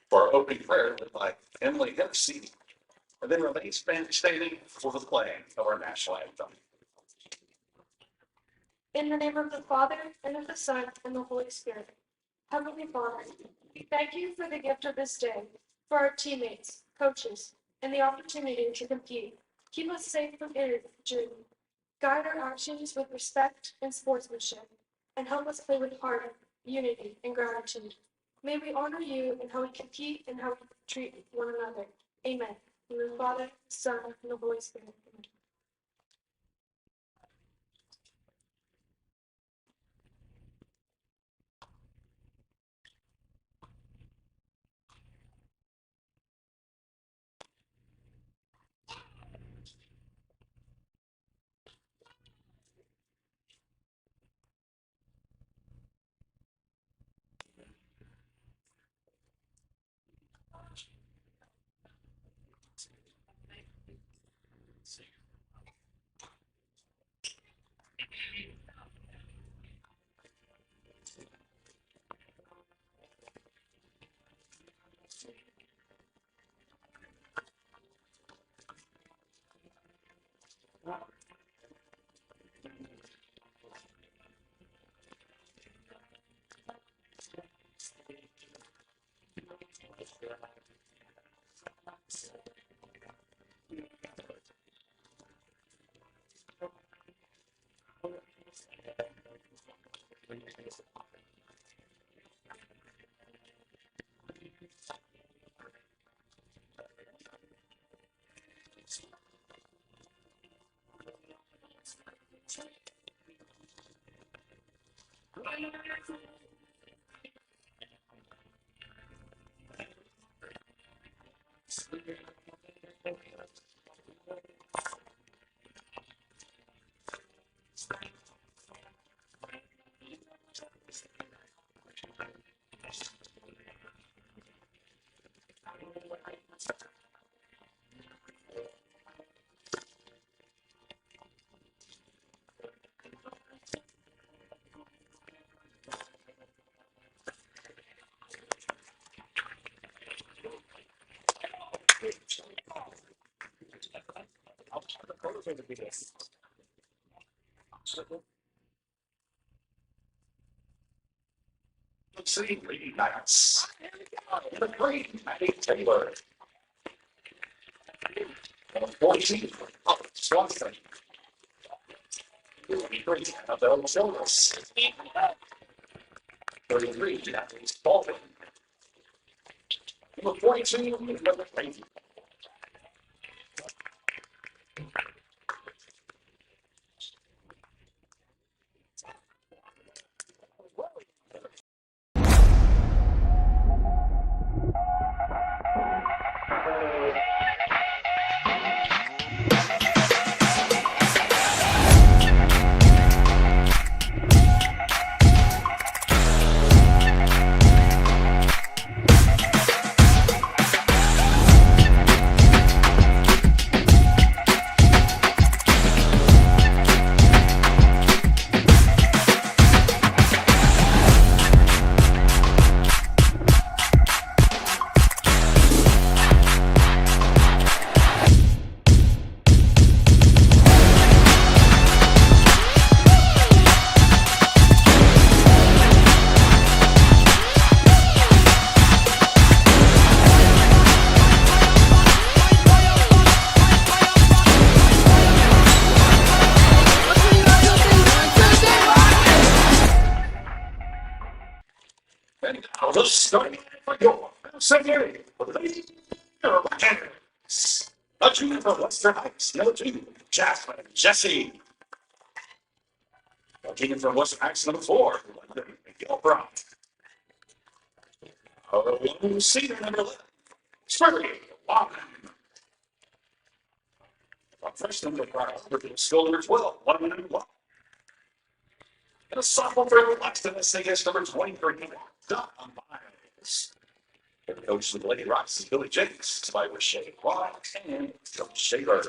For our opening prayer, we'd like Emily to have a seat and then remain standing for the playing of our national anthem. In the name of the Father, and of the Son, and the Holy Spirit. Heavenly Father, we thank you for the gift of this day, for our teammates, coaches, and the opportunity to compete. Keep us safe from injury. Guide our actions with respect and sportsmanship, and help us play with heart, unity, and gratitude. May we honor you in how we compete and how we treat one another. Amen. In the Father, Son, and the Holy Spirit. Amen. See, reunites. The great Matty Taylor. 14, Swanson. 33, Annabelle Jonas. 33, Natalie Spalding. Number 42, Elizabeth Brady. And now the starting for your secondary for the Ladies. A two from Western Heights, number 2, Jasmine Jesse. Taken from Western Heights, number 4, London Gilbride. Our young senior, number 11, Spurry Walken. Our freshman, number 5, skill number 12, 1 minute 1. And a sophomore for Blackstone, SAS number 23, Don Miles. And the coach of the Lady Rocks is Billy Jakes, by Rashay Rock and Coach Shaver.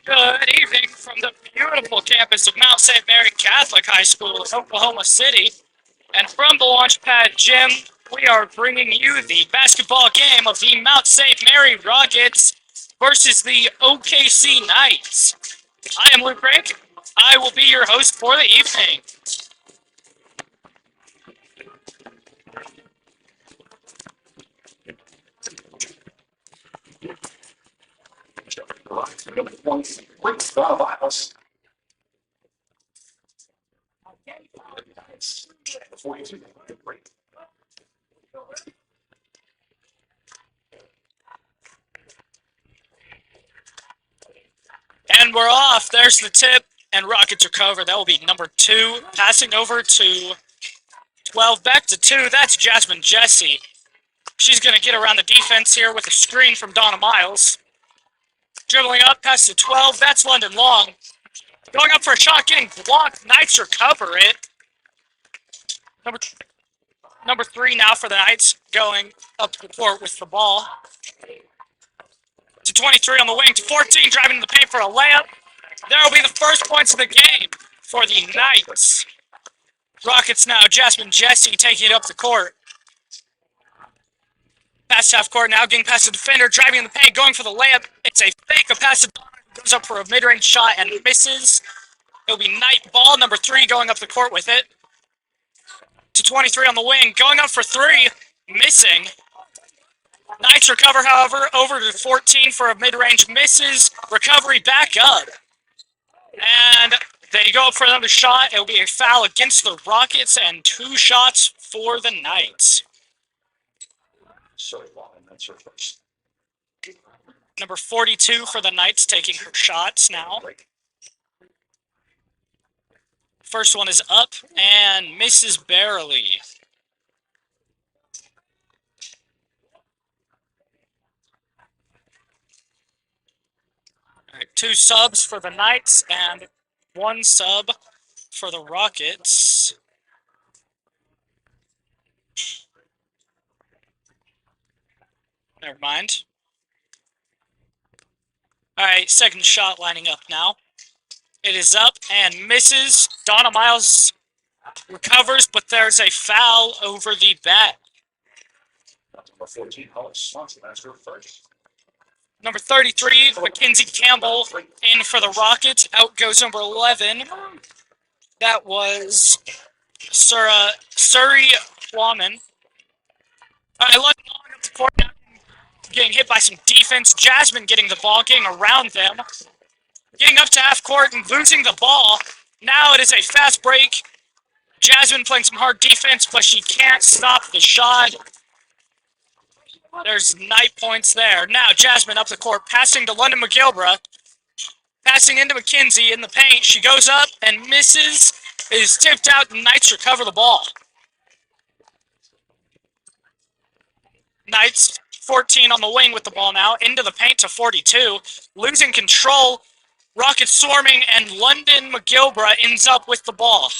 Good evening. evening from the beautiful campus of Mount St. Mary Catholic High School in Oklahoma City. And from the Launchpad Gym, we are bringing you the basketball game of the Mount St. Mary Rockets versus the OKC Knights. I am Luke Rank. I will be your host for the evening. And we're off. There's the tip, and Rockets recover. That will be number 2, passing over to 12, back to 2. That's Jasmine Jesse. She's going to get around the defense here with a screen from Donna Miles. Dribbling up, pass to 12. That's London Long. Going up for a shot, getting blocked. Knights recover it. Number 3 now for the Knights, going up the court with the ball. To 23 on the wing, to 14, driving in the paint for a layup. There will be the first points of the game for the Knights. Rockets now, Jasmine Jesse taking it up the court. Pass half court now, getting past the defender, driving in the paint, going for the layup. It's a fake, a pass to Donna, goes up for a mid-range shot and misses. It'll be Knight ball, number 3 going up the court with it. To 23 on the wing, going up for 3, missing. Knights recover, however, over to 14 for a mid-range misses. Recovery back up. And they go up for another shot. It'll be a foul against the Rockets and 2 shots for the Knights. That's her first. Number 42 for the Knights taking her shots now. First one is up and misses barely. All right, 2 subs for the Knights and 1 sub for the Rockets. Never mind. All right, second shot lining up now. It is up and misses. Donna Miles recovers, but there's a foul over the bat. Number 14, Hollis Swanson. That's her first. Number 33, Mackenzie Campbell, in for the Rockets. Out goes number 11. That was Surrey Waman. All right, London Long up the court now, getting hit by some defense. Jasmine getting the ball, getting around them. Getting up to half court and losing the ball. Now it is a fast break. Jasmine playing some hard defense, but she can't stop the shot. There's Knight points there. Now Jasmine up the court, passing to London McGilbra. Passing into McKenzie in the paint. She goes up and misses. Is tipped out, and Knights recover the ball. Knights, 14 on the wing with the ball now. Into the paint to 42. Losing control. Rockets swarming, and London McGilbra ends up with the ball.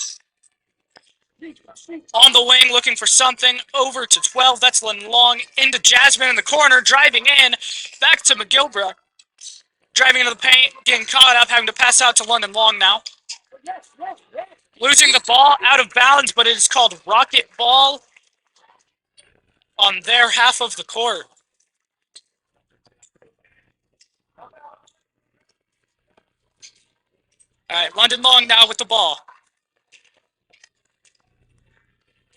On the wing, looking for something. Over to 12. That's London Long. Into Jasmine in the corner. Driving in. Back to McGilbra. Driving into the paint. Getting caught up. Having to pass out to London Long now. Losing the ball. Out of bounds, but it is called Rocket ball on their half of the court. All right, London Long now with the ball.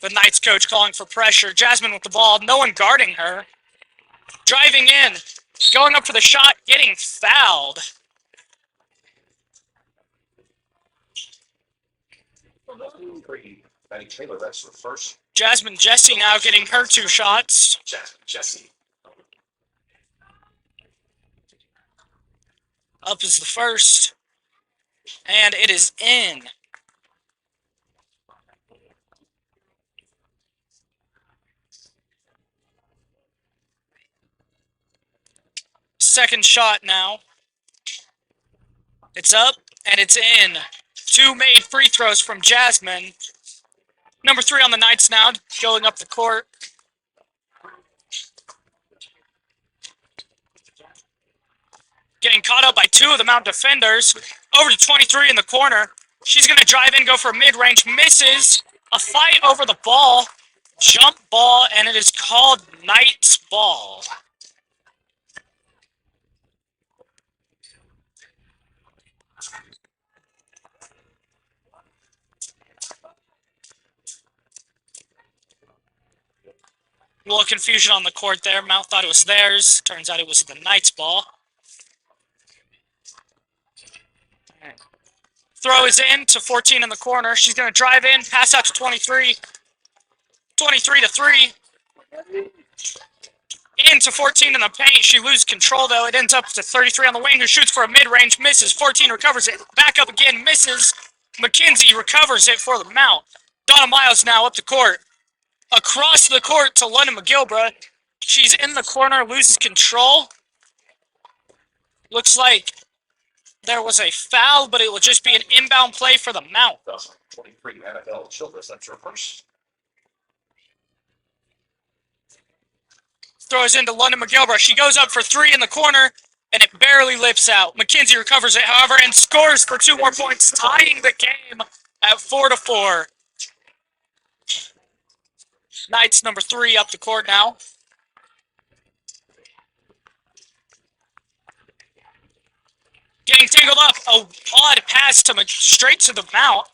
The Knights coach calling for pressure. Jasmine with the ball. No one guarding her. Driving in. Going up for the shot. Getting fouled. Betty Taylor, that's her first. Jasmine Jesse now getting her 2 shots. Jasmine Jesse. Up is the first. And it is in. Second shot now. It's up and it's in. 2 made free throws from Jasmine. Number 3 on the Knights now, going up the court. Getting caught up by 2 of the Mount defenders. Over to 23 in the corner. She's going to drive in, go for a mid-range, misses. A fight over the ball, jump ball, and it is called Knight's ball. A little confusion on the court there. Mount thought it was theirs. Turns out it was the Knight's ball. Throw is in to 14 in the corner. She's going to drive in, pass out to 23. 23 to 3. Into 14 in the paint. She loses control, though. It ends up to 33 on the wing, who shoots for a mid-range, misses. 14 recovers it. Back up again, misses. McKenzie recovers it for the Mount. Donna Miles now up the court. Across the court to London McGilbra. She's in the corner, loses control. Looks like there was a foul, but it will just be an inbound play for the Mount. 23 NFL Childress, that's her first. Throws into London McGilbra. She goes up for 3 in the corner, and it barely lips out. McKenzie recovers it, however, and scores for 2 more points, tying the game at 4-4. Knights number 3 up the court now. Getting tangled up. A odd pass to straight to the Mount.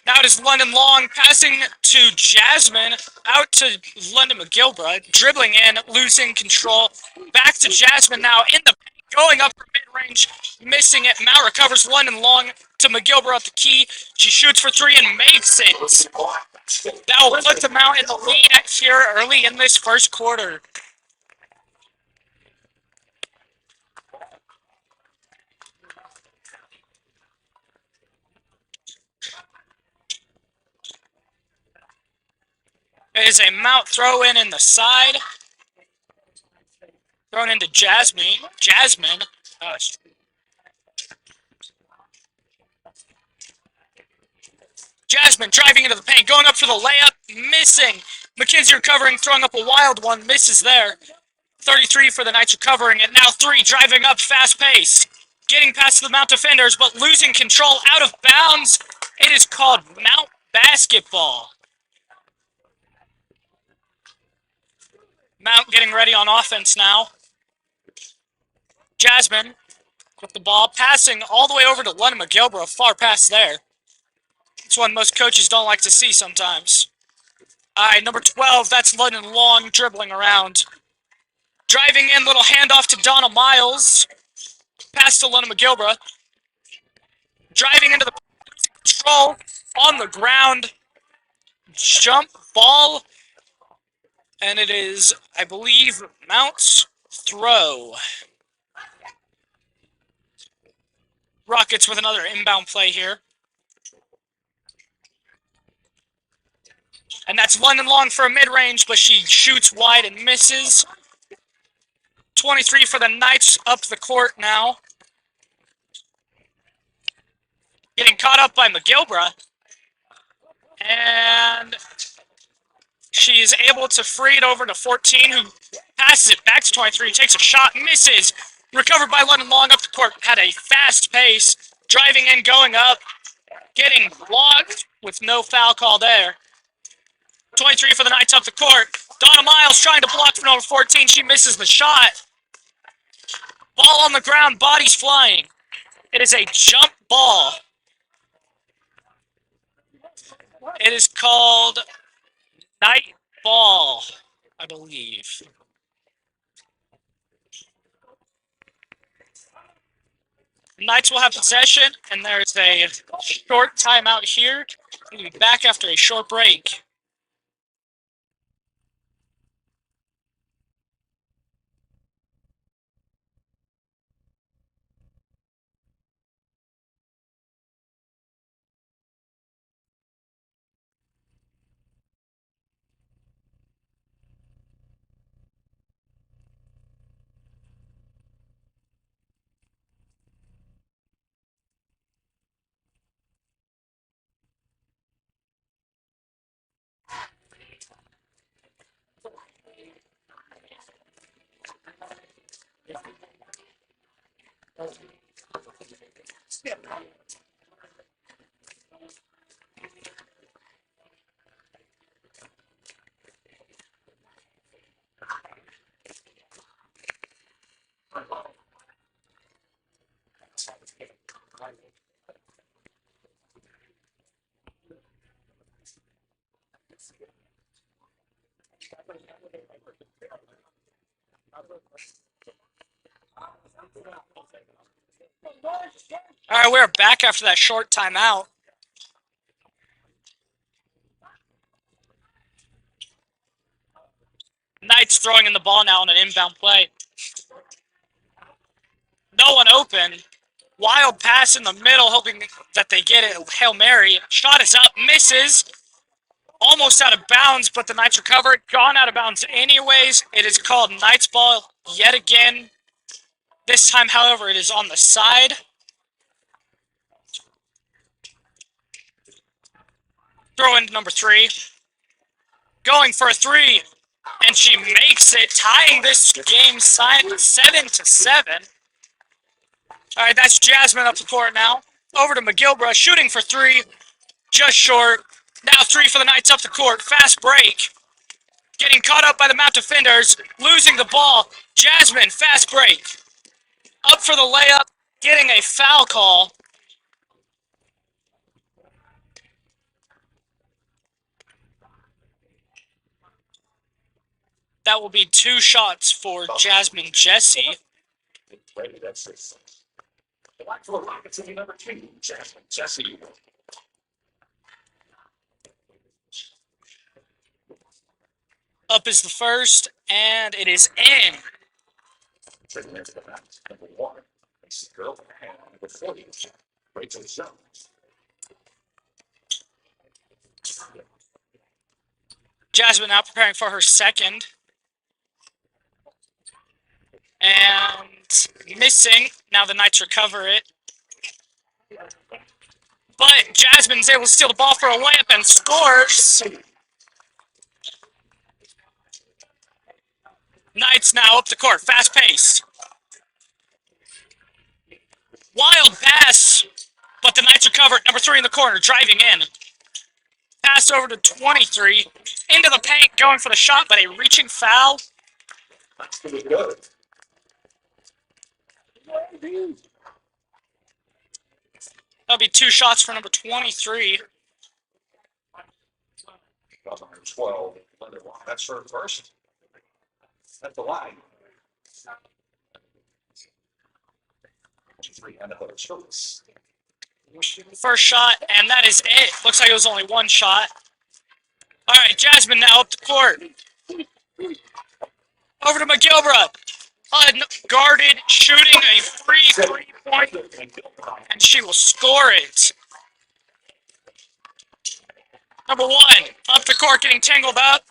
Now it is London Long passing to Jasmine. Out to London McGilbra. Dribbling in, losing control. Back to Jasmine now in the paint. Going up for mid-range. Missing it. Mount recovers London Long to McGilbra at the key. She shoots for 3 and makes it. That will put the Mount in the lead here early in this first quarter. It is a Mount throw in the side. Thrown into Jasmine. Jasmine driving into the paint, going up for the layup, missing. McKenzie recovering, throwing up a wild one, misses there. 33 for the Knights recovering it. Now 3 driving up, fast pace. Getting past the Mount defenders, but losing control, out of bounds. It is called Mount basketball. Mount getting ready on offense now. Jasmine with the ball, passing all the way over to London McGilbra, far past there. It's one most coaches don't like to see sometimes. All right, number 12, that's London Long dribbling around. Driving in, little handoff to Donna Miles. Pass to London McGilbra. Driving into the control on the ground. Jump ball. And it is, I believe, Mount's throw. Rockets with another inbound play here. And that's London Long for a mid-range, but she shoots wide and misses. 23 for the Knights up the court now. Getting caught up by McGilbra. And she is able to free it over to 14, who passes it back to 23, takes a shot, misses. Recovered by London Long up the court. Had a fast pace. Driving in, going up. Getting blocked with no foul call there. 23 for the Knights up the court. Donna Miles trying to block for number 14. She misses the shot. Ball on the ground, bodies flying. It is a jump ball. It is called Knight ball, I believe. Knights will have possession, and there's a short timeout here. We'll be back after a short break. All right, we're back after that short timeout. Knights throwing in the ball now on an inbound play. No one open. Wild pass in the middle, hoping that they get it. Hail Mary. Shot is up, misses. Almost out of bounds, but the Knights recover it. Gone out of bounds anyways. It is called Knights ball yet again. This time, however, it is on the side. Throw in number 3. Going for a 3. And she makes it, tying this game 7-7. All right, that's Jasmine up the court now. Over to McGilbra, shooting for 3. Just short. Now 3 for the Knights up the court. Fast break. Getting caught up by the Mount defenders. Losing the ball. Jasmine, fast break. Up for the layup. Getting a foul call. That will be 2 shots for Jasmine Jesse. That's it. The line for the Rockets in number 2, Jasmine Jesse. Up is the first, and it is in. Trading into the mat, number 1. This girl and number 40. Rachel Jones. Jasmine now preparing for her second. And missing. Now the Knights recover it. But Jasmine's able to steal the ball for a layup and scores. Knights now up the court. Fast pace. Wild pass. But the Knights recover it. Number 3 in the corner. Driving in. Pass over to 23. Into the paint. Going for the shot, but a reaching foul. That's pretty good. That'll be 2 shots for number 23. Number 12. That's her first. At the line. 3 and another service. First shot, and that is it. Looks like it was only 1 shot. All right, Jasmine now up the court. Over to McGilbra. Unguarded, shooting a free 3-point, and she will score it. Number 1, up the court, getting tangled up.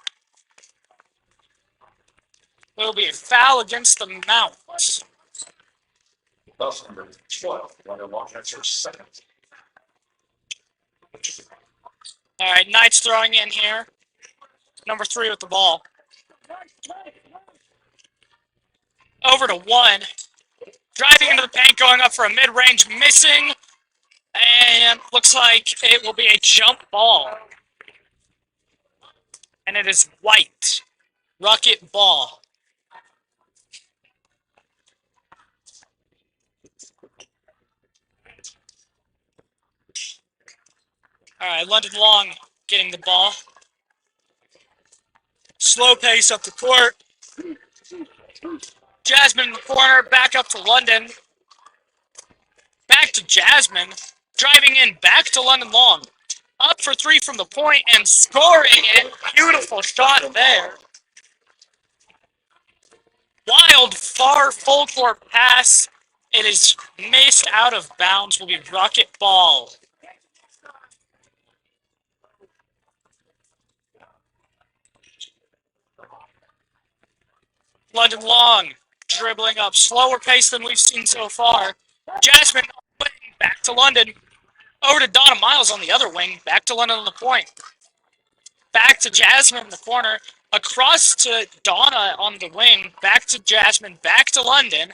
There will be a foul against the Mounts. That's number 12. That's her second. All right, Knights throwing in here. Number 3 with the ball. Over to 1. Driving into the paint, going up for a mid-range, missing. And looks like it will be a jump ball. And it is white. Rocket ball. All right, London Long getting the ball. Slow pace up the court. Jasmine in the corner, back up to London. Back to Jasmine. Driving in, back to London Long. Up for 3 from the point and scoring it. Beautiful shot there. Wild, far, full court pass. It is missed out of bounds. Will be rocket ball. London Long dribbling up, slower pace than we've seen so far. Jasmine back to London. Over to Donna Miles on the other wing. Back to London on the point. Back to Jasmine in the corner. Across to Donna on the wing. Back to Jasmine. Back to London.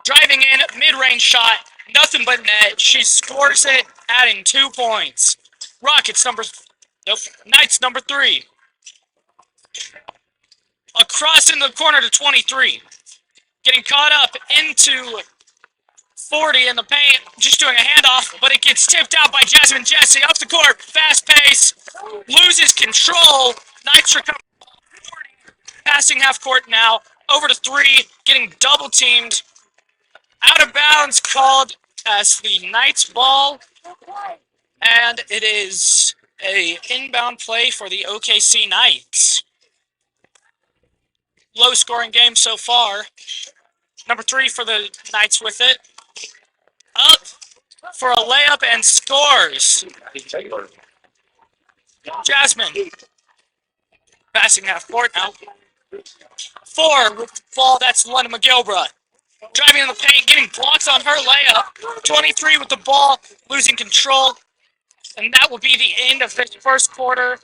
Driving in, mid-range shot. Nothing but net. She scores it, adding 2 points. Rockets Knights number 3. Across in the corner to 23. Getting caught up into 40 in the paint. Just doing a handoff, but it gets tipped out by Jasmine Jesse. Up the court, fast pace. Loses control. Knights recover 40. Passing half court now. Over to three. Getting double teamed. Out of bounds called as the Knights ball. And it is a inbound play for the OKC Knights. Low scoring game so far. Number three for the Knights with it. Up for a layup and scores. Taylor. Jasmine. Passing half court now. Four with the ball. That's London McGilbra. Driving in the paint, getting blocks on her layup. 23 with the ball, losing control. And that will be the end of this first quarter.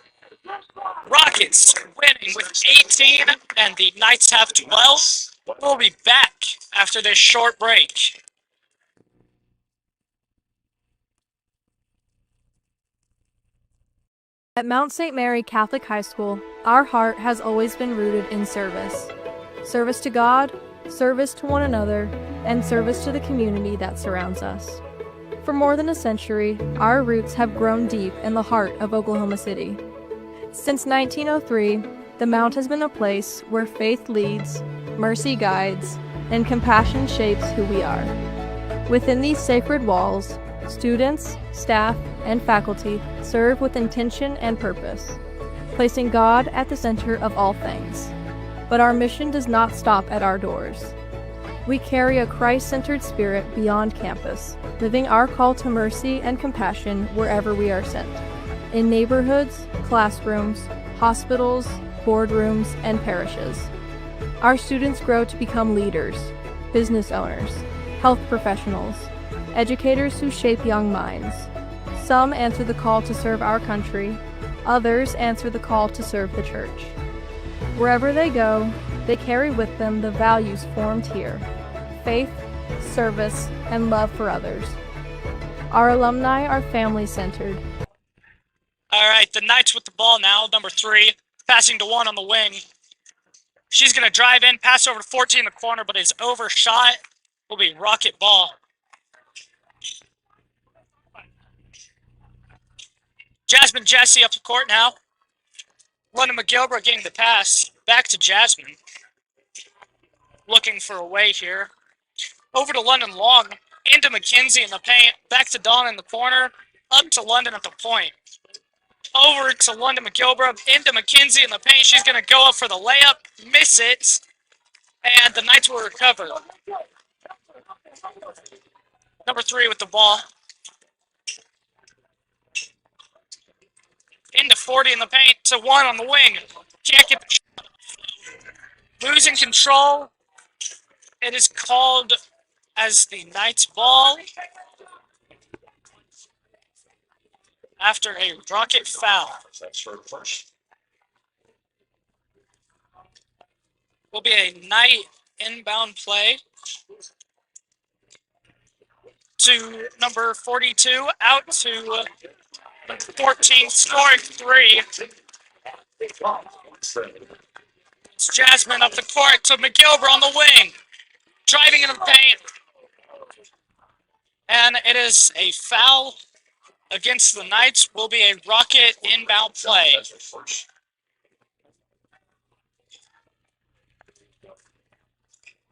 Rockets winning with 18, and the Knights have 12. We'll be back after this short break. At Mount St. Mary Catholic High School, our heart has always been rooted in service. Service to God, service to one another, and service to the community that surrounds us. For more than a century, our roots have grown deep in the heart of Oklahoma City. Since 1903, the Mount has been a place where faith leads, mercy guides, and compassion shapes who we are. Within these sacred walls, students, staff, and faculty serve with intention and purpose, placing God at the center of all things. But our mission does not stop at our doors. We carry a Christ-centered spirit beyond campus, living our call to mercy and compassion wherever we are sent. In neighborhoods, classrooms, hospitals, boardrooms, and parishes. Our students grow to become leaders, business owners, health professionals, educators who shape young minds. Some answer the call to serve our country, others answer the call to serve the church. Wherever they go, they carry with them the values formed here: faith, service, and love for others. Our alumni are family-centered. All right, the Knights with the ball now, number three, passing to one on the wing. She's going to drive in, pass over to 14 in the corner, but is overshot. Will be rocket ball. Jasmine Jesse up the court now. London McGilbra getting the pass. Back to Jasmine. Looking for a way here. Over to London Long. Into McKenzie in the paint. Back to Dawn in the corner. Up to London at the point. Over to London McGilbra. Into McKenzie in the paint. She's going to go up for the layup. Miss it. And the Knights will recover. Number three with the ball. Into 40 in the paint to one on the wing. Can't get the shot. Losing control. It is called as the Knights ball after a rocket foul. That's her first. Will be a Knight inbound play to number 42, out to 14, scoring three. It's Jasmine up the court to McGilbra on the wing. Driving in the paint. And it is a foul against the Knights. Will be a rocket inbound play. That's her first.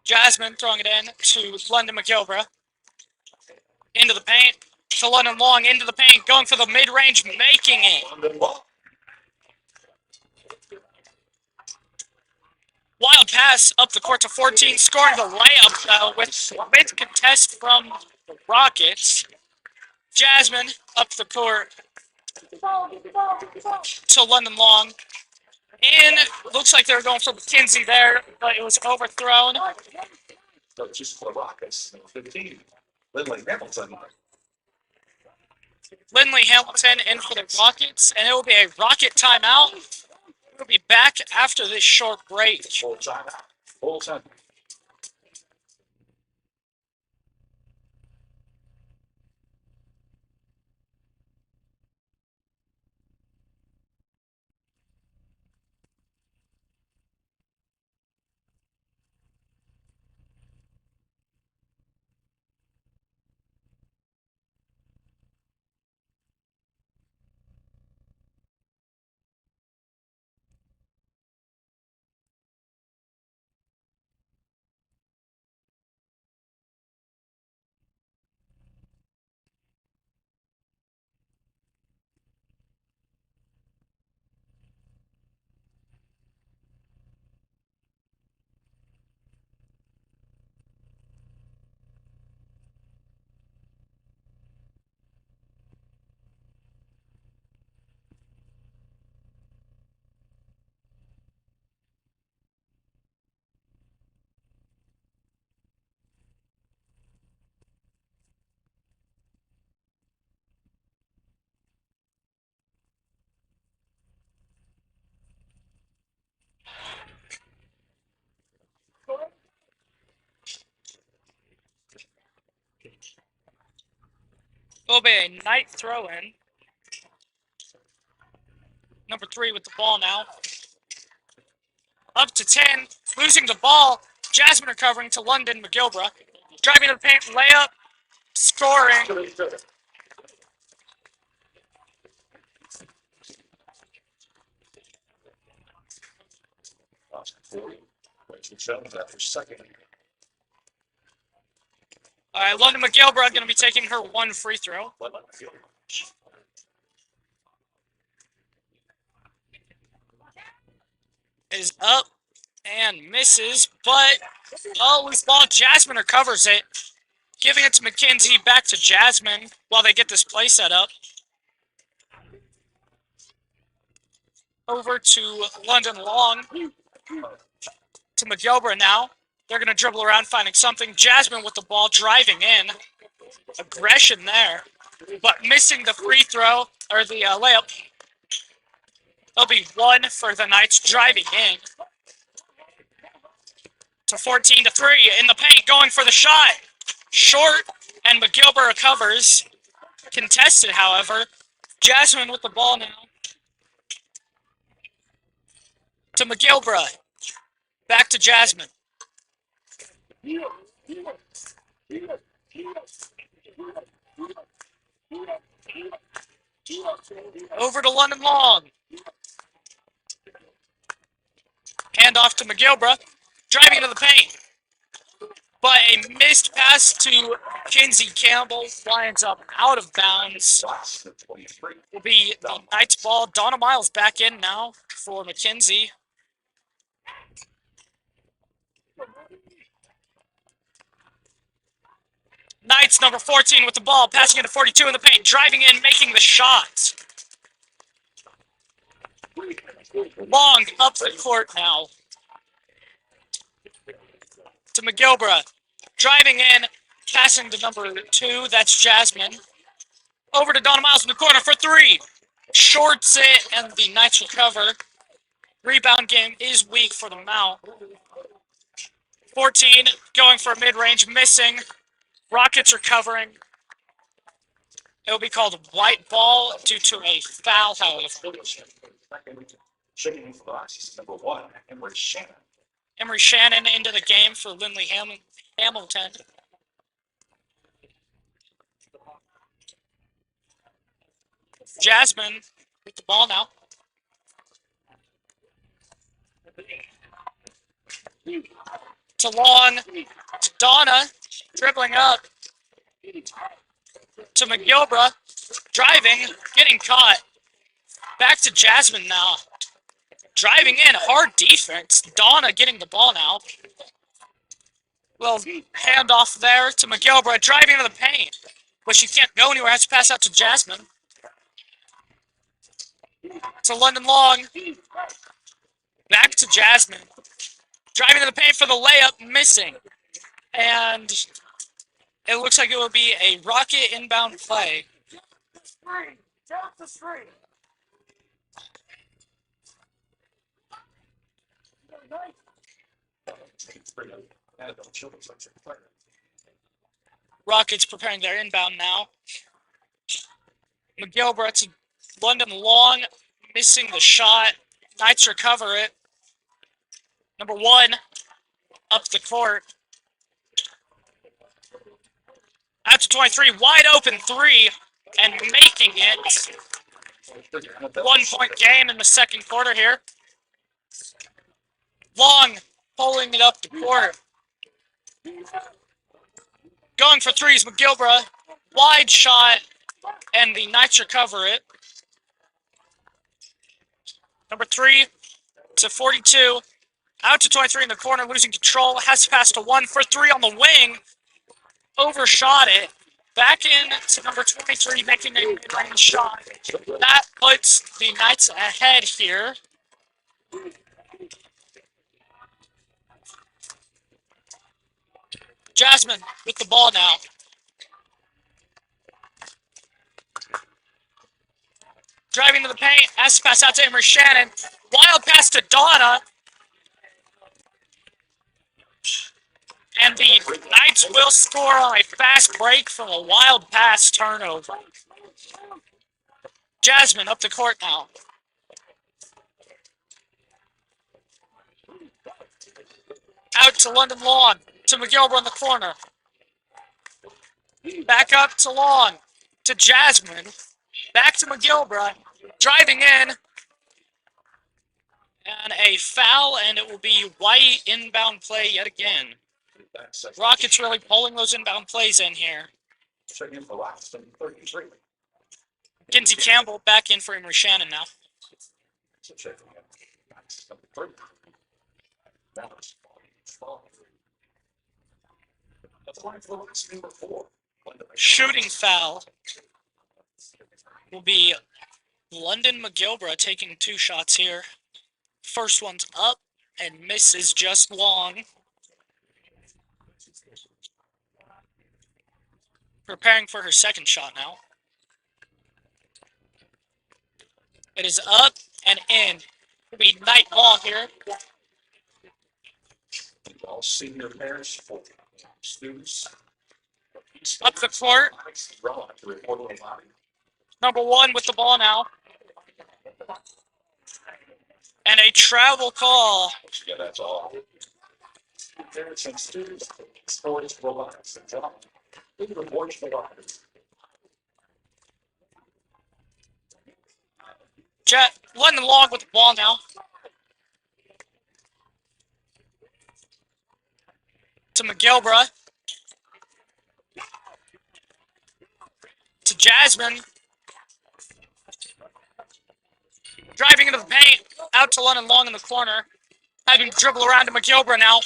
Jasmine throwing it in to London McGilbra. Into the paint. To London Long, into the paint, going for the mid-range, making it. Wild pass up the court to 14, scoring the layup with mid-contest from the Rockets. Jasmine up the court to London Long. In, looks like they were going for McKenzie there, but it was overthrown. So just for the Rockets, 15. Lindley Hamilton. Lindley Hamilton in for the Rockets, and it will be a Rocket timeout. We'll be back after this short break. Full time. Full time. Will be a Knight throw-in. Number 3 with the ball now. Up to 10, losing the ball. Jasmine recovering to London McGilbra. Driving to the paint, layup, scoring. After second. All right, London McGilbra going to be taking her 1 free throw. Is up and misses, but loose ball. Jasmine recovers it, giving it to McKenzie. Back to Jasmine while they get this play set up. Over to London Long. To McGilbra now. They're going to dribble around, finding something. Jasmine with the ball, driving in. Aggression there, but missing the free throw, or the layup. There'll be 1 for the Knights, driving in. To 14 to 3 in the paint, going for the shot. Short, and McGilbra recovers. Contested, however. Jasmine with the ball now. To McGilbra. Back to Jasmine. Over to London Long. Hand off to McGilbra. Driving into the paint. But a missed pass to Kinsey Campbell winds up out of bounds. Will be the Knights ball. Donna Miles back in now for McKenzie. Knights number 14 with the ball, passing into 42 in the paint, driving in, making the shot. Long up the court now. To McGilbra, driving in, passing to number 2, that's Jasmine. Over to Donna Miles in the corner for 3. Shorts it, and the Knights recover. Rebound game is weak for the Mount. 14 going for a mid-range, missing. Rockets recovering. It will be called white ball due to a foul, however. Shaking for the box, number 1, Emery Shannon. Emery Shannon into the game for Lindley Hamilton. Jasmine with the ball now. To Long, to Donna, dribbling up. To McGilbra, driving, getting caught. Back to Jasmine now. Driving in, hard defense. Donna getting the ball now. Little handoff there to McGilbra, driving into the paint. But she can't go anywhere, has to pass out to Jasmine. To London Long. Back to Jasmine. Driving to the paint for the layup, missing. And it looks like it will be a Rocket inbound play. Rockets preparing their inbound now. McGilbra to London Long, missing the shot. Knights recover it. Number 1, up the court. Out to 23, wide open 3, and making it. 1-point game in the second quarter here. Long pulling it up the court. Going for 3s, McGilbra. Wide shot, and the Knights recover it. Number 3 to 42. Out to 23 in the corner, losing control. Has to pass to 1 for 3 on the wing. Overshot it. Back in to number 23, making a mid-range shot. That puts the Knights ahead here. Jasmine with the ball now. Driving to the paint, has to pass out to Emery Shannon. Wild pass to Donna. And the Knights will score on a fast break from a wild pass turnover. Jasmine up the court now. Out to London Lawn. To McGilbert in the corner. Back up to Lawn. To Jasmine. Back to McGilbert. Driving in. And a foul, and it will be White inbound play yet again. Rockets really pulling those inbound plays in here. Checking for last, 33. Kinsey Campbell back in for Emery Shannon now. So checking in. Nice. 3. Balance. That's line for the last number 4. Shooting foul will be London McGilbert taking 2 shots here. First one's up and misses just long. Preparing for her second shot now. It is up and in. It'll be night ball here. All senior parents for students. Up the court. Number 1 with the ball now. And a travel call. Yeah, that's all. Parents and students, sports, robotics, and job. London Long with the ball now. To McGilbert. To Jasmine. Driving into the paint. Out to London Long in the corner. Having dribble around to McGilbert now.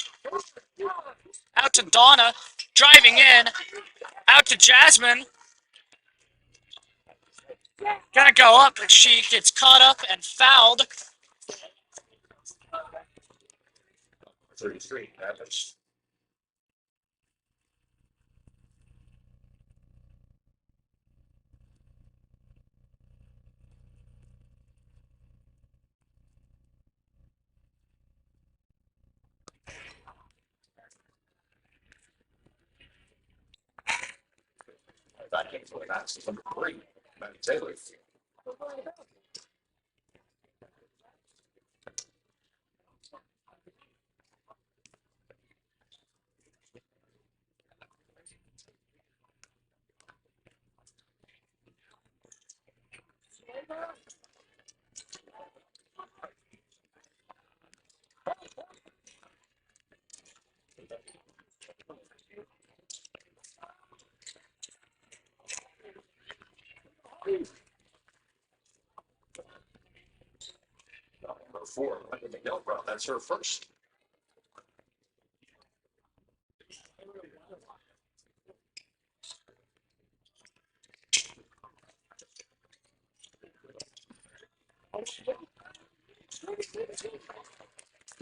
Out to Donna. Driving in. Out to Jasmine. Gonna go up, but she gets caught up and fouled. 33. That is. Back in for the Knights, number 3, Matty Taylor. Number 4, Linda McGilbert. That's her first.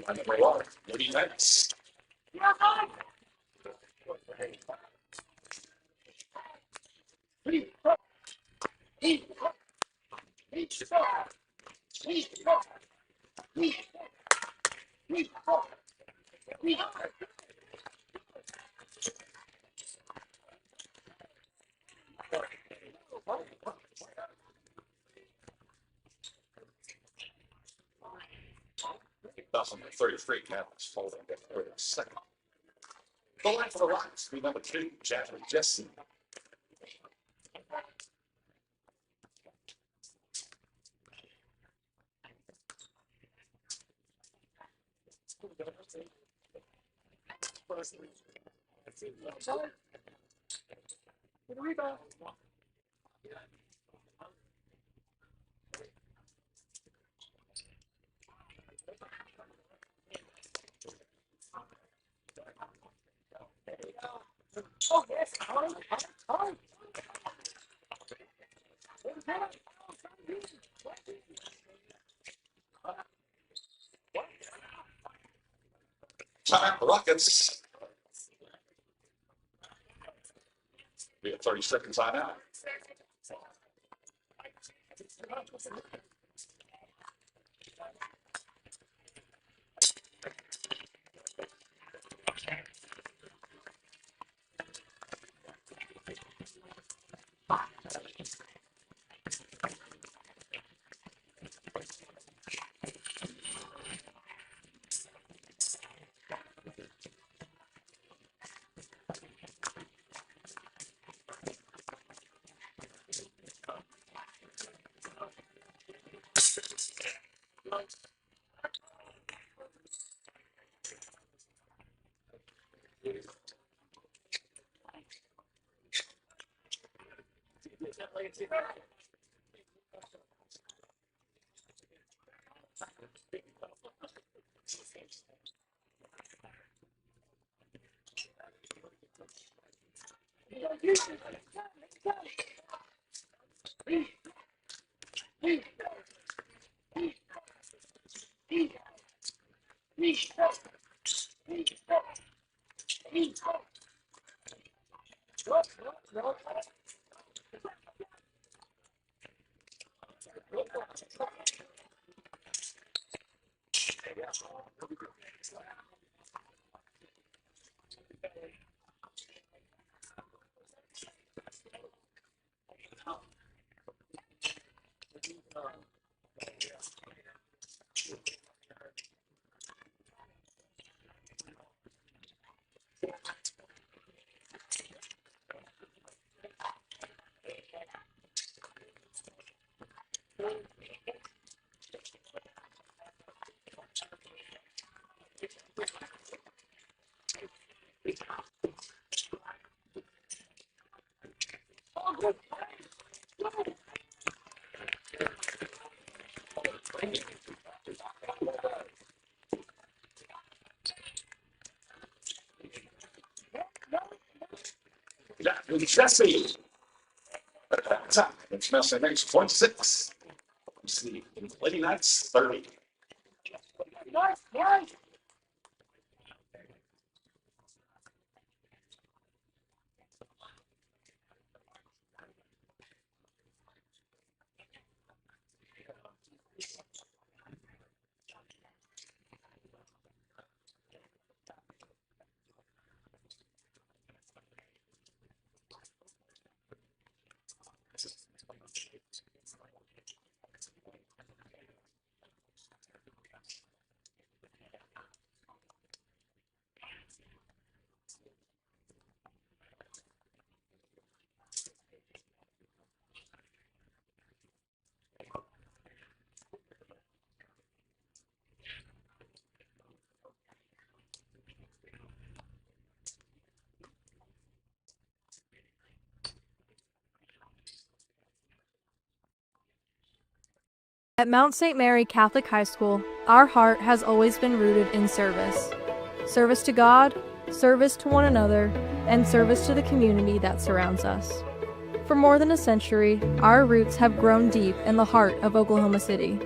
Line number 1, Woody Knights. Number 33, Catholics folding for the second. The line for the Rocks, be number 2, Jasmine Jesse. Time Rockets. We have 30 seconds on out. Jesse. Time. It's MSM 26. Let's see. Lady Knights 30. At Mount St. Mary Catholic High School, our heart has always been rooted in service. Service to God, service to one another, and service to the community that surrounds us. For more than a century, our roots have grown deep in the heart of Oklahoma City.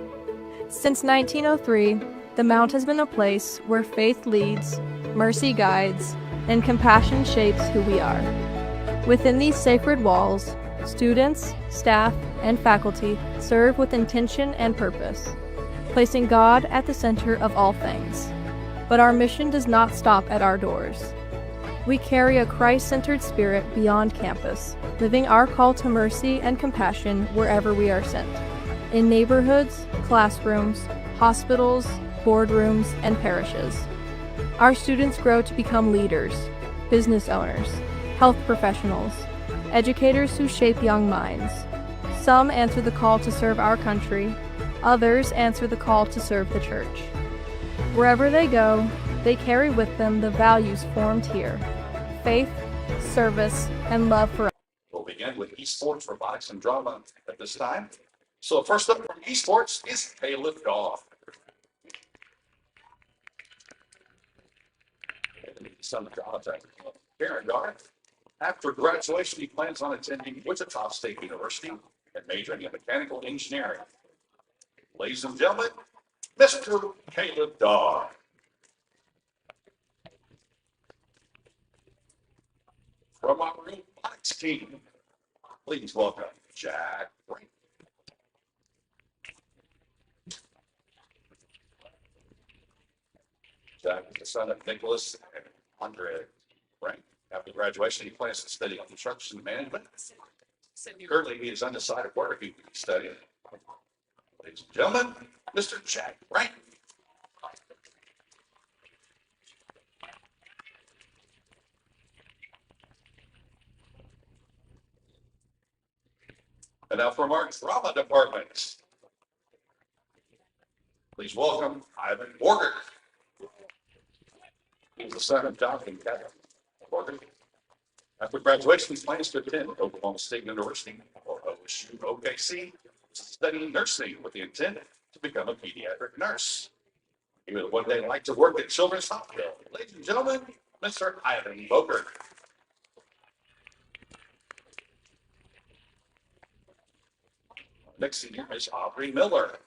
Since 1903, the Mount has been a place where faith leads, mercy guides, and compassion shapes who we are. Within these sacred walls, students, staff, and faculty serve with intention and purpose, placing God at the center of all things. But our mission does not stop at our doors. We carry a Christ-centered spirit beyond campus, living our call to mercy and compassion wherever we are sent, in neighborhoods, classrooms, hospitals, boardrooms, and parishes. Our students grow to become leaders, business owners, health professionals, educators who shape young minds. Some answer the call to serve our country, others answer the call to serve the church. Wherever they go, they carry with them the values formed here: faith, service, and love for others. We'll begin with esports, robotics, and drama at this time. So first up from esports is Caleb Goff. Son of jobs at Karen Garth. After graduation, he plans on attending Wichita State University and majoring in mechanical engineering. Ladies and gentlemen, Mr. Caleb Goff. From our robotics team, please welcome Jack Rank. Jack is the son of Nicholas and Andre Rank. After graduation, he plans to study construction management. Currently, he is undecided where he will be studying. Ladies and gentlemen, Mr. Jack Rank. And now from our drama department, please welcome Ivan Borger. He's the son of Jonathan Kevin After graduation, he plans to attend Oklahoma State University, or OSU OKC, studying nursing with the intent to become a pediatric nurse. He would one day like to work at Children's Hospital. Ladies and gentlemen, Mr. Ivan Boker. Next senior is Aubrey Miller.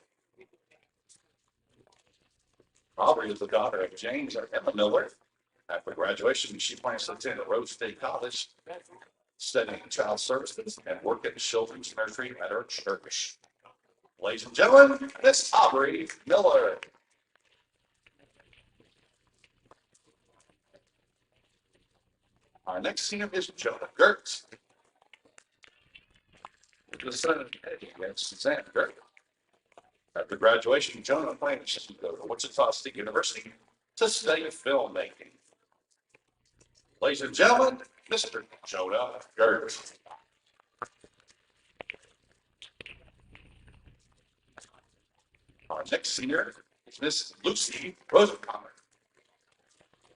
Aubrey is the daughter of James and Emma Miller. After graduation, she plans to attend Rose State College, studying child services and work at the children's nursery at her church. Ladies and gentlemen, Miss Aubrey Miller. Our next senior is Jonah Gertz. The son of Eddie and Suzanne Gertz. After graduation, Jonah plans to go to Wichita State University to study filmmaking. Ladies and gentlemen, Mr. Jonah Gertz. Our next senior is Miss Lucy Rosenhammer.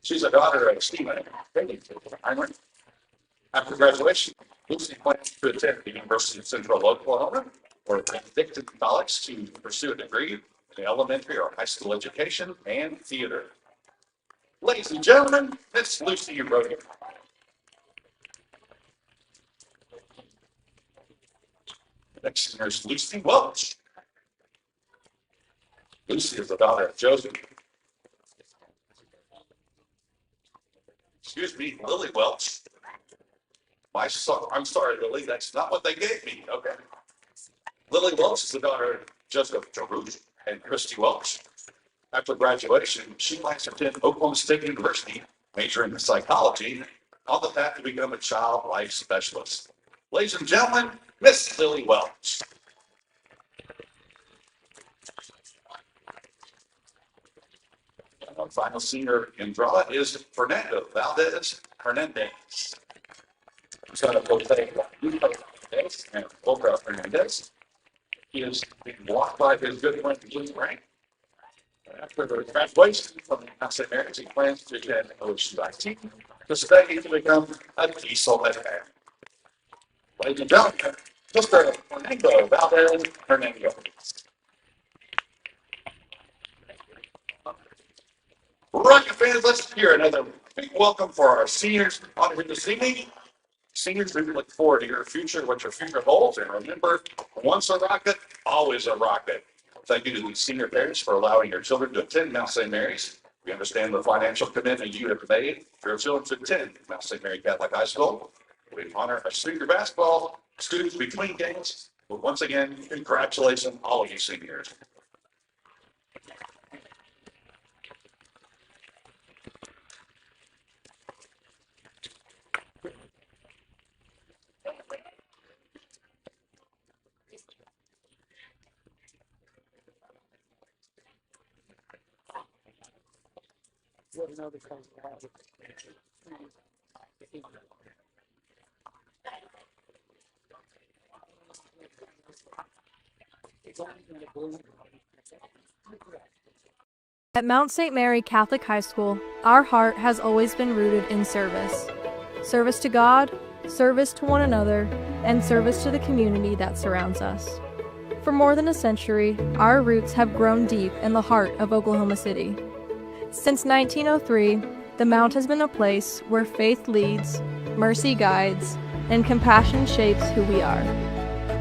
She's a daughter of Stephen and Heinrich. After graduation, Lucy plans to attend the University of Central Oklahoma or Benedictine College to pursue a degree in elementary or high school education and theater. Ladies and gentlemen, Miss Lucy Rosenhammer. Next senior is Lucy Welch. Lucy is the daughter of Joseph. Lily Welch. I'm sorry, Lily, that's not what they gave me. Okay. Lily Welch is the daughter of Joseph Jarouche and Christy Welch. After graduation, she plans to attend Oklahoma State University, majoring in psychology, on the path to become a child life specialist. Ladies and gentlemen, Miss Lily Welch. Our final senior in draw is Fernando Valdez Hernandez. Son of Jose Hernandez and Olga Hernandez. He is being blocked by his good friend Blue Rank. After the graduation from the St. Mary's, he plans to attend OSU to study to become a diesel mechanic. Ladies and gentlemen, Mr. Fernando Valdez Hernandez. Rocket fans, let's hear another big welcome for our seniors on here this evening. Seniors, we look forward to your future, what your future holds, and remember, once a rocket, always a rocket. Thank you to the senior parents for allowing your children to attend Mount St. Mary's. We understand the financial commitment you have made for your children to attend Mount St. Mary Catholic High School. We honor our senior basketball students between games. But once again, congratulations, all of you seniors. At Mount St. Mary Catholic High School, our heart has always been rooted in service. Service to God, service to one another, and service to the community that surrounds us. For more than a century, our roots have grown deep in the heart of Oklahoma City. Since 1903, the Mount has been a place where faith leads, mercy guides, and compassion shapes who we are.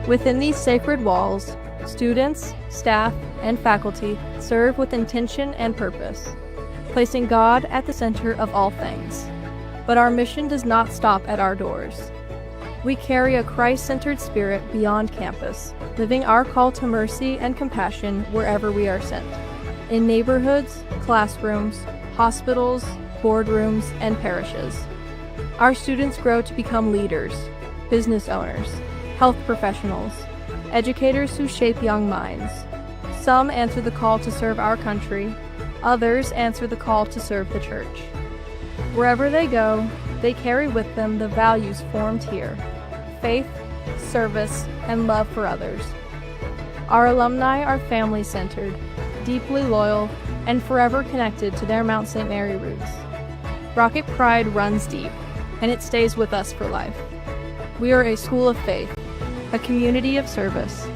Within these sacred walls, students, staff, and faculty serve with intention and purpose, placing God at the center of all things. But our mission does not stop at our doors. We carry a Christ-centered spirit beyond campus, living our call to mercy and compassion wherever we are sent. In neighborhoods, classrooms, hospitals, boardrooms, and parishes. Our students grow to become leaders, business owners, health professionals, educators who shape young minds. Some answer the call to serve our country, others answer the call to serve the church. Wherever they go, they carry with them the values formed here: faith, service, and love for others. Our alumni are family-centered, deeply loyal, and forever connected to their Mount St. Mary roots. Rocket pride runs deep, and it stays with us for life. We are a school of faith, a community of service,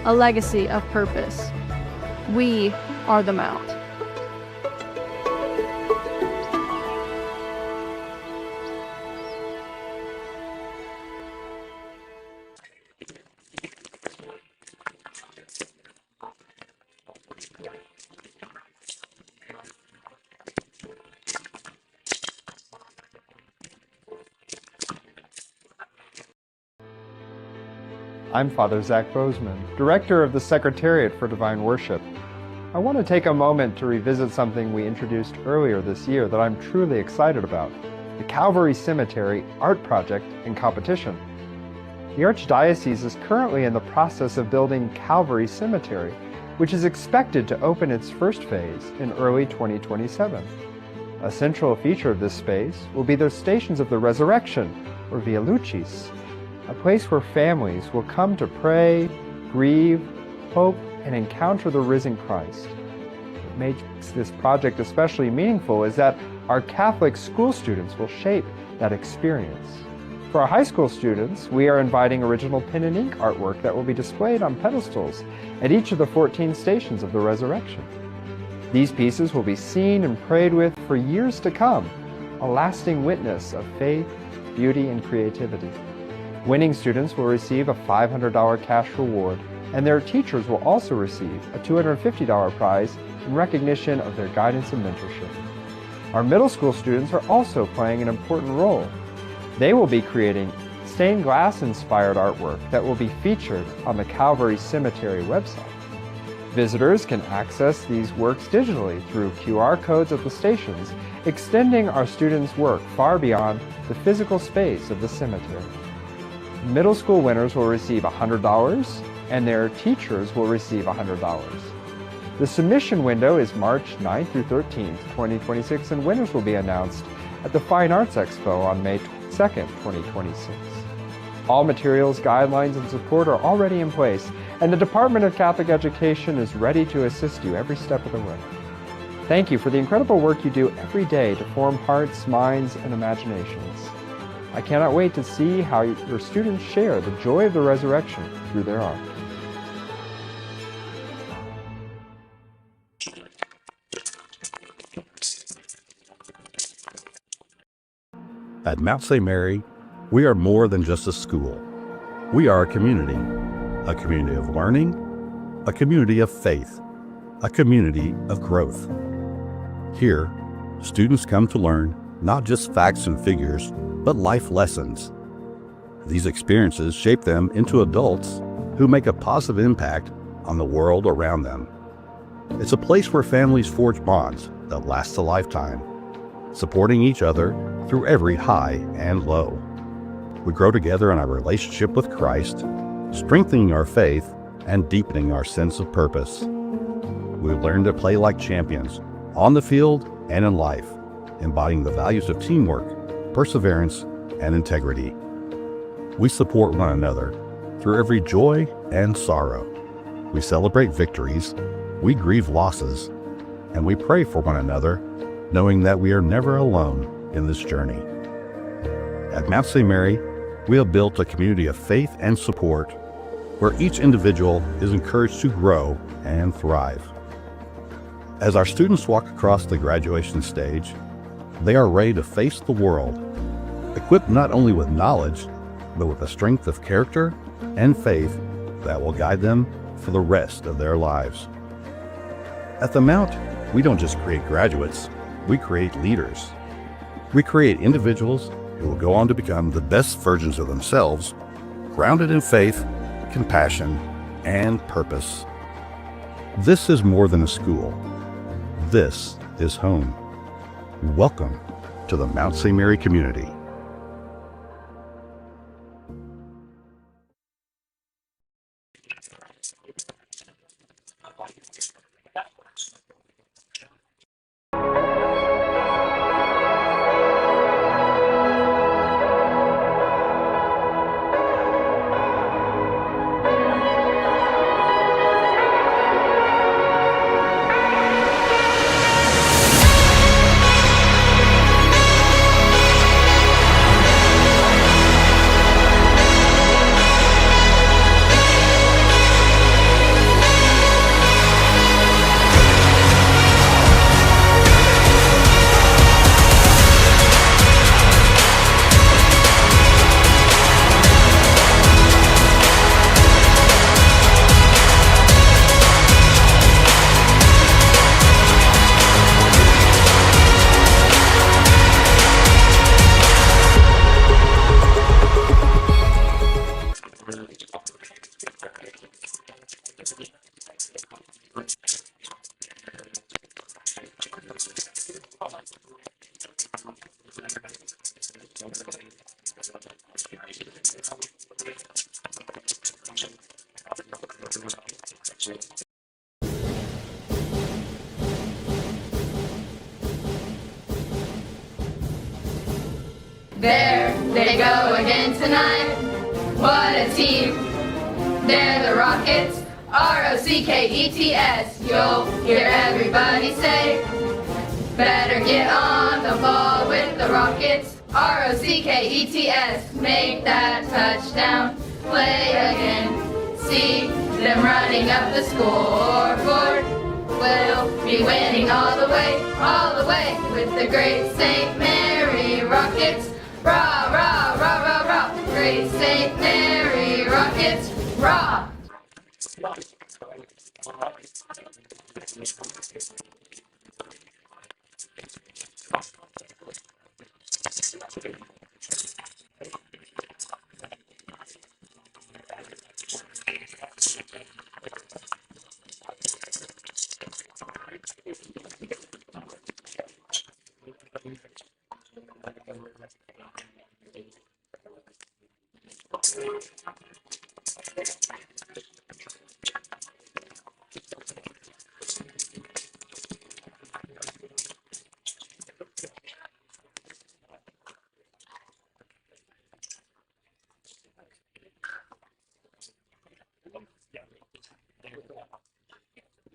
a legacy of purpose. We are the Mount. I'm Father Zach Bozeman, Director of the Secretariat for Divine Worship. I want to take a moment to revisit something we introduced earlier this year that I'm truly excited about, the Calvary Cemetery Art Project and Competition. The Archdiocese is currently in the process of building Calvary Cemetery, which is expected to open its first phase in early 2027. A central feature of this space will be the Stations of the Resurrection, or Via Lucis, a place where families will come to pray, grieve, hope, and encounter the risen Christ. What makes this project especially meaningful is that our Catholic school students will shape that experience. For our high school students, we are inviting original pen and ink artwork that will be displayed on pedestals at each of the 14 stations of the resurrection. These pieces will be seen and prayed with for years to come, a lasting witness of faith, beauty, and creativity. Winning students will receive a $500 cash reward, and their teachers will also receive a $250 prize in recognition of their guidance and mentorship. Our middle school students are also playing an important role. They will be creating stained glass inspired artwork that will be featured on the Calvary Cemetery website. Visitors can access these works digitally through QR codes at the stations, extending our students' work far beyond the physical space of the cemetery. Middle school winners will receive $100 and their teachers will receive $100. The submission window is March 9th through 13th, 2026, and winners will be announced at the Fine Arts Expo on May 2nd, 2026. All materials, guidelines, and support are already in place, and the Department of Catholic Education is ready to assist you every step of the way. Thank you for the incredible work you do every day to form hearts, minds, and imaginations. I cannot wait to see how your students share the joy of the resurrection through their art. At Mount St. Mary, we are more than just a school. We are a community of learning, a community of faith, a community of growth. Here, students come to learn not just facts and figures, but life lessons. These experiences shape them into adults who make a positive impact on the world around them. It's a place where families forge bonds that last a lifetime, supporting each other through every high and low. We grow together in our relationship with Christ, strengthening our faith and deepening our sense of purpose. We learn to play like champions on the field and in life, embodying the values of teamwork, perseverance, and integrity. We support one another through every joy and sorrow. We celebrate victories, we grieve losses, and we pray for one another, knowing that we are never alone in this journey. At Mount St. Mary, we have built a community of faith and support where each individual is encouraged to grow and thrive. As our students walk across the graduation stage, they are ready to face the world, equipped not only with knowledge, but with a strength of character and faith that will guide them for the rest of their lives. At the Mount, we don't just create graduates, we create leaders. We create individuals who will go on to become the best versions of themselves, grounded in faith, compassion, and purpose. This is more than a school. This is home. Welcome to the Mount St. Mary community. There they go again tonight. What a team. They're the Rockets. Rockets. You'll hear everybody say, better get on the ball with the Rockets. Rockets. Make that touchdown. Play again. See them running up the scoreboard. We'll be winning all the way with the great St. Mary Rockets. Rah, rah, rah, rah, rah. Great St. Mary Rockets. Rah.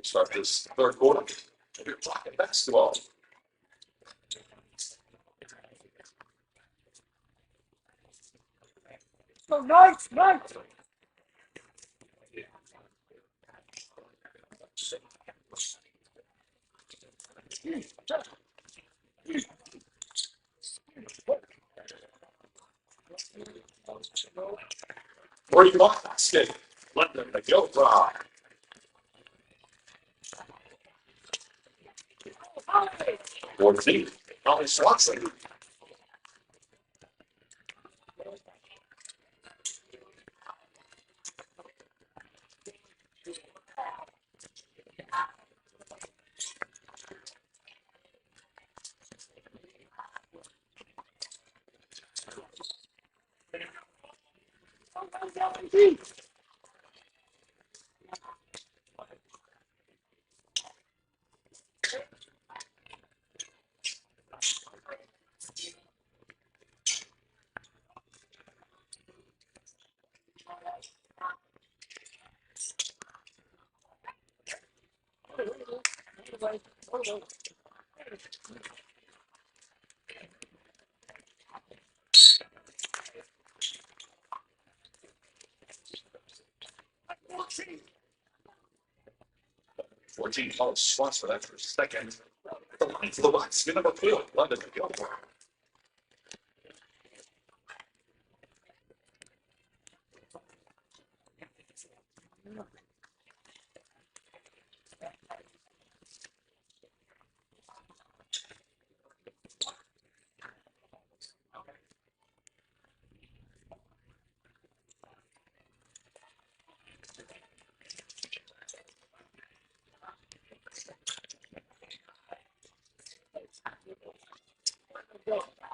Start this third quarter. You're talking basketball. Oh, nice, nice. Where you want basket? Let them go. Rah. Towards me. Probably Swanson. Fourteen calls slots for that for a second. The line for the Bucks. Get number field. London to go.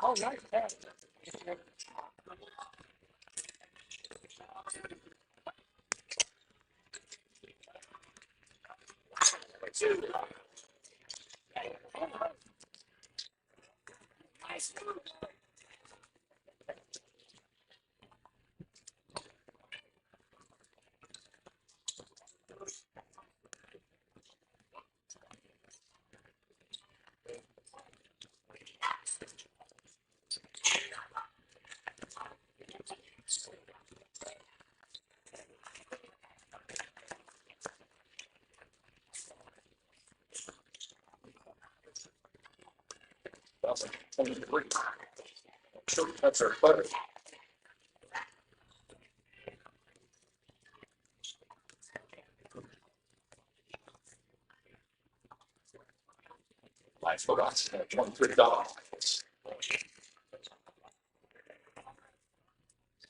Oh, nice pass. Sure, that's our butter. Life forgot. $23.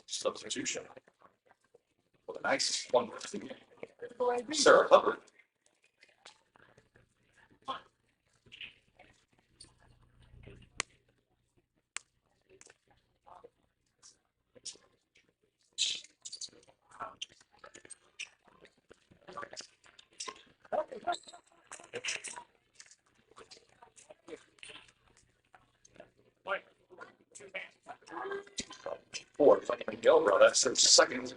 Substitution. With a nice one. Sarah Hubbard. 4, Funny McGilbro, that's their second.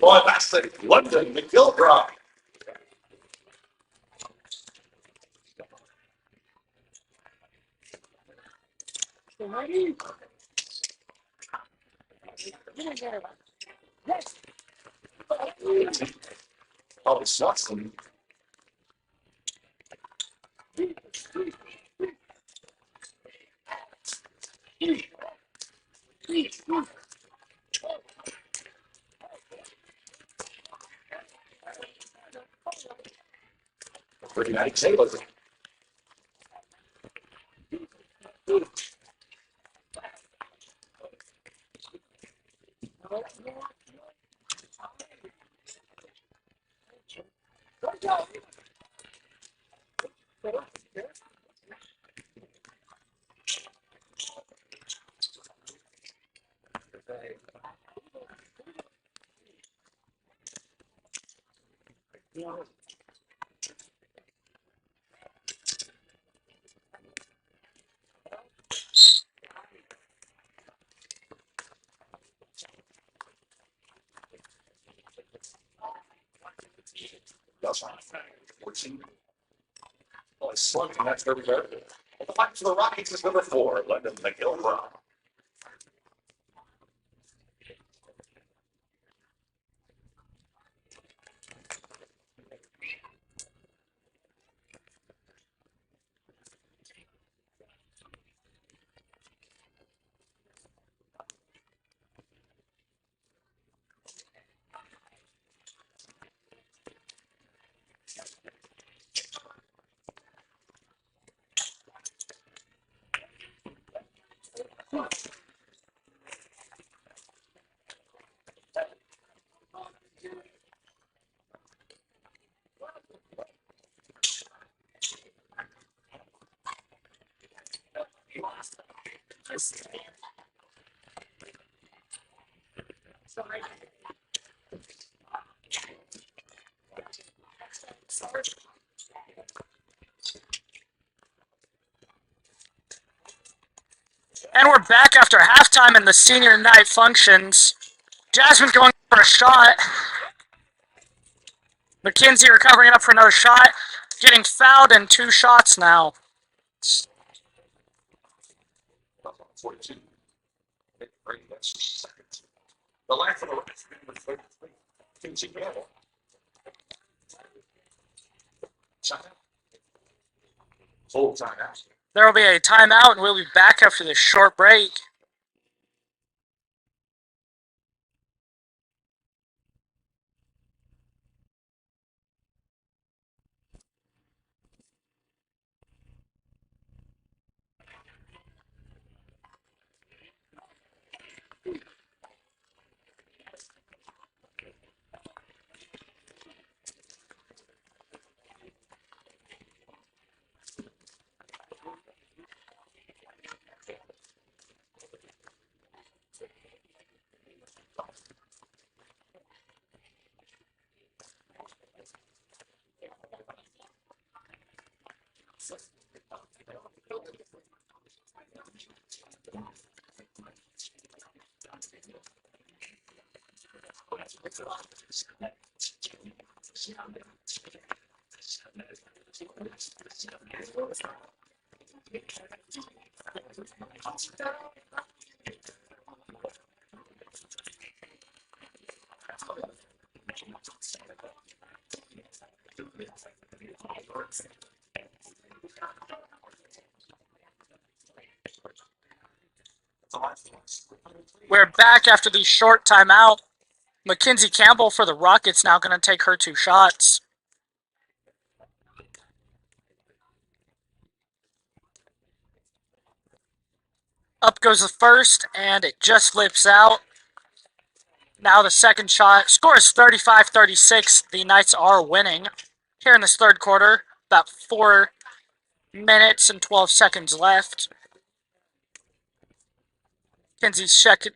Boy, that's the London McGilbro. Oh, it's Watson. For the United States. That's not 14. Oh, it's slumping. That's very good. The fight for the Rockets is number 4, London McGilbro. And we're back after halftime in the senior night functions. Jasmine going for a shot. McKenzie recovering it up for another shot. Getting fouled in 2 shots now. 42. That's second. The line for the Rockets number 33. Kinsey Gamble. Timeout. Full timeout. There will be a timeout, and we'll be back after this short break. We're back after the short timeout. Mackenzie Campbell for the Rockets now going to take her 2 shots. Up goes the first, and it just lips out. Now the second shot. Score is 35-36. The Knights are winning here in this third quarter. About 4 minutes and 12 seconds left. Mackenzie's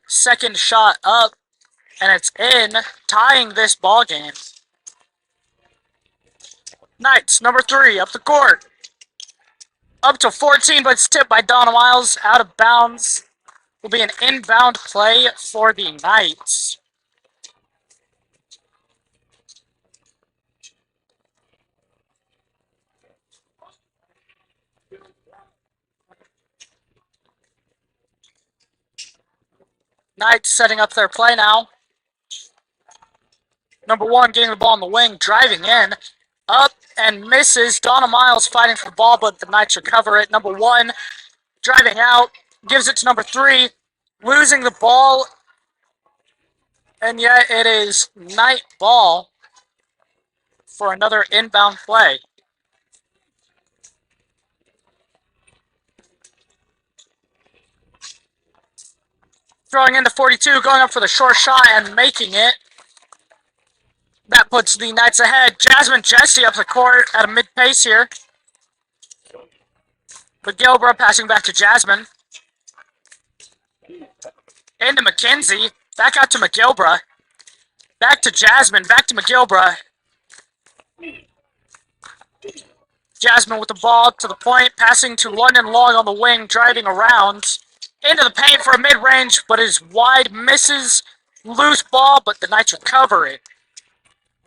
second shot up, and it's in, tying this ball game. Knights, number 3, up the court. Up to 14, but it's tipped by Donna Miles. Out of bounds. Will be an inbound play for the Knights. Knights setting up their play now. Number 1 getting the ball on the wing, driving in. Up and misses. Donna Miles fighting for the ball, but the Knights recover it. Number 1 driving out, gives it to number 3, losing the ball. And yet it is Knight ball for another inbound play. Throwing into 42, going up for the short shot and making it. That puts the Knights ahead. Jasmine Jesse up the court at a mid-pace here. McGilbra passing back to Jasmine. Into Mackenzie. Back out to McGilbra. Back to Jasmine. Back to McGilbra. Jasmine with the ball to the point. Passing to London Long on the wing. Driving around. Into the paint for a mid-range, but is wide. Misses. Loose ball, but the Knights recover it.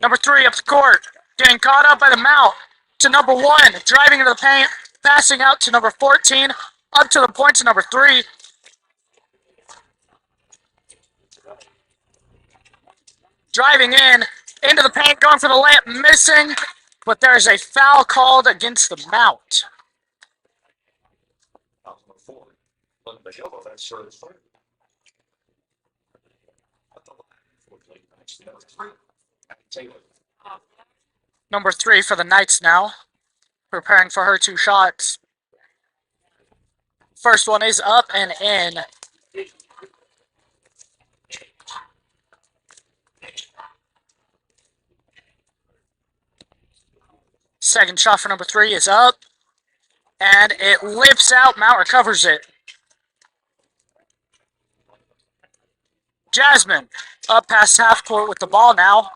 Number 3 up the court. Getting caught up by the mount. To number 1. Driving into the paint. Passing out to number 14. Up to the point to number 3. Driving in. Into the paint. Going for the layup. Missing. But there's a foul called against the mount. Number 3 for the Knights now. Preparing for her 2 shots. First one is up and in. Second shot for number 3 is up. And it lips out. Mount recovers it. Jasmine up past half court with the ball now.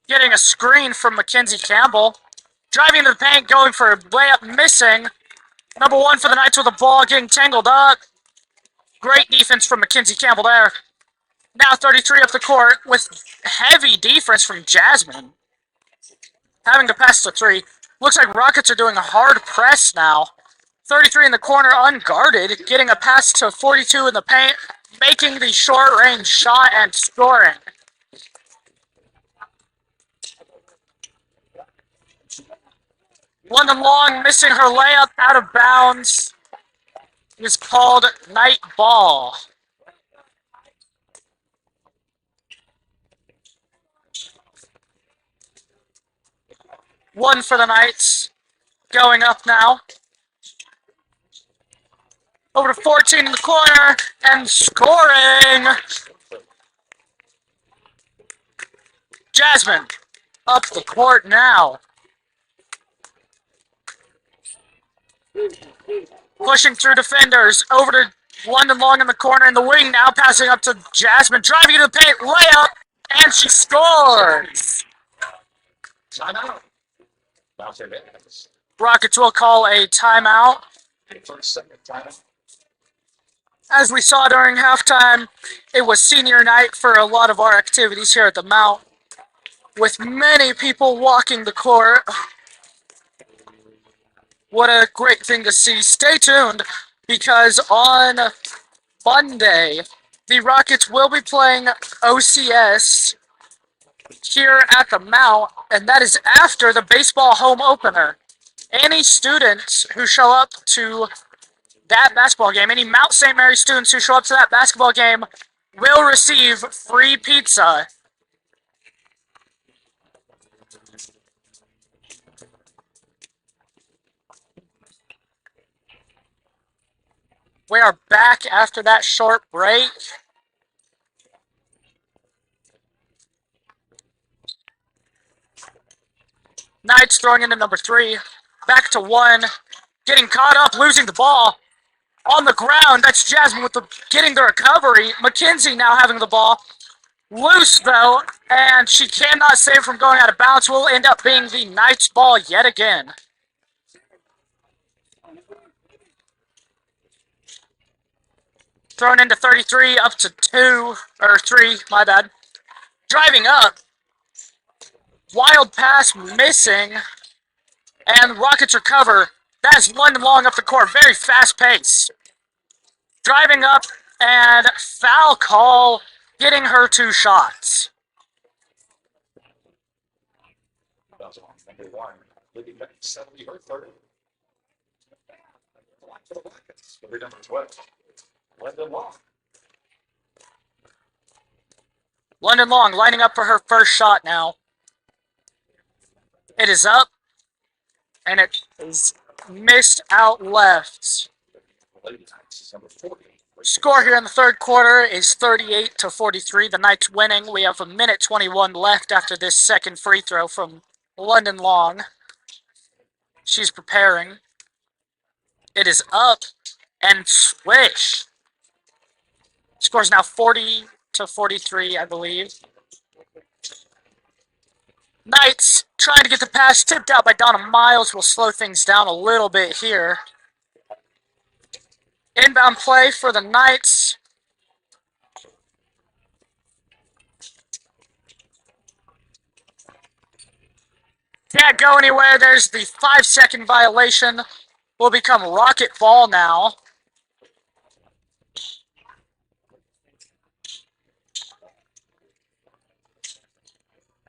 Getting a screen from Mackenzie Campbell. Driving into the paint, going for a layup, missing. Number 1 for the Knights with the ball, getting tangled up. Great defense from Mackenzie Campbell there. Now 33 up the court with heavy defense from Jasmine. Having to pass to 3. Looks like Rockets are doing a hard press now. 33 in the corner, unguarded. Getting a pass to 42 in the paint. Making the short-range shot and scoring. London Long missing her layup out of bounds. It is called Knight ball. One for the Knights. Going up now. Over to 14 in the corner and scoring. Jasmine up the court now. Pushing through defenders. Over to London Long in the corner in the wing now. Passing up to Jasmine. Driving into the paint. Layup. And she scores. Rockets will call a timeout. As we saw during halftime, it was senior night for a lot of our activities here at the Mount. with many people walking the court. What a great thing to see. Stay tuned, because on Monday, the Rockets will be playing OCS here at the Mount, and that is after the baseball home opener. Any students who show up to that basketball game, any Mount St. Mary students who show up to that basketball game will receive free pizza. We are back after that short break. Knights throwing into number 3. Back to 1. Getting caught up, losing the ball. On the ground, that's Jasmine with getting the recovery. Mackenzie now having the ball. Loose, though, and she cannot save from going out of bounds. Will end up being the Knights ball yet again. Thrown into 33, up to 2, or 3, my bad. Driving up. Wild pass missing. And Rockets recover. That is London Long up the court. Very fast pace. Driving up, and foul call, getting her 2 shots. Number 1, Libby Beck, 70 her third. Line for the Rockets. Number 12, London Long. London Long lining up for her first shot now. It is up, and it is missed out left. Score here in the third quarter is 38-43. The Knights winning. We have a minute 21 left after this second free throw from London Long. She's preparing. It is up, and swish. Score's now 40-43, I believe. Knights trying to get the pass tipped out by Donna Miles will slow things down a little bit here. Inbound play for the Knights. Can't go anywhere. There's the 5-second violation. Will become Rocket ball now.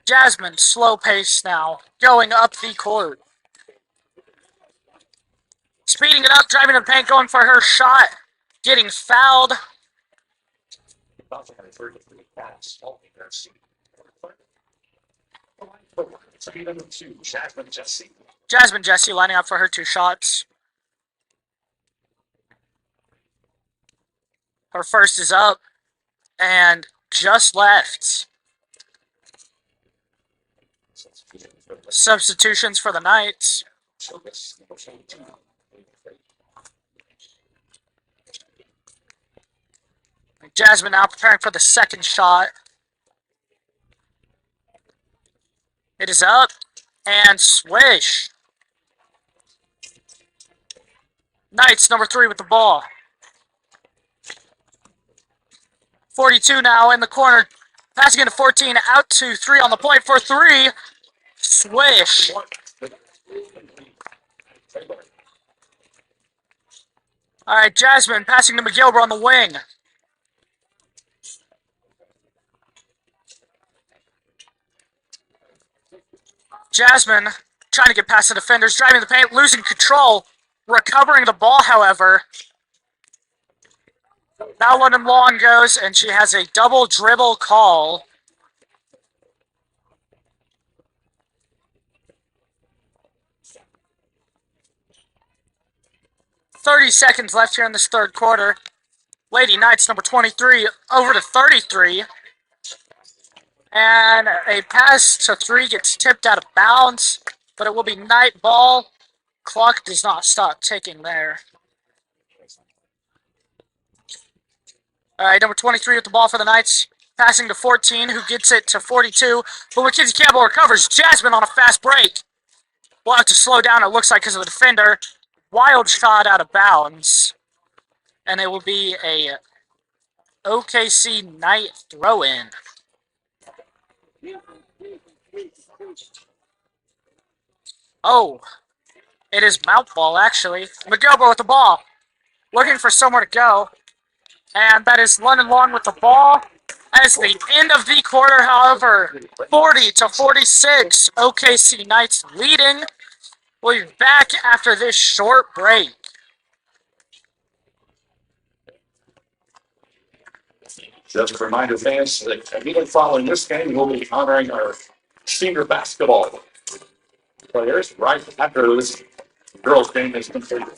Jasmine, slow pace now, going up the court. Speeding it up, driving the paint, going for her shot, getting fouled. Jasmine Jesse lining up for her 2 shots. Her first is up, and just left. Substitutions for the Knights. Jasmine now preparing for the second shot. It is up, and swish. Knights, number 3 with the ball. 42 now in the corner. Passing into 14, out to 3 on the point for 3. Swish. All right, Jasmine passing to McGilbert on the wing. Jasmine trying to get past the defenders, driving the paint, losing control, recovering the ball, however. Now London Long goes, and she has a double dribble call. .30 seconds left here in this third quarter. Lady Knights, number 23, over to 33. And a pass to 3 gets tipped out of bounds, but it will be Knight ball. Clock does not stop ticking there. All right, number 23 with the ball for the Knights. Passing to 14, who gets it to 42. But Mackenzie Campbell recovers. Jasmine on a fast break. We'll have to slow down, it looks like, because of the defender. Wild shot out of bounds. And it will be a OKC Knight throw-in. Oh, it is Mount Ball, actually. McGilbo with the ball. Looking for somewhere to go. And that is London Long with the ball. As the end of the quarter, however, 40-46, OKC Knights leading. We'll be back after this short break. Just a reminder, fans, that immediately following this game, we'll be honoring our senior basketball players right after this girls' game is completed.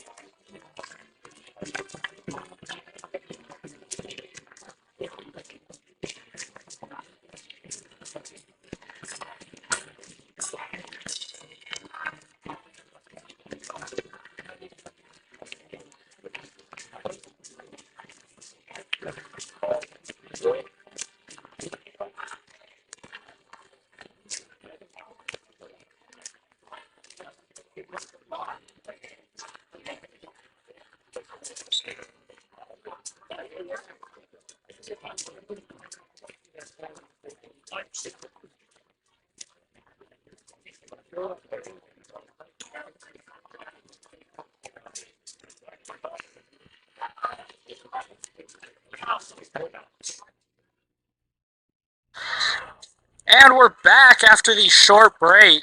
And we're back after the short break.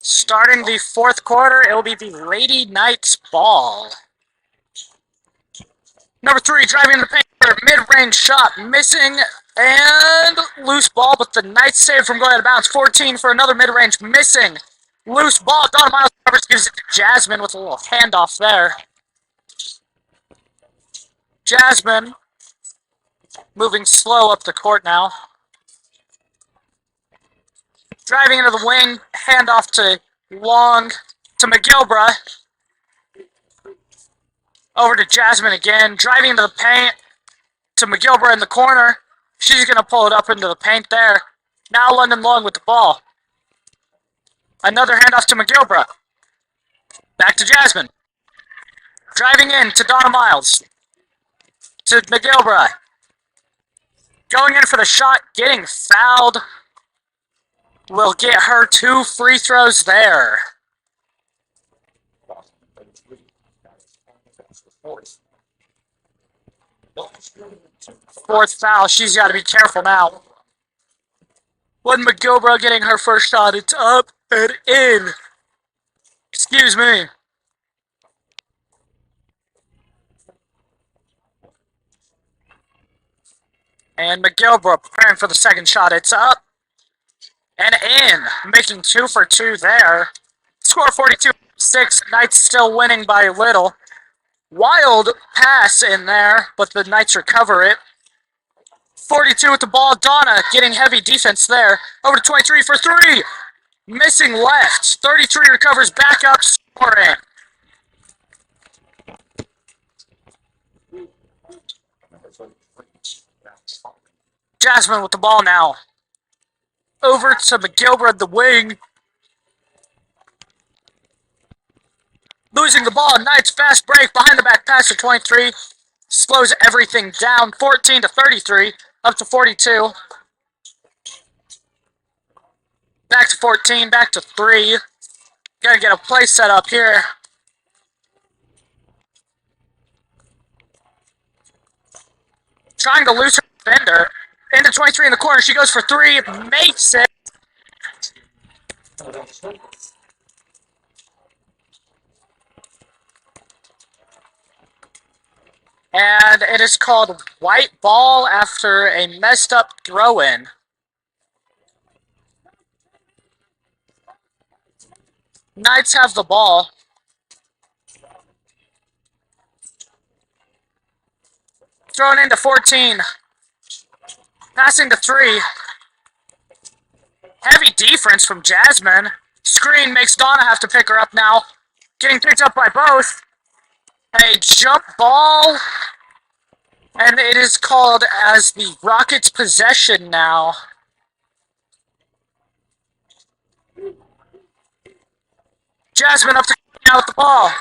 Starting the fourth quarter, it will be the Lady Knights ball. Number 3, driving in the paint for a mid-range shot, missing, and loose ball, but the Knights saved from going out of bounds. 14 for another mid-range, missing. Loose ball, Donna Miles Roberts gives it to Jasmine with a little handoff there. Jasmine moving slow up the court now. Driving into the wing, handoff to Long, to McGilbra. Over to Jasmine again, driving into the paint to McGilbra in the corner. She's going to pull it up into the paint there. Now London Long with the ball. Another handoff to McGilbra. Back to Jasmine. Driving in to Donna Miles. To McGilbra. Going in for the shot, getting fouled. Will get her 2 free throws there. Fourth foul. She's got to be careful now. When McGilbra getting her first shot, it's up and in. Excuse me. And McGilbra preparing for the second shot. It's up and in. Making 2 for 2 there. Score 42-6. Knights still winning by a little. Wild pass in there, but the Knights recover it. 42 with the ball. Donna getting heavy defense there. Over to 23 for 3. Missing left. 33 recovers back up, scoring. Jasmine with the ball now. Over to McGilbra at the wing. Losing the ball. Knights fast break. Behind the back pass to 23. Slows everything down. 14-33. Up to 42. Back to 14. Back to 3. Gotta get a play set up here. Trying to lose her defender. Into 23 in the corner. She goes for 3. Makes it. And it is called white ball after a messed up throw-in. Knights have the ball. Thrown into 14. Passing to 3. Heavy defense from Jasmine. Screen makes Donna have to pick her up now. Getting picked up by both. A jump ball. And it is called as the Rockets' possession now. Jasmine up to now with the ball.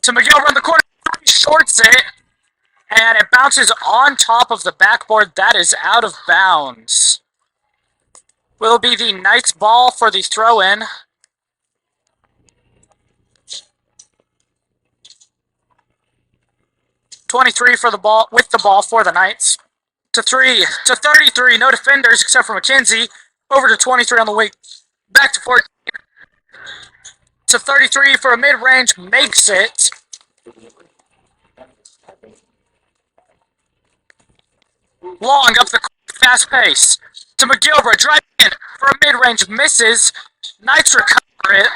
To McGilbra in the corner. Shorts it. And it bounces on top of the backboard. That is out of bounds. Will be the Knights ball for the throw-in. .23 for the ball, with the ball for the Knights. To 3, to 33, no defenders except for McKenzie. Over to 23 on the wing. Back to 14. To 33 for a mid-range, makes it. Long up the fast pace. To McGilbert, driving in for a mid-range, misses. Knights recover it.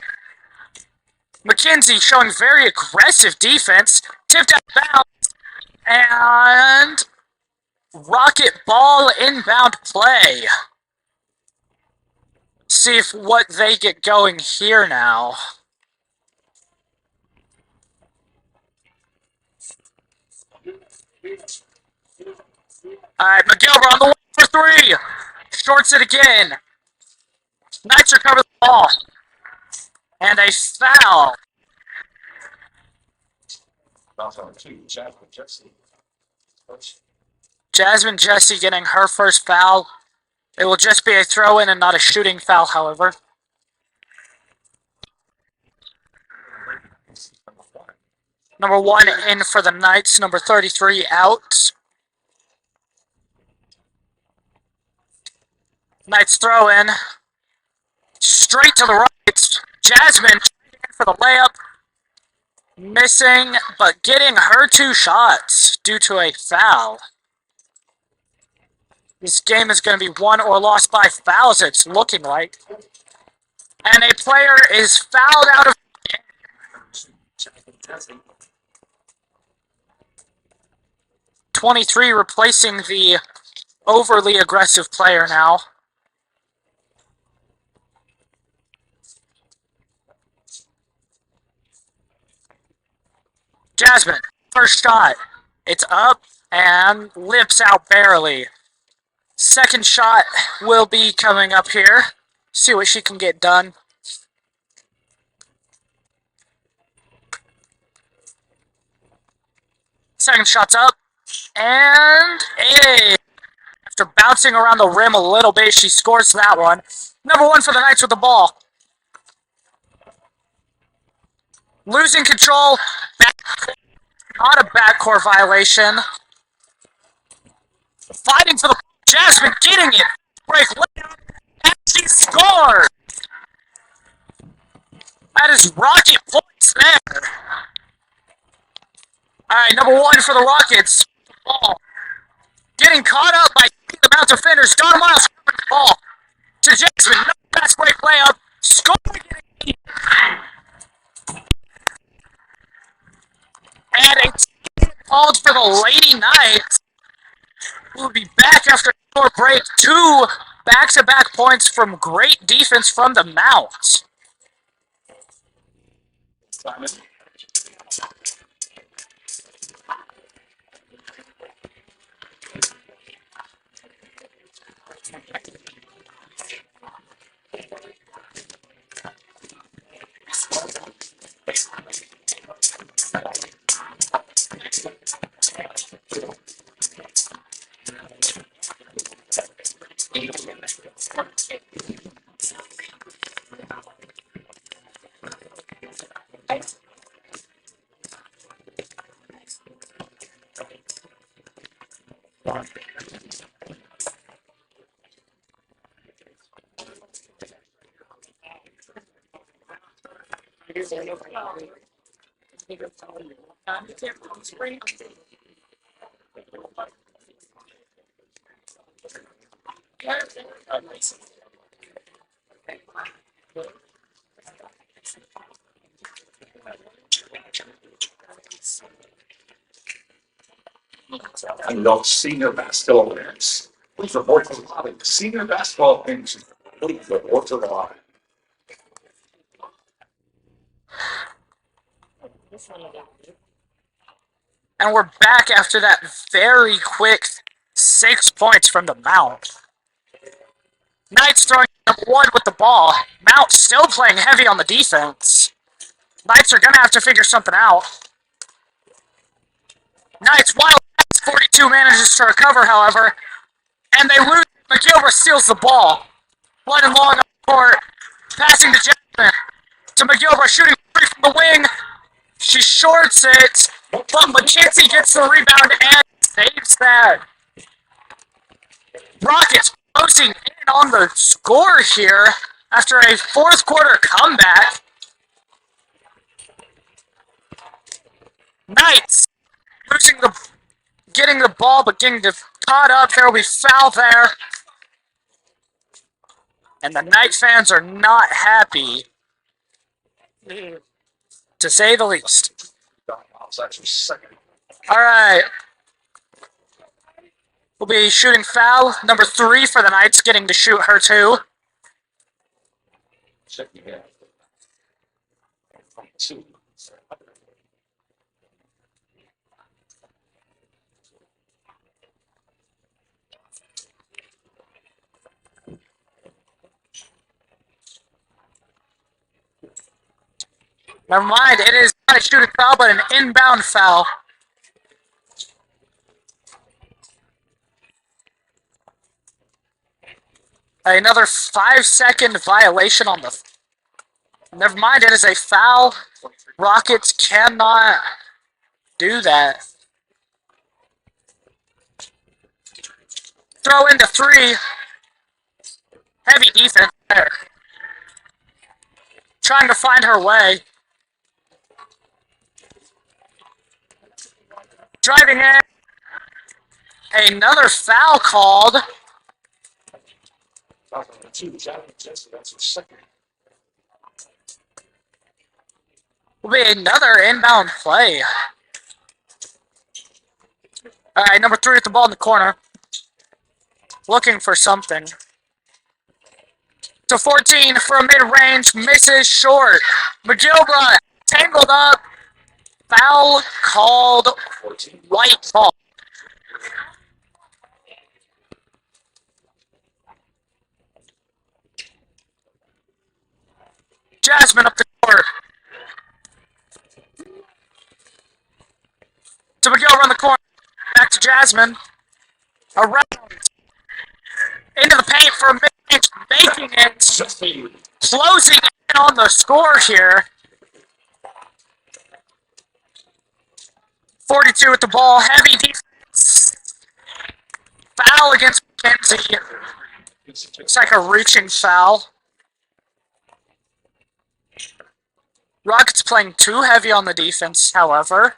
McKenzie showing very aggressive defense. Tipped out of bounds. And Rocket ball inbound play. See if what they get going here now. Alright, McGilbert on the way for 3. Shorts it again. Knights recover the ball. And a foul. Jasmine Jesse getting her first foul. It will just be a throw-in and not a shooting foul, however. Number 1 in for the Knights. Number 33 out. Knights throw-in. Straight to the right. Jasmine for the layup. Missing, but getting her 2 shots due to a foul. This game is going to be won or lost by fouls, it's looking like. And a player is fouled out of the game. 23 replacing the overly aggressive player now. Jasmine, first shot. It's up and lips out barely. Second shot will be coming up here. See what she can get done. Second shot's up. And after bouncing around the rim a little bit, she scores that one. Number 1 for the Knights with the ball. Losing control. Not a backcourt violation. Fighting for the Jasmine getting it. Break layup. And she scored. That is rocket points there. Alright, number 1 for the Rockets. Ball. Getting caught up by the Mount defenders. Don Miles the ball. To Jasmine. No fast break layup. Scoring it. And a timeout called for the Lady Knights. We'll be back after a short break. 2 back-to-back points from great defense from the Mount. And those senior basketball events. Please report to the lobby. Senior basketball events. Please report to the lobby. And we're back after that very quick 6 points from the Mount. Knights throwing number 1 with the ball. Mount still playing heavy on the defense. Knights are going to have to figure something out. Knights wild 42 manages to recover, however, and they lose. McGilbert steals the ball. Blood and long up the court. Passing to Jackson. To McGilbert, shooting free from the wing. She shorts it, but McKenzie gets the rebound and saves that. Rockets closing in on the score here after a fourth quarter comeback. Knights getting the ball, but getting caught up. There will be foul there. And the Knight fans are not happy, to say the least. All right. We'll be shooting foul number 3 for the Knights, getting to shoot her too. Never mind, it is not a shooting foul, but an inbound foul. Another 5-second violation on the... Never mind, it is a foul. Rockets cannot do that. Throw into 3. Heavy defense there. Trying to find her way. Driving in. Another foul called. Will be another inbound play. All right, number 3 with the ball in the corner. Looking for something. To 14 for a mid-range, misses short. McGilbride tangled up. Foul called. White ball. Jasmine up the court. To McGilbride on the corner. Back to Jasmine. Around. Into the paint for a mid-range, making it. Closing in on the score here. 42 with the ball. Heavy defense. Foul against McKenzie. It's like a reaching foul. Rockets playing too heavy on the defense, however.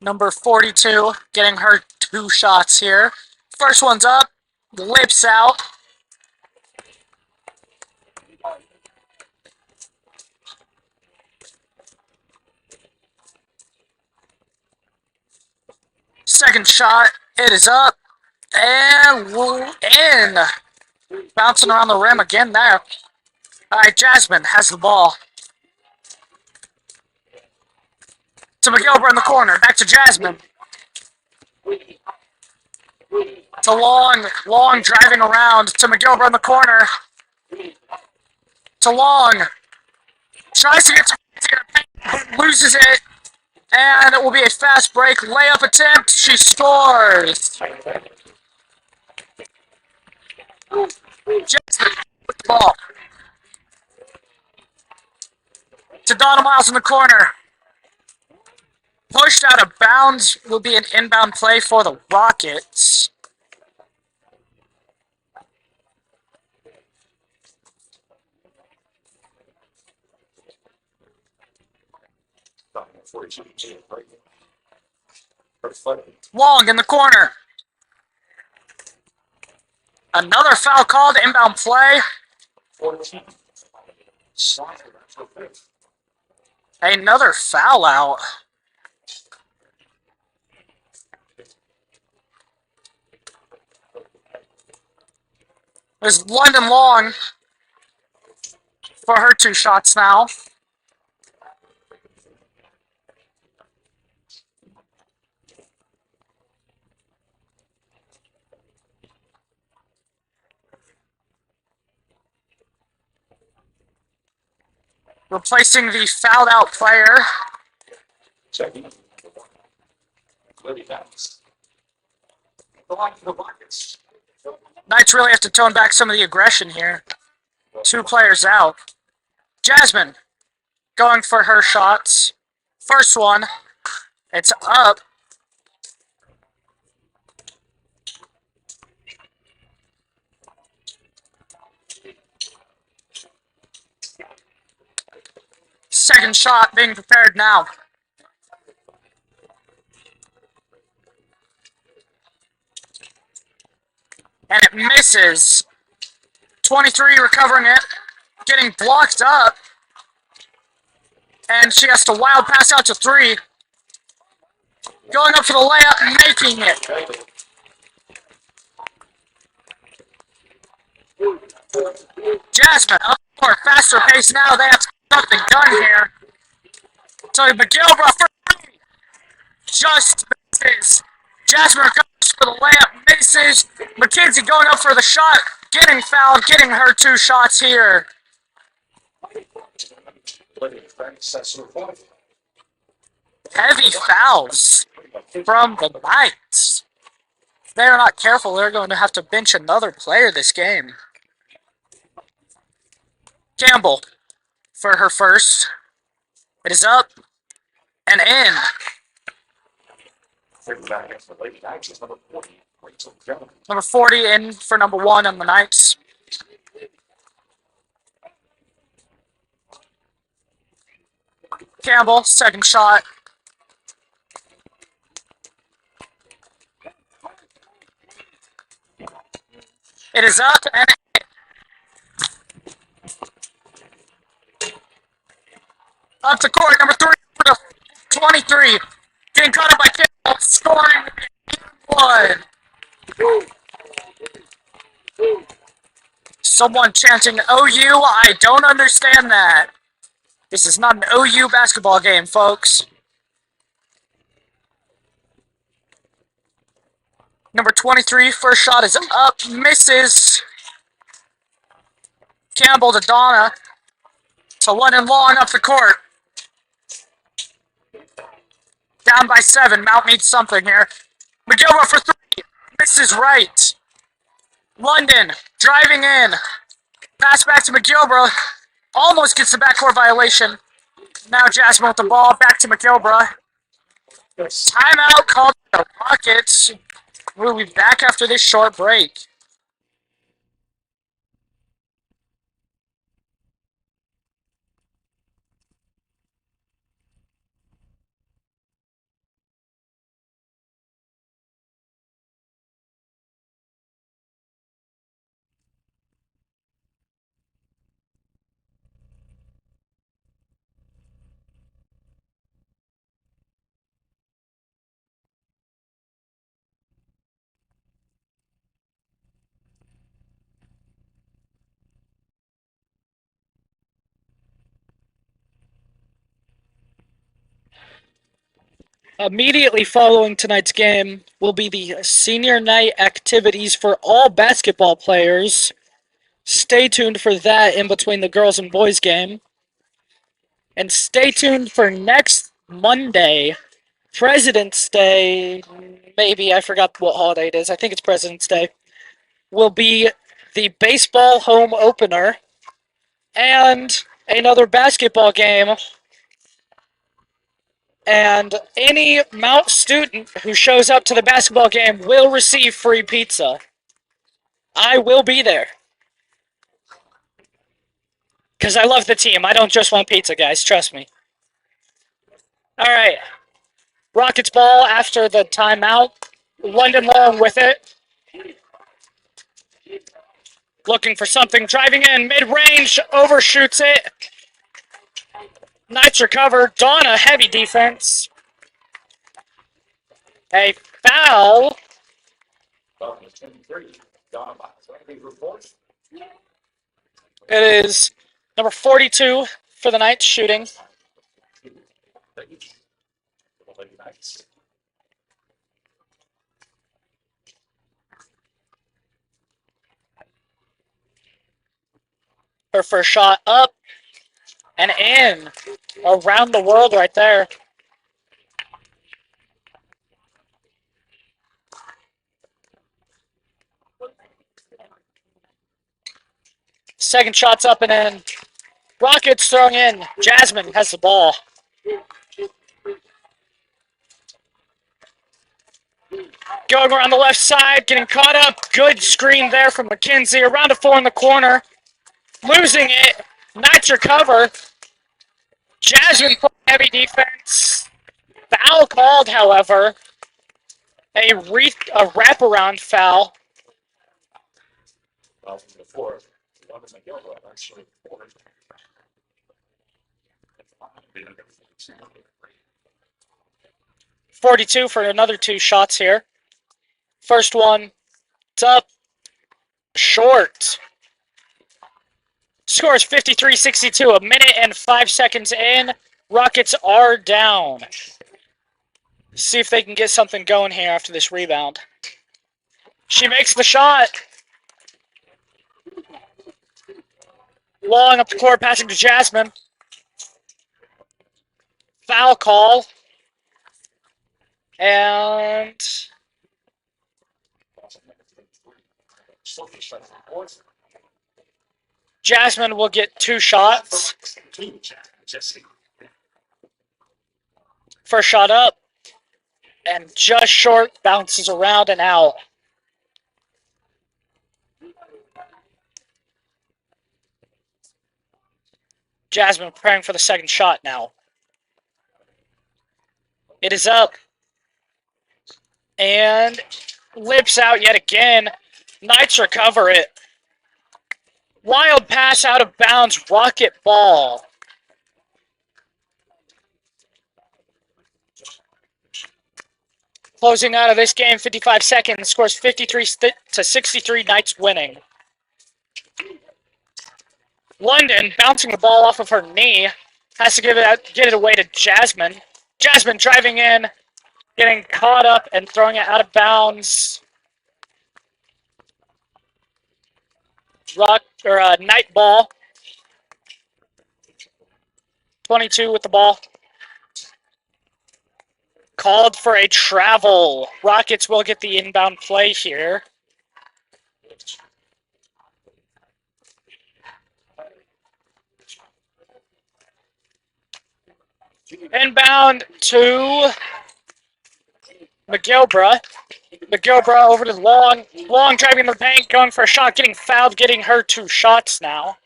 Number 42 getting her 2 shots here. First one's up, lips out. Second shot, it is up and in. Bouncing around the rim again there. All right, Jasmine has the ball. To McGilbert in the corner. Back to Jasmine. It's a long driving around to McGilbert in the corner. To Long. Tries to get to but loses it. And it will be a fast break layup attempt. She scores. Jasmine with the ball. To Donna Miles in the corner. Pushed out of bounds will be an inbound play for the Rockets. Long in the corner. Another foul called, inbound play. Another foul out. There's London Long for her 2 shots now. Replacing the fouled out player. Checking. Lady Downs. The line for the Rockets. Knights really have to tone back some of the aggression here. 2 players out. Jasmine going for her shots. First one. It's up. Second shot being prepared now. And it misses. 23 recovering it. Getting blocked up. And she has to wild pass out to 3. Going up for the layup, making it. Jasmine up for a faster pace now. They have something done here. So McGilbra for 3. Just misses. Jasmine goes for the layup, misses. McKenzie going up for the shot, getting fouled, getting her 2 shots here. Heavy fouls from the Knights. If they're not careful, they're going to have to bench another player this game. Campbell for her first. It is up and in. Number 40 in for number 1 on the Knights. Campbell, second shot. It is up and up to court. Number 3 for the 23. Getting caught up by Campbell, scoring 1. Someone chanting OU, I don't understand that. This is not an OU basketball game, folks. Number 23, first shot is up, misses. Campbell to Donna. To London Long up the court. Down by 7. Mount needs something here. McGilbra for 3. Misses right. London driving in. Pass back to McGilbra. Almost gets the backcourt violation. Now Jasmine with the ball. Back to McGilbra. Timeout called by the Rockets. We'll be back after this short break. Immediately following tonight's game will be the senior night activities for all basketball players. Stay tuned for that in between the girls and boys game. And stay tuned for next Monday, President's Day, maybe, I forgot what holiday it is. I think it's President's Day. Will be the baseball home opener and another basketball game. And any Mount student who shows up to the basketball game will receive free pizza. I will be there. Because I love the team. I don't just want pizza, guys. Trust me. All right. Rockets ball after the timeout. London Long with it. Looking for something. Driving in. Mid-range. Overshoots it. Knights recover. Donna, heavy defense. A foul. It is number 42 for the Knights shooting. Her first shot up. and in. Around the world right there. Second shot's up and in. Rockets throwing in. Jasmine has the ball. Going around the left side, getting caught up. Good screen there from McKenzie. Around a 4 in the corner. Losing it. Knights recover. Jasmine playing heavy defense. Foul called, however. A wraparound foul. Well, from the floor, London McGill actually forward. 42 for another 2 shots here. First one, it's up. Short. Score is 53-62. A minute and 5 seconds in. Rockets are down. See if they can get something going here after this rebound. She makes the shot. Long up the court, passing to Jasmine. Foul call. And Jasmine will get 2 shots. First shot up. And just short, bounces around and out. Jasmine preparing for the second shot now. It is up. And lips out yet again. Knights recover it. Wild pass out of bounds. Rocket ball. Closing out of this game, 55 seconds. Scores 53-63. Knights winning. London bouncing the ball off of her knee. Has to get it away to Jasmine. Jasmine driving in. Getting caught up and throwing it out of bounds. Night ball. 22 with the ball. Called for a travel. Rockets will get the inbound play here. Inbound to McGilbra. McGilbra over to Long. Long driving in the paint, going for a shot, getting fouled, getting her 2 shots now.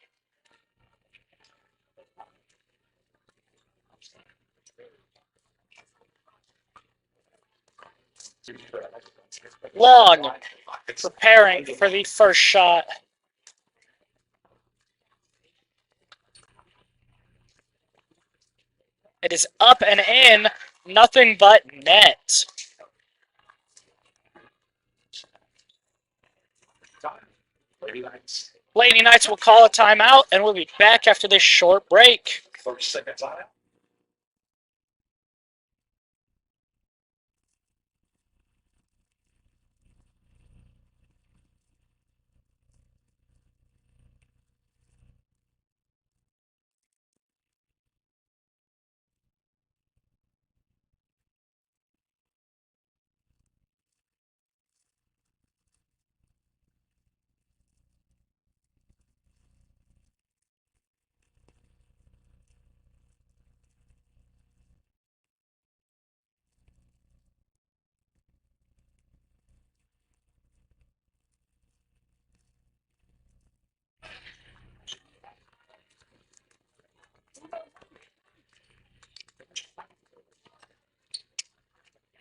Long preparing for the first shot. It is up and in, nothing but net. Lady Knights will call a timeout, and we'll be back after this short break. 30 seconds on it.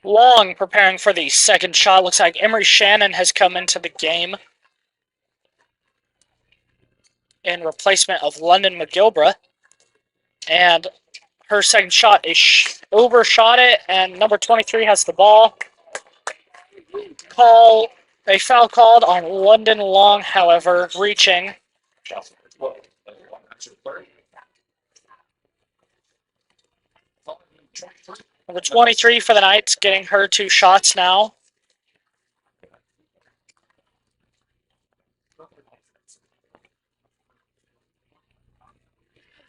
Long preparing for the second shot. Looks like Emery Shannon has come into the game in replacement of London McGilbra. And her second shot is overshot it, and number 23 has the ball. A foul called on London Long, however, reaching. Number 23 for the Knights, getting her 2 shots now.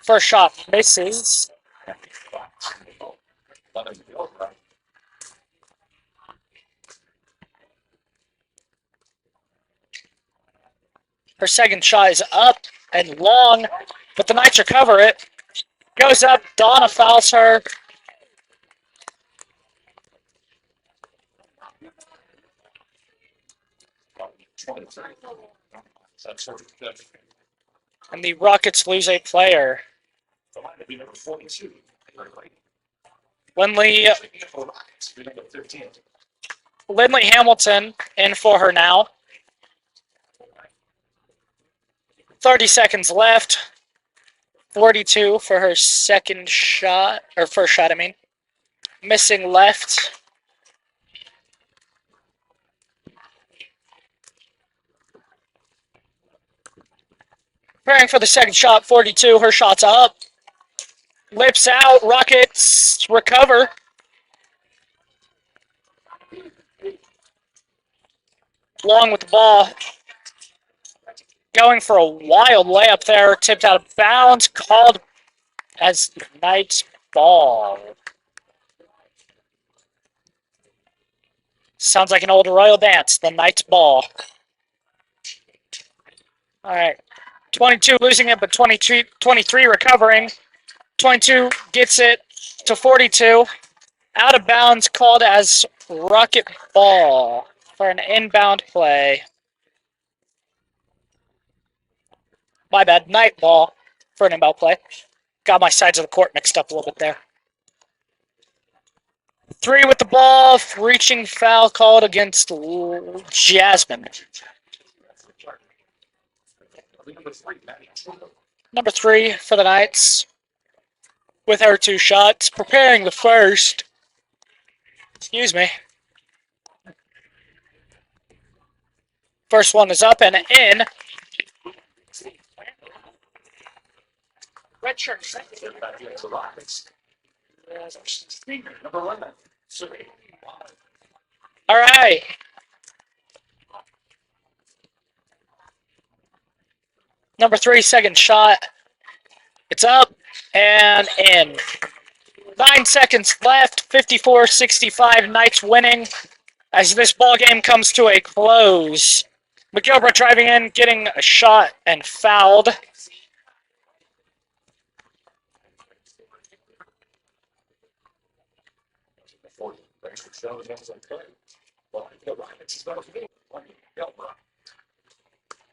First shot misses. Her second shot is up and long, but the Knights recover it. Goes up, Donna fouls her. And the Rockets lose a player. Lindley Hamilton in for her now. 30 seconds left. 42 for her second shot, or first shot, I mean. Missing left. Preparing for the second shot, 42. Her shot's up. Lips out. Rockets recover. Long with the ball. Going for a wild layup there. Tipped out of bounds. Called as Knights ball. Sounds like an old royal dance. The Knights ball. All right. 22 losing it, but 23 recovering. 22 gets it to 42. Out of bounds, called as Rocket ball for an inbound play. My bad. Night ball for an inbound play. Got my sides of the court mixed up a little bit there. 3 with the ball. Reaching foul called against Jasmine. Number 3 for the Knights. With her 2 shots. Preparing the first. Excuse me. First one is up and in. Red shirt. All right. Number 3, second shot. It's up and in. 9 seconds left. 54-65. Knights winning as this ball game comes to a close. McGilbert driving in, getting a shot and fouled.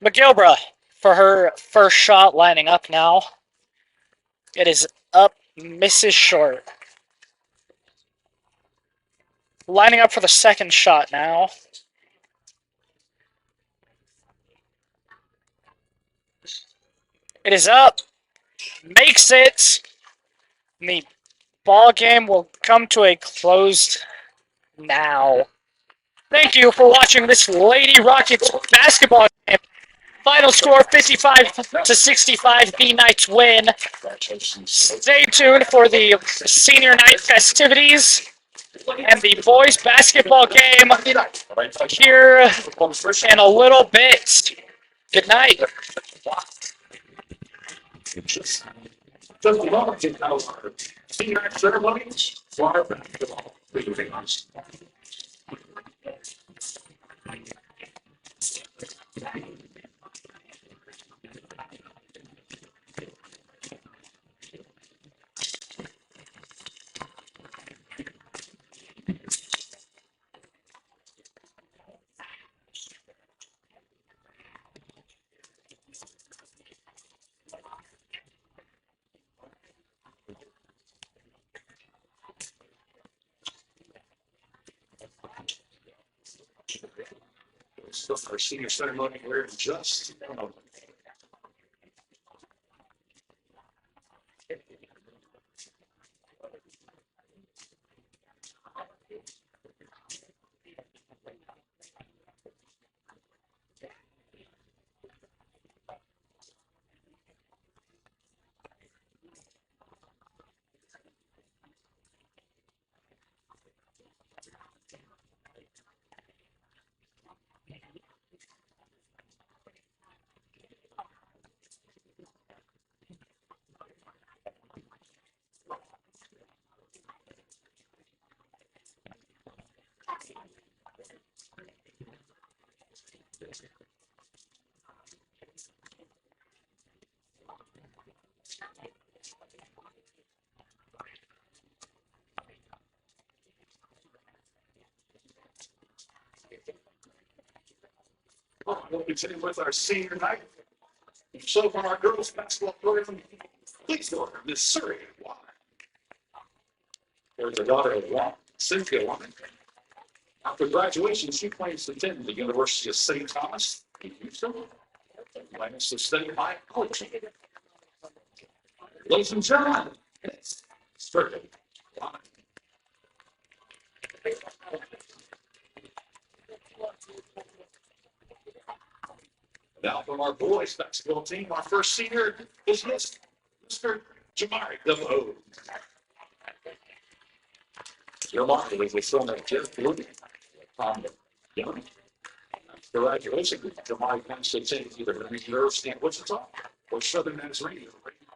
McGilbert for her first shot lining up now. It is up, misses short. Lining up for the second shot now. It is up, makes it. And the ball game will come to a close now. Thank you for watching this Lady Rockets basketball game. Final score 55-65. The Knights win. Stay tuned for the senior night festivities and the boys basketball game here in a little bit. Good night. Senior ceremony, so our senior ceremony, we're just We'll continue with our senior night. So from our girls basketball program, please welcome Miss Surrey Wine. There's a daughter of Wine, Cynthia Wine. After graduation, she plans to attend the University of St. Thomas in Houston. Plans to study high coaching. Ladies and gentlemen, it's Surrey Wine. Now from our boys basketball team, our first senior is Mr. Jamari Devoe. Jamari was the son of Jeff Wood. Young. After graduation, Jamari plans to attend either the University of Wichita or Southern Nazarene,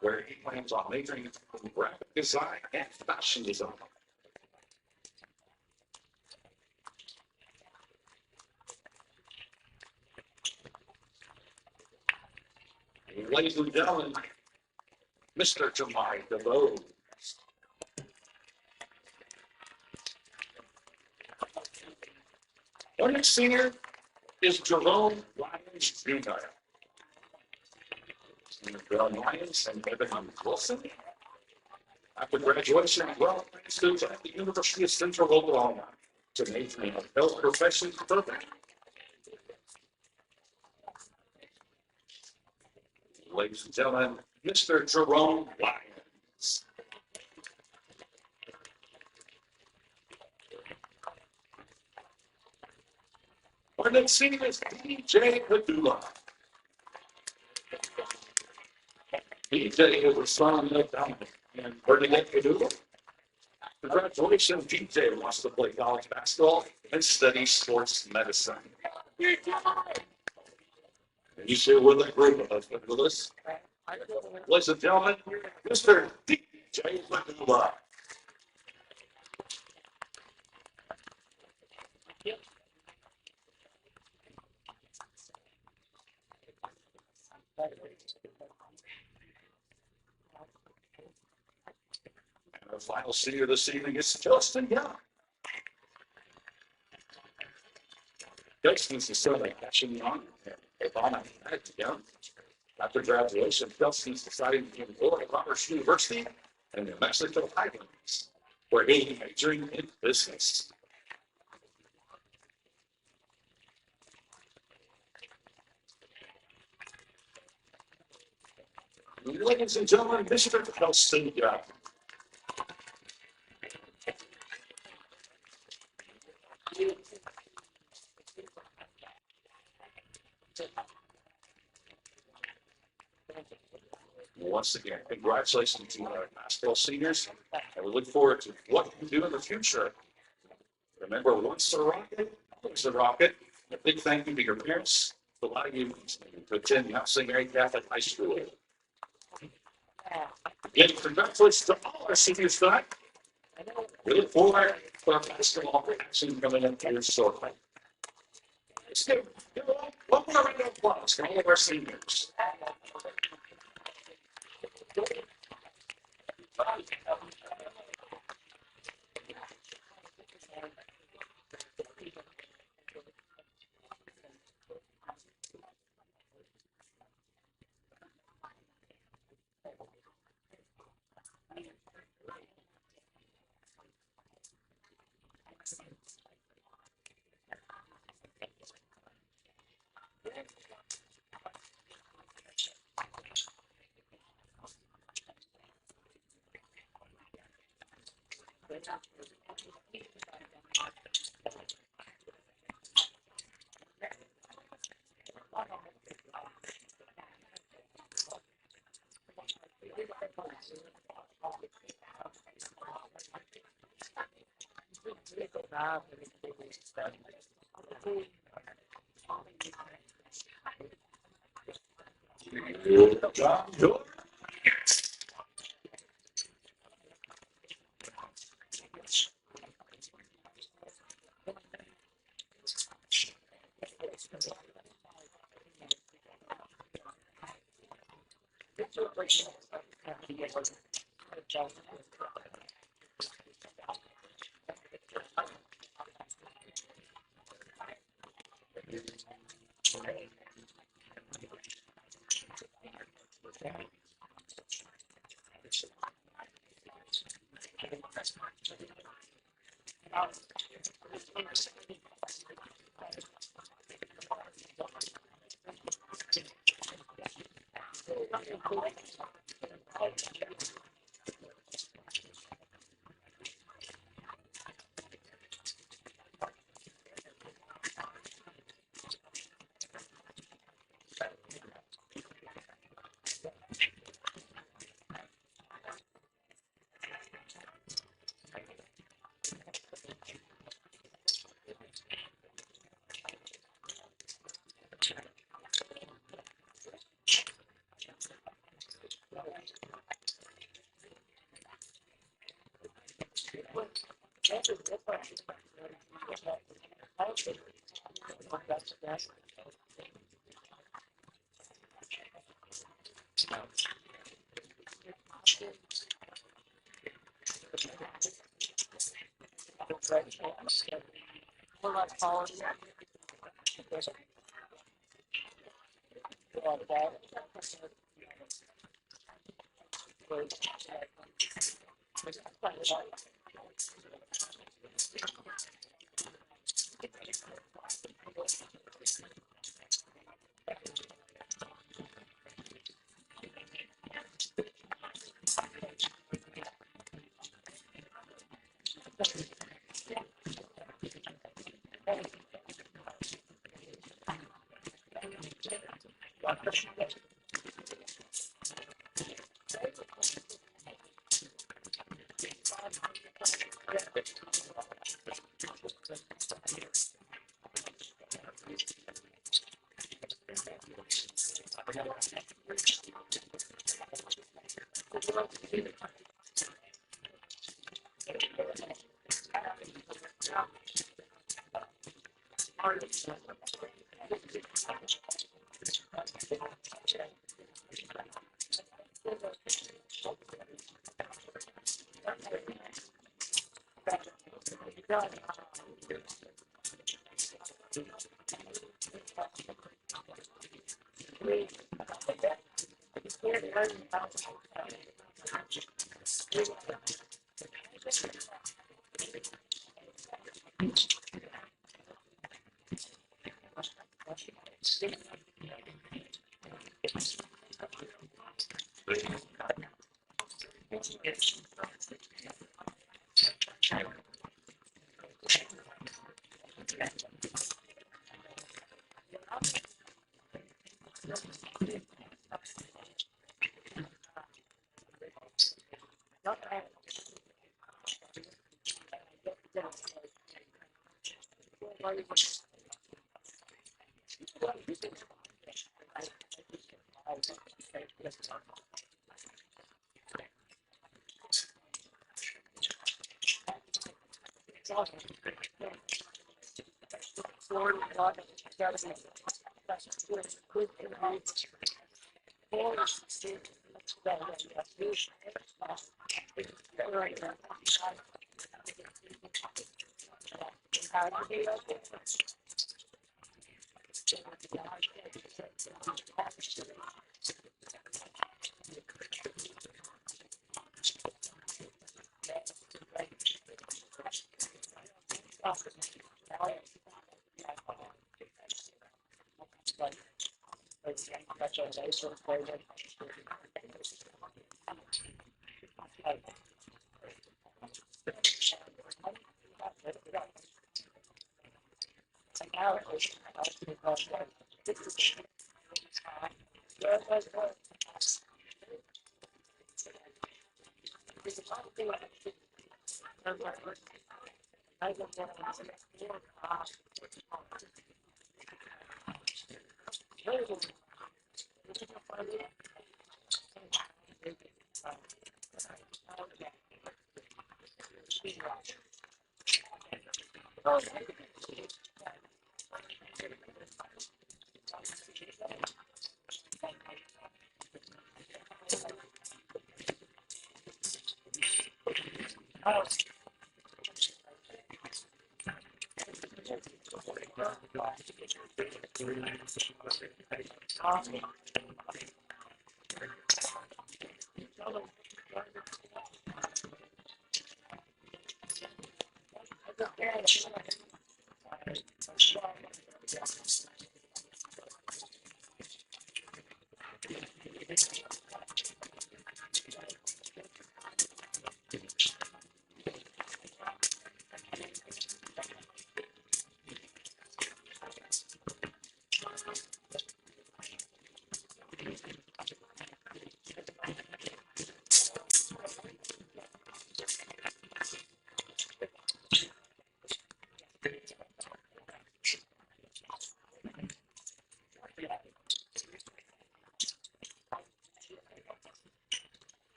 where he plans on majoring in graphic design and fashion design. Ladies and gentlemen, Mr. Jamari DeVoe. Our next senior is Jerome Lyons Jr. Jerome Lyons and Evan Wilson. After graduation, well, students at the University of Central Oklahoma to major in health professions program. Ladies and gentlemen, Mr. Jerome Lyons. Our next senior is DJ Padula. DJ is the son of Dominic and Bernadette Padula. After graduation, DJ wants to play college basketball and study sports medicine. You share with a group of us. Ladies and gentlemen, Mr. DJ Padula. And our final senior this evening is Justin Young. Justin's the son of Cashin Young and Obama Young. After graduation, Justin's decided to enroll at Commerce University in New Mexico Highlands, where he majoring in business. Ladies and gentlemen, Mr. Kelston Young. Once again, congratulations to our basketball seniors, and we look forward to what you do in the future. Remember, once a rocket, always a rocket. A big thank you to your parents for allowing you to attend Mount St. Mary Catholic High School. Again, congratulations to all our seniors tonight. We look forward to our basketball action coming up here shortly. Let's give one more round of applause for all of our seniors. John George.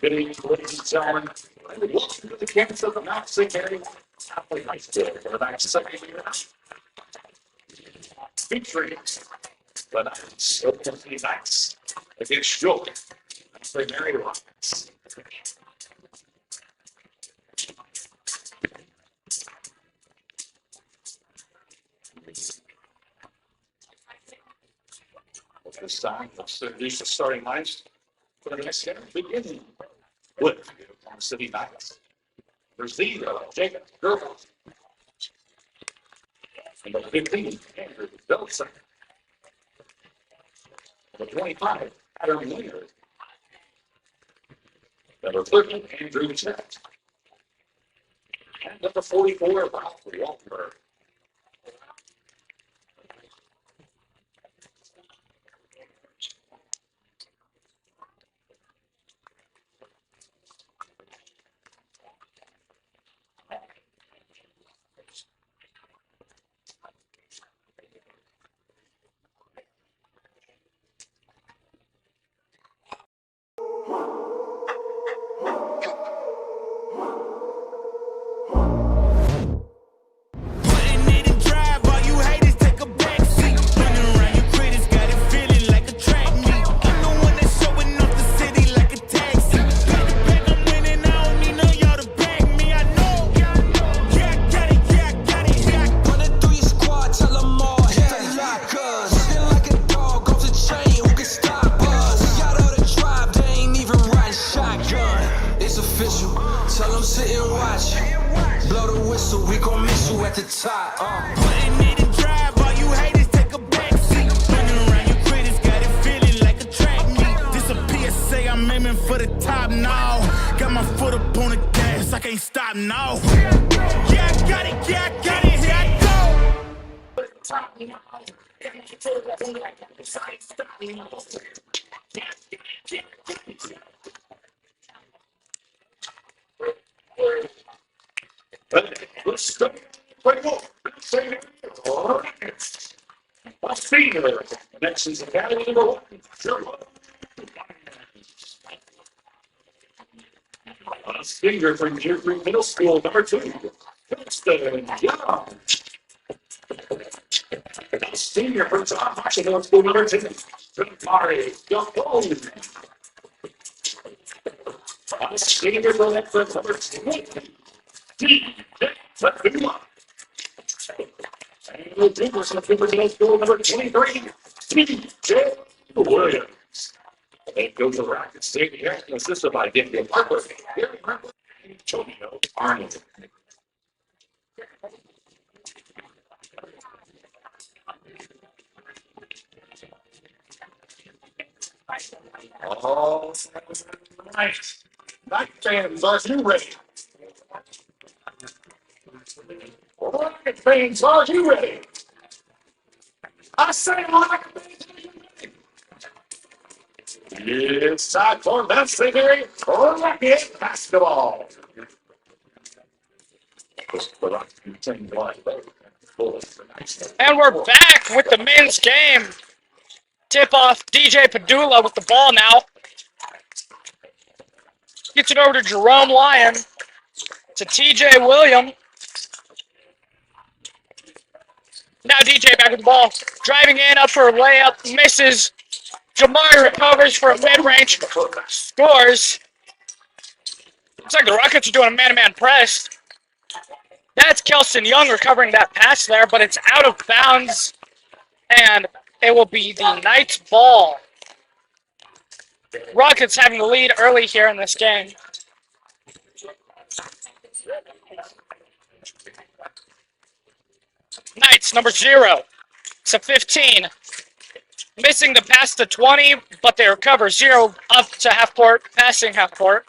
Good evening, ladies and gentlemen. Welcome to the campus of the Mount St. Mary Catholic High School for the next second year. Featuring the Knights of the Knights against Joy, St. Mary Lions. This time, let's introduce the starting lines for the next game. Beginning with the City Knights. There's the Jacob Gerber. Number 15, Andrew Belson. Number 25, Adam Leonard. Number 30, Andrew Chet. And number 44, Ralph Walker. Tell them sit and watch. Blow the whistle, we gon' miss you at the top. Putting it in drive, all you haters take a back seat. Running around you critics, got it feeling like a track meet. This a PSA, I'm aiming for the top now. Got my foot up on the gas, I can't stop now. Yeah, I got it, here I Let's go. A senior. Next is Academy number 1. A senior from Year 3 Middle School, number 2. Winston Young. A senior from John Marshall Middle School, number 2. Mari Young. A senior from Edford, number 20. And the Timbers from Middle School, number 23. TJ Williams. And goes the Rockets take the action, assisted by Daniel Parker. Antonio Arnold. All right. Night fans, are you ready? Rocket fans, are you ready? I say Rocket fans, are you ready? It's time for Mount Rocket basketball. And we're back with the men's game. Tip off DJ Padula with the ball now. Gets it over to Jerome Lyon. To TJ William. Now DJ back with the ball. Driving in, up for a layup. Misses. Jamari recovers for a mid-range. Scores. Looks like the Rockets are doing a man-to-man press. That's Kelston Young recovering that pass there, but it's out of bounds. And it will be the Knights' ball. Rockets having the lead early here in this game. Knights, number 0. It's a 15. Missing the pass to 20, but they recover 0 up to half court, passing half court.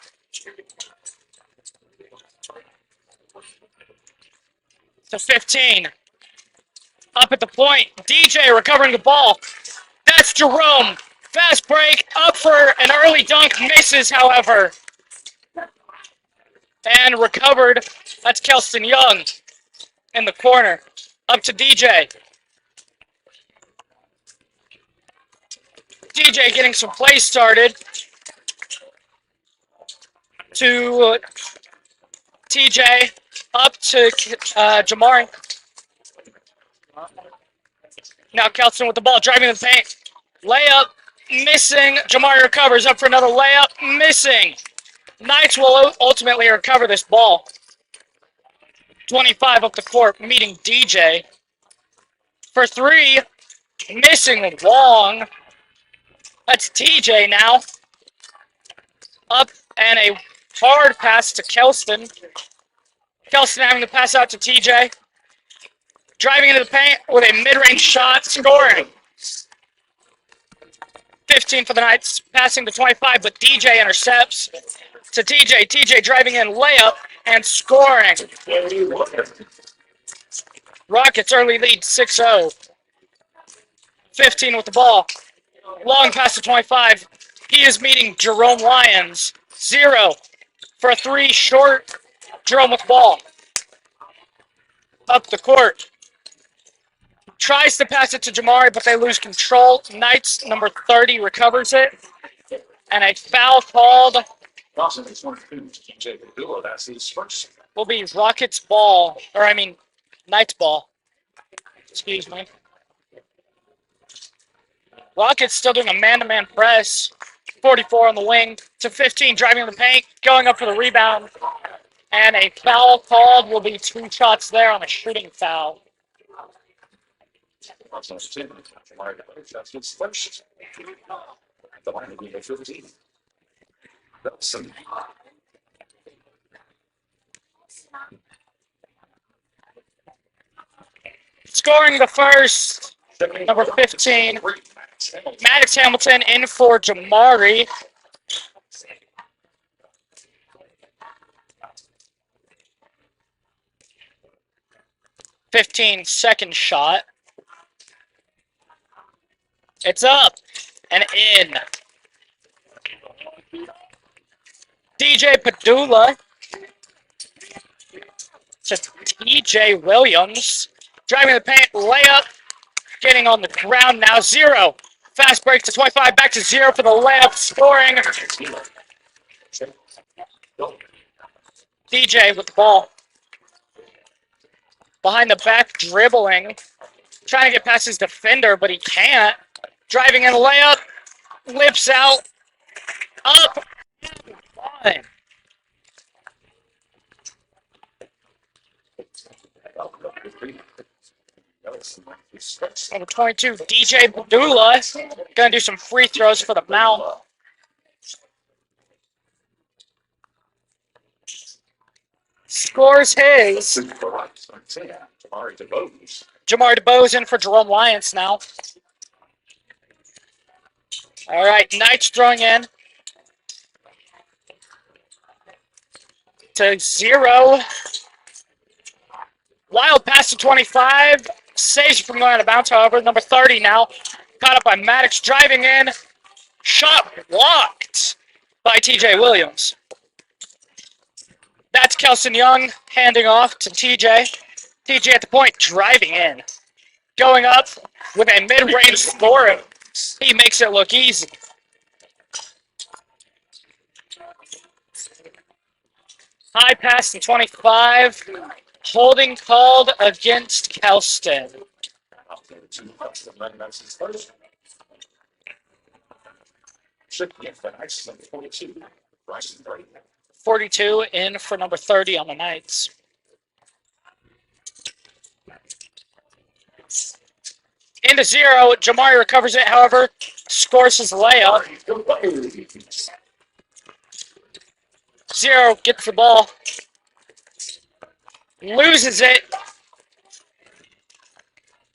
To 15. Up at the point. DJ recovering the ball. That's Jerome. Fast break. Up for an early dunk. Misses, however. And recovered. That's Kelston Young in the corner. Up to DJ. DJ getting some plays started. To TJ. Up to Jamari. Now Kelston with the ball, driving the paint. Layup, missing. Jamari recovers, up for another layup, missing. Knights will ultimately recover this ball. 25 up the court, meeting DJ. For 3, missing long. That's TJ now. Up and a hard pass to Kelston. Kelston having to pass out to TJ. Driving into the paint with a mid-range shot, scoring. 15 for the Knights, passing to 25, but DJ intercepts to TJ. TJ driving in, layup, and scoring. Rockets early lead, 6-0. 15 with the ball. Long pass to 25. He is meeting Jerome Lyons. 0 for a 3, short. Jerome with the ball. Up the court. Tries to pass it to Jamari, but they lose control. Knights, number 30, recovers it. And a foul called Also, it's one of TJ Padula. That's his first. will be Rockets ball, or I mean, Knights ball. Excuse me. Rockets still doing a man-to-man press. 44 on the wing to 15, driving in the paint, going up for the rebound. And a foul called will be 2 shots there on a shooting foul. Also, it's that's his first. The line will be at 15. Belson. Scoring the first, number 15, Maddox Hamilton in for Jamari. Second shot. It's up and in. DJ Padula to TJ Williams. Driving the paint, layup. Getting on the ground now, 0. Fast break to 25, back to 0 for the layup, scoring. DJ with the ball. Behind the back, dribbling. Trying to get past his defender, but he can't. Driving in the layup. Lips out. Up. Fine. Number 22, DJ Padula. Gonna do some free throws for the Mount. Scores his. Jamar DeBose in for Jerome Lyons now. All right, Knights throwing in to 0. Wild pass to 25. Saves from going out of bounds, however. Number 30 now. Caught up by Maddox driving in. Shot blocked by TJ Williams. That's Kelson Young handing off to TJ. TJ at the point, driving in. Going up with a mid-range scorer. He makes it look easy. High pass to 25. Holding called against Kelston. 42 in for number 30 on the Knights. Into 0. Jamari recovers it, however, scores his layup. 0 gets the ball. Loses it.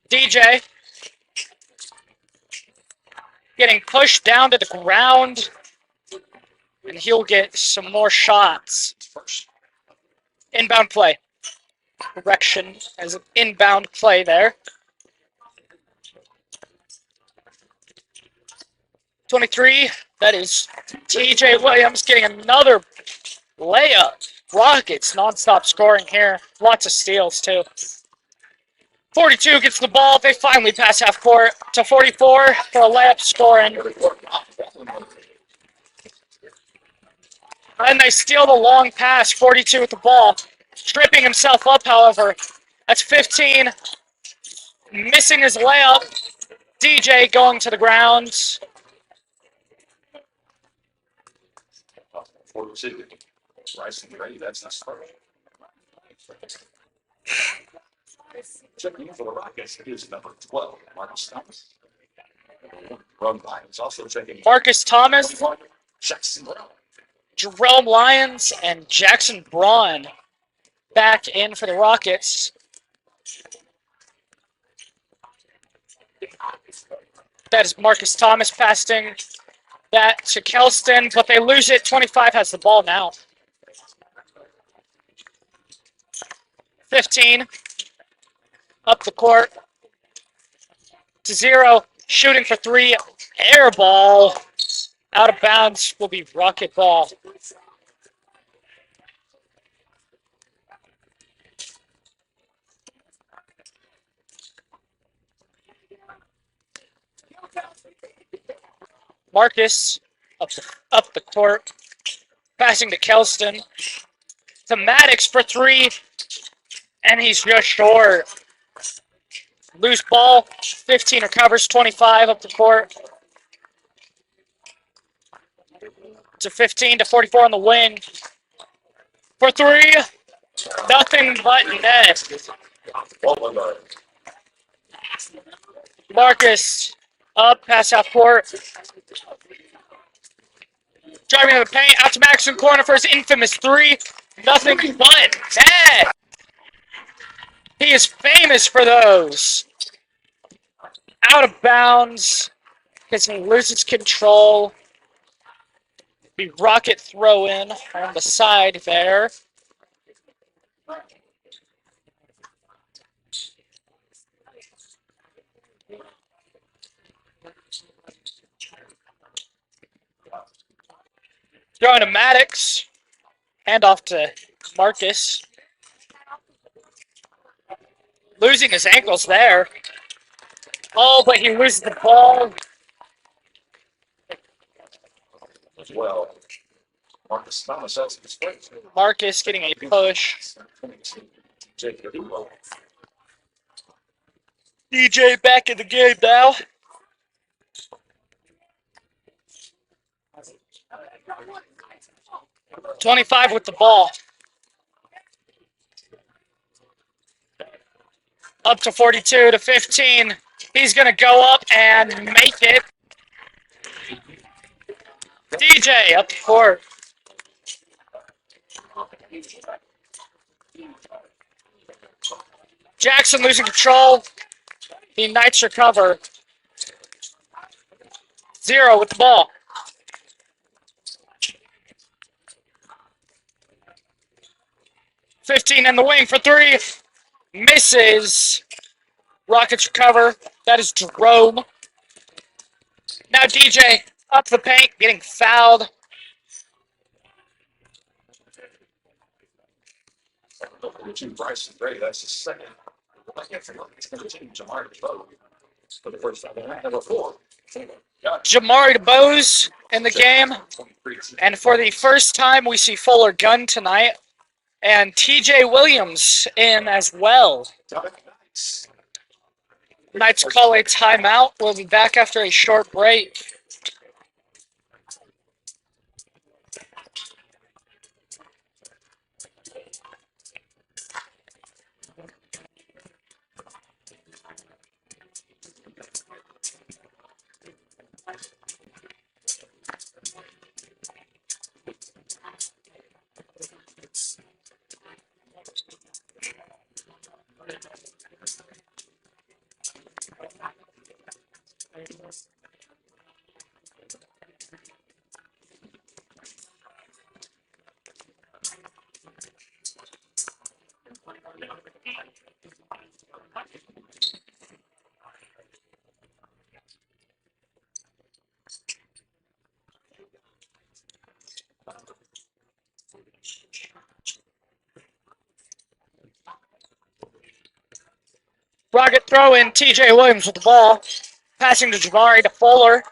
DJ getting pushed down to the ground. And he'll get some more shots. Inbound play. Correction as an inbound play there. 23. That is TJ Williams getting another layup. Rockets nonstop scoring here. Lots of steals, too. 42 gets the ball. They finally pass half court to 44 for a layup scoring. And they steal the long pass. 42 with the ball. Tripping himself up, however. That's 15. Missing his layup. DJ going to the ground. 42. Rice and Gray, that's not first. Checking in for the Rockets is number 12, Marcus Thomas. Run by is also checking. Marcus Thomas, Jackson Brown. Jerome Lyons, and Jackson Braun back in for the Rockets. That is Marcus Thomas passing that to Kelston, but they lose it. 25 has the ball now. 15 up the court to 0, shooting for 3, air ball, out of bounds, will be Rocket ball. Marcus up the court, passing to Kelston, to Maddox for 3, and he's just short. Loose ball, 15 recovers, 25 up the court. To 15 to 44 on the wing. For 3, nothing but net. Marcus up, pass half court. Driving to the paint, out to Maddox in corner for his infamous 3. Nothing but net. He is famous for those. Out of bounds because he loses control. The Rocket throw in on the side there. Throwing to Maddox. Hand off to Marcus. Losing his ankles there. Oh, but he loses the ball. As well. Marcus Thomas has his place. Marcus getting a push. DJ back in the game now. .25 with the ball. Up to 42 to 15. He's going to go up and make it. DJ up the court. Jackson losing control. The Knights recover. 0 with the ball. .15 in the wing for 3. Misses. Rockets recover. That is Jerome. Now DJ up the paint, getting fouled. Bryson Gray, that's his second. I can't figure out it's going to change Jamari DeBose for the first time. Number 4. Jamari DeBose in the game. And for the first time, we see Fuller Gunn tonight. And TJ Williams in as well. Knights call a timeout. We'll be back after a short break. Rocket throw in, TJ Williams with the ball. Passing to Jamari to Fuller.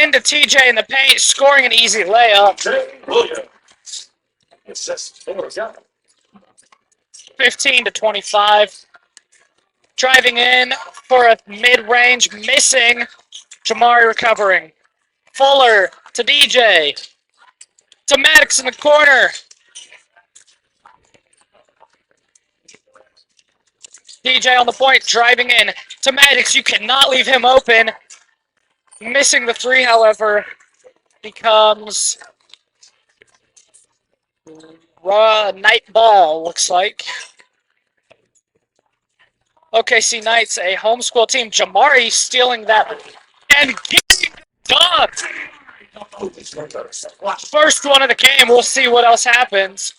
Into TJ in the paint, scoring an easy layup. Williams. Assists. 15 to 25. Driving in for a mid-range, missing. Jamari recovering. Fuller to DJ. To Maddox in the corner. DJ on the point, driving in to Maddox. You cannot leave him open. Missing the 3, however, becomes night ball, looks like. OKC Knights, a homeschool team. Jamari stealing that and getting done. First one of the game. We'll see what else happens.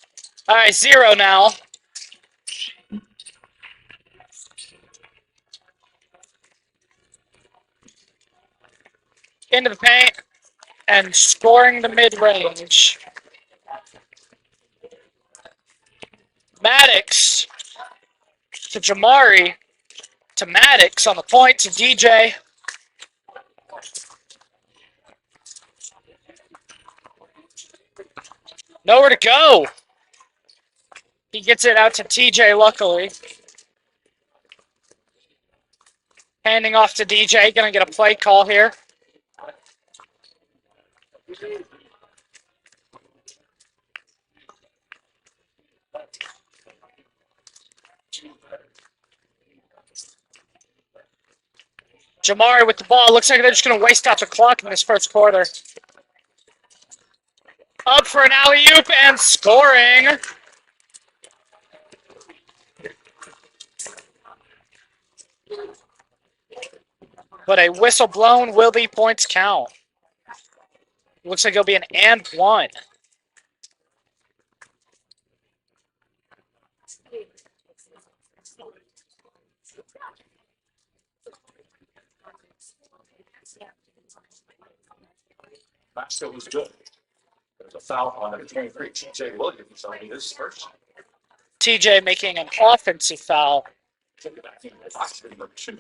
All right, 0 now. Into the paint and scoring the mid-range. Maddox to Jamari to Maddox on the point to DJ. Nowhere to go. He gets it out to TJ, luckily. Handing off to DJ. Going to get a play call here. Jamari with the ball. Looks like they're just going to waste out the clock in this first quarter. Up for an alley-oop and scoring. But a whistle blown. Will the points count? Looks like it'll be an and one. Basket was good. There's a foul on number 23, TJ Williams, on his first. TJ making an offensive foul. Take it back in the box, number 2.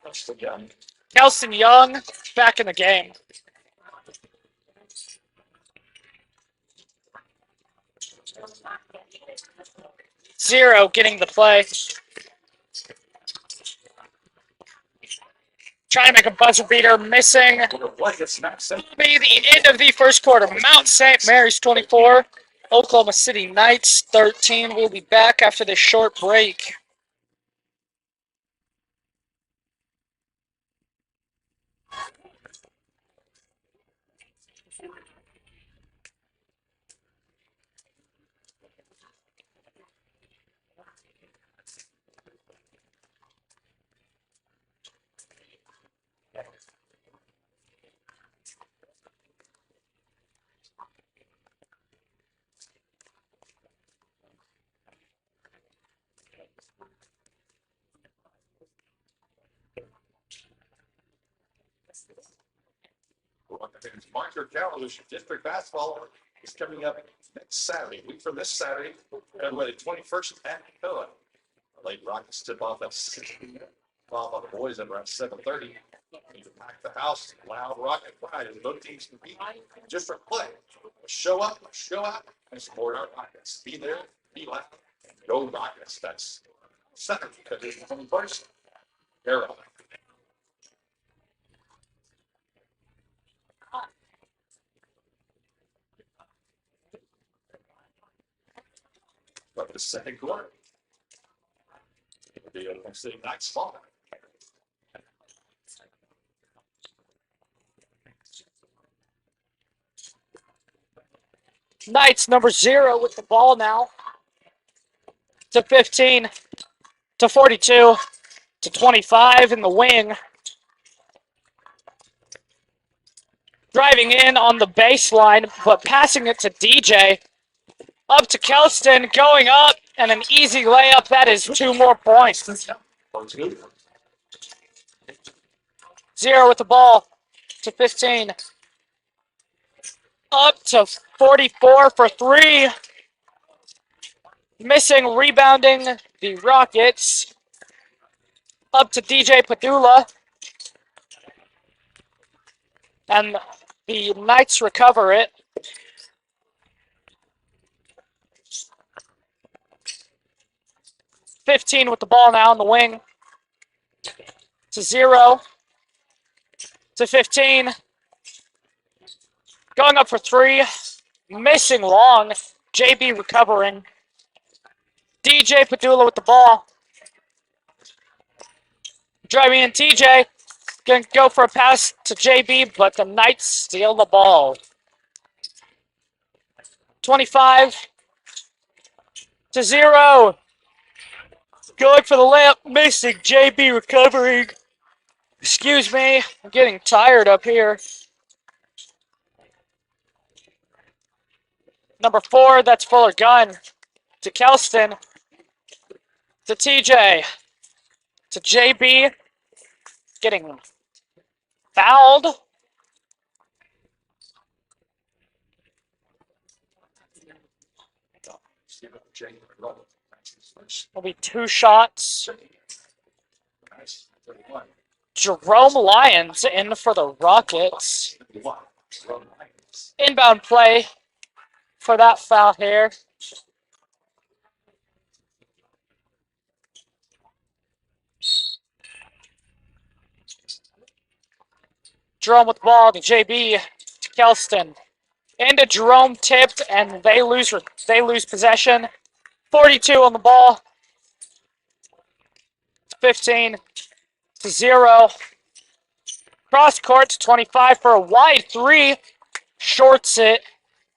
That's the gun. Kelson Young back in the game. Zero getting the play. Trying to make a buzzer beater, missing. Will be the end of the first quarter. Mount St. Mary's 24, Oklahoma City Knights 13. We'll be back after this short break. Mark your calendars. District basketball is coming up next Saturday. Week from this Saturday, February 21st at Dakota. Late Rockets tip off at 6 p.m. Followed by the boys at around 7:30. Need to pack the house. Loud Rocket Pride as both teams compete. Different play. Show up, show out, and support our Rockets. Be there, be loud, and go Rockets. That's Saturday because it's 21st. They're on. But the second quarter, it'll be a City Knights fall. Knights number 0 with the ball now. To 15, to 42, to 25 in the wing. Driving in on the baseline, but passing it to DJ. Up to Kelston, going up, and an easy layup. That is 2 more points. 0 with the ball to 15. Up to 44 for 3. Missing, rebounding the Rockets. Up to DJ Padula. And the Knights recover it. .15 with the ball now in the wing. To 0. To 15. Going up for 3. Missing long. JB recovering. DJ Padula with the ball. Driving in TJ. Going to go for a pass to JB, but the Knights steal the ball. 25 to 0. Going for the layup, missing. JB recovering. Excuse me, I'm getting tired up here. Number 4, that's Fuller Gun. To Kelston. To TJ. To JB. Getting fouled. Will be 2 shots. Jerome Lyons in for the Rockets. Inbound play for that foul here. Jerome with the ball to JB, to Kelston. Into Jerome tipped, and they lose possession. 42 on the ball. 15 to 0. Cross court to 25 for a wide 3. Shorts it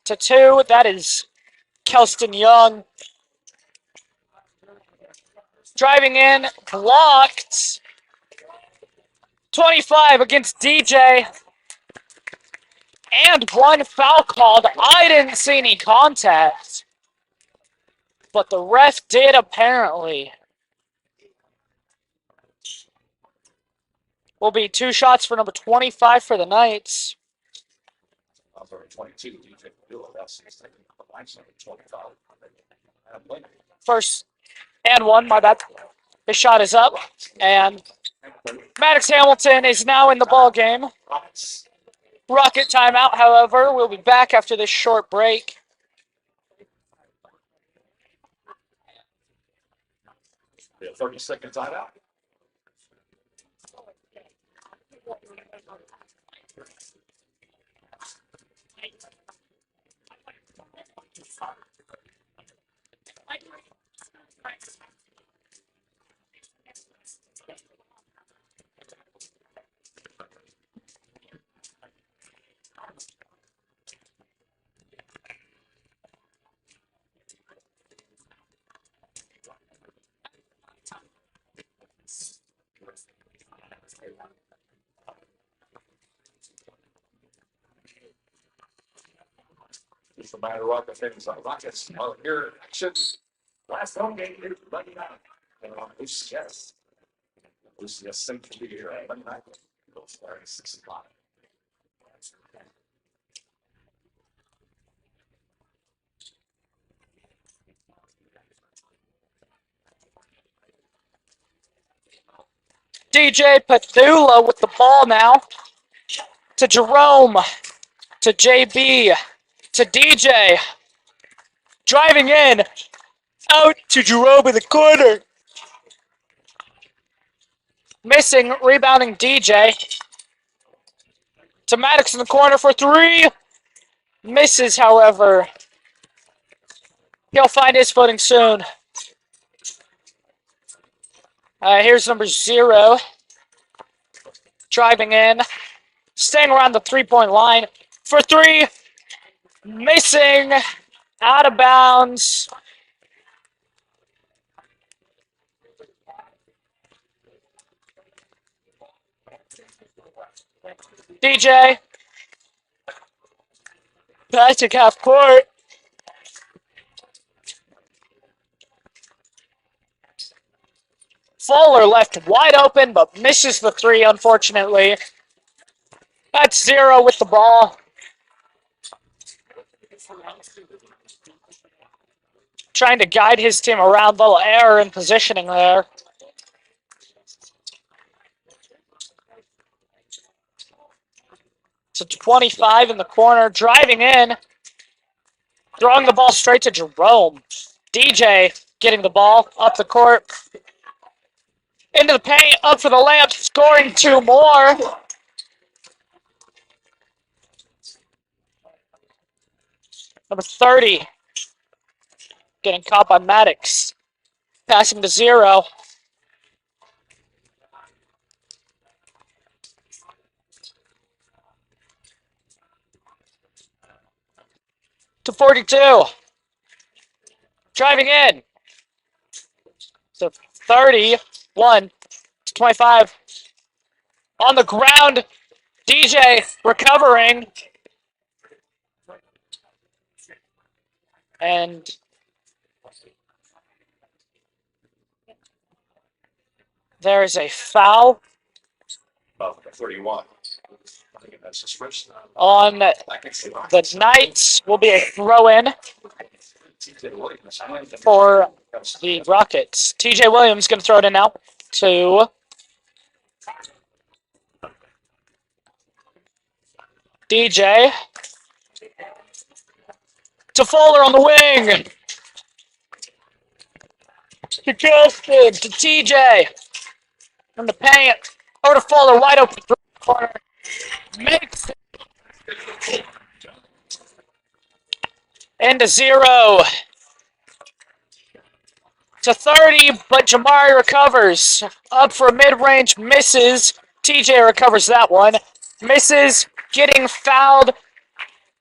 to 2. That is Kelston Young. Driving in, blocked. 25 against DJ. And 1 foul called. I didn't see any contact, but the ref did apparently. Will be 2 shots for number 25 for the Knights. First and 1, my bad. His shot is up, and Maddox Hamilton is now in the ball game. Rocket timeout, however. We'll be back after this short break. Yeah, 30-second timeout. Just a matter of the things like Rockets are here in action. Last home game here Monday night. And on OCS. OCS seems to be here at Monday night. It'll start at 6 o'clock. DJ Pethula with the ball now. To Jerome. To JB. To DJ. Driving in. Out to Jerome in the corner. Missing. Rebounding DJ. To Maddox in the corner for 3. Misses, however. He'll find his footing soon. Here's number 0. Driving in. Staying around the 3-point line for 3. Missing. Out of bounds. DJ. Passing half court. Fuller left wide open, but misses the 3, unfortunately. That's 0 with the ball. Trying to guide his team around. Little error in positioning there. To 25 in the corner. Driving in. Throwing the ball straight to Jerome. DJ getting the ball up the court. Into the paint, up for the layup, scoring 2 more. Number 30. Getting caught by Maddox. Passing to 0. To 42. Driving in. To 31. To 25. On the ground, DJ recovering. And there is a foul Oh, 31. I think that's his first. on the Knights. Will be a throw-in for the Rockets. TJ Williams going to throw it in now to DJ. To Fuller on the wing. To Justin. To TJ. From the paint. Over to Fuller. Wide open corner. Makes it. Into 0. To 30, but Jamari recovers. Up for a mid-range. Misses. TJ recovers that one. Misses. Getting fouled.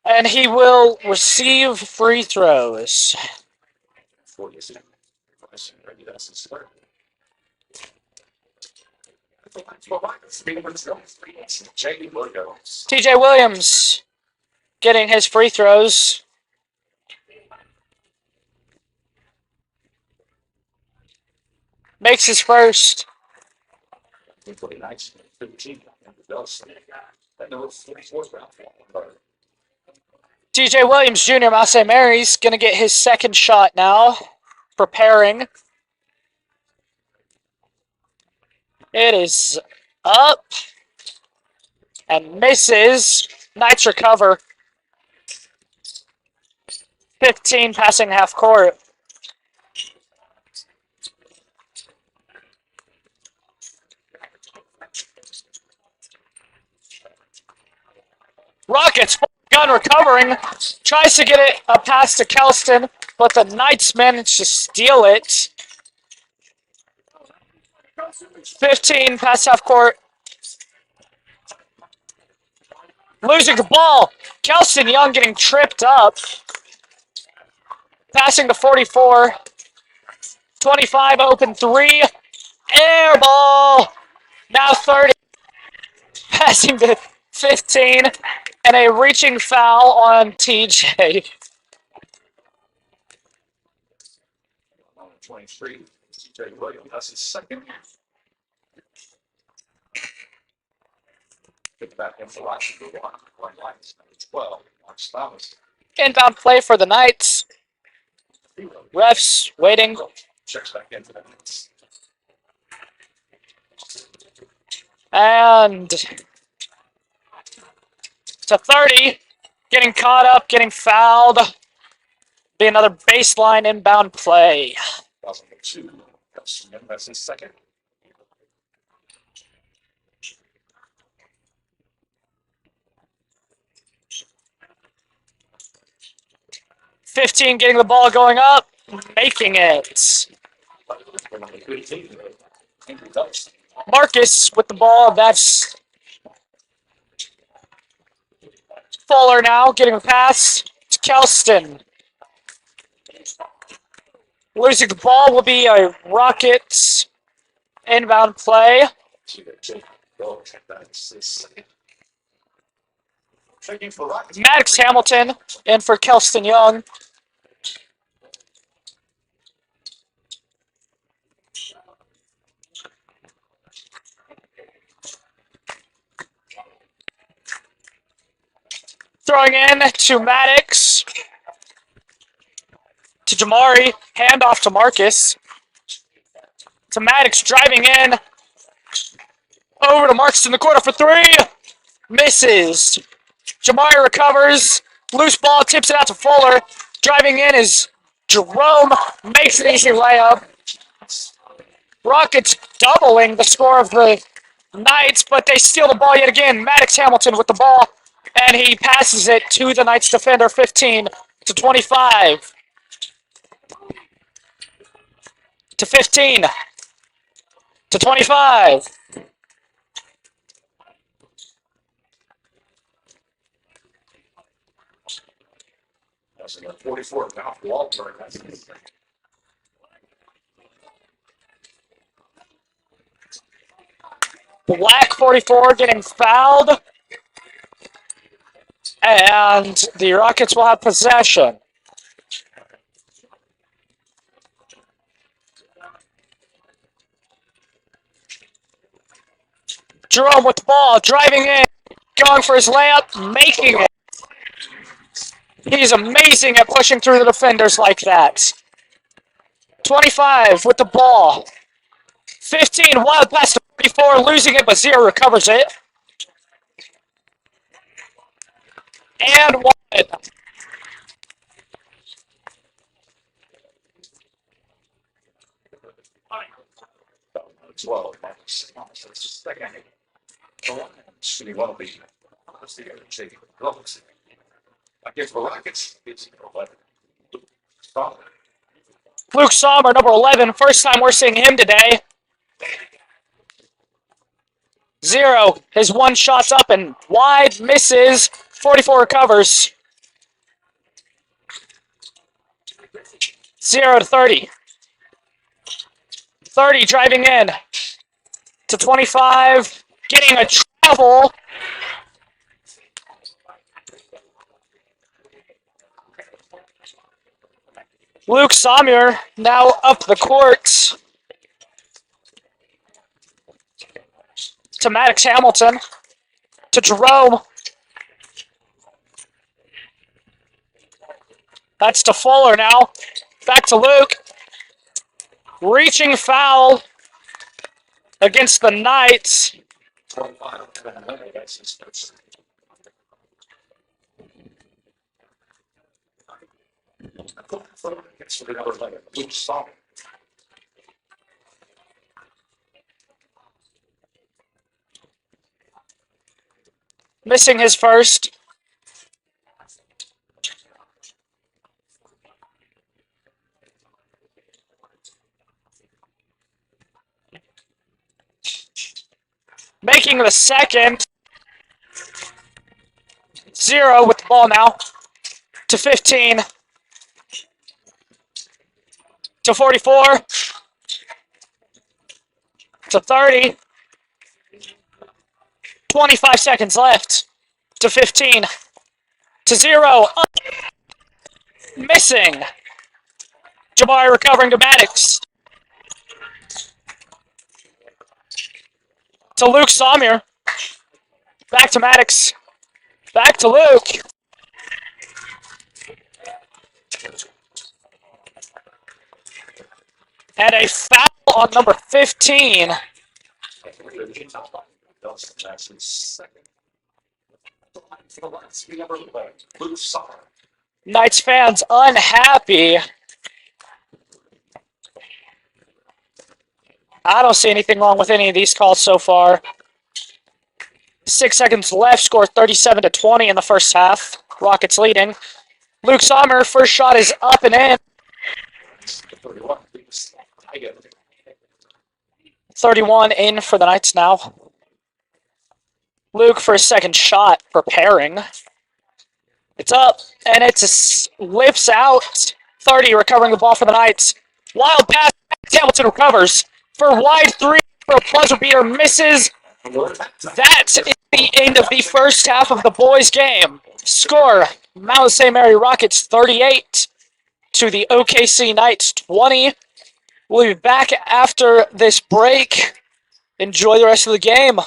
And he will receive free throws. 46. That's his third. TJ Williams getting his free throws. Makes his first. TJ Williams Jr., Massey Mary's going to get his second shot now. Preparing. It is up. And misses. Knights recover. 15 passing half court. Rockets, gun recovering, tries to get it a pass to Kelston, but the Knights manage to steal it. 15 past half court. Losing the ball. Kelston Young getting tripped up. Passing to 44. 25 open 3. Air ball. Now 30. Passing to 15. And a reaching foul on TJ. 23. TJ Williams. That's his second. Get back in for Washington. 12. Marks Thomas. Inbound play for the Knights. Refs waiting. Checks back in for the Knights. And to 30. Getting caught up, getting fouled. Be another baseline inbound play. 2002. That's his second. 15 getting the ball going up, making it. Marcus with the ball, that's Fuller now getting a pass to Kelston. Losing the ball will be a Rockets inbound play. Maddox Hamilton in for Kelston Young. Throwing in to Maddox. To Jamari. Handoff to Marcus. To Maddox driving in. Over to Marcus in the corner for 3. Misses. Jamari recovers. Loose ball, tips it out to Fuller. Driving in is Jerome. Makes an easy layup. Rockets doubling the score of the Knights, but they steal the ball yet again. Maddox Hamilton with the ball, and he passes it to the Knights defender, 15 to 25. To 15. To 25. That's 44 now. Walter. Black 44 getting fouled. And the Rockets will have possession. Jerome with the ball, driving in, going for his layup, making it. He's amazing at pushing through the defenders like that. 25 with the ball. 15, wild pass to 44, losing it, but Zero recovers it. And one. As well, second. City will be. Let's see, shaking. Against the Rockets, it's 11. Stop. Luke Sommer, number 11, first time we're seeing him today. Zero, his one shot's up and wide, misses. 44 recovers. 0 to 30. 30 driving in to 25, getting a travel. Luke Sommer now up the court to Maddox Hamilton, to Jerome. That's to Fuller now. Back to Luke. Reaching foul against the Knights. Missing his first. Making the second. Zero with the ball now. To 15. To 44. To 30. 25 seconds left. To 15. To 0. Missing. Jabari recovering to Maddox. To Luke Sommer. Back to Maddox. Back to Luke. And a foul on number 15. Knights fans unhappy. I don't see anything wrong with any of these calls so far. 6 seconds left, score 37 to 20 in the first half. Rockets leading. Luke Sommer, first shot is up and in. 31 in for the Knights now. Luke for his second shot, preparing. It's up, and it's lips out. 30 recovering the ball for the Knights. Wild pass, Hamilton recovers for wide three for a buzzer beater, misses. That is the end of the first half of the boys' game. Score, Mount St. Mary Rockets 38 to the OKC Knights 20. We'll be back after this break. Enjoy the rest of the game.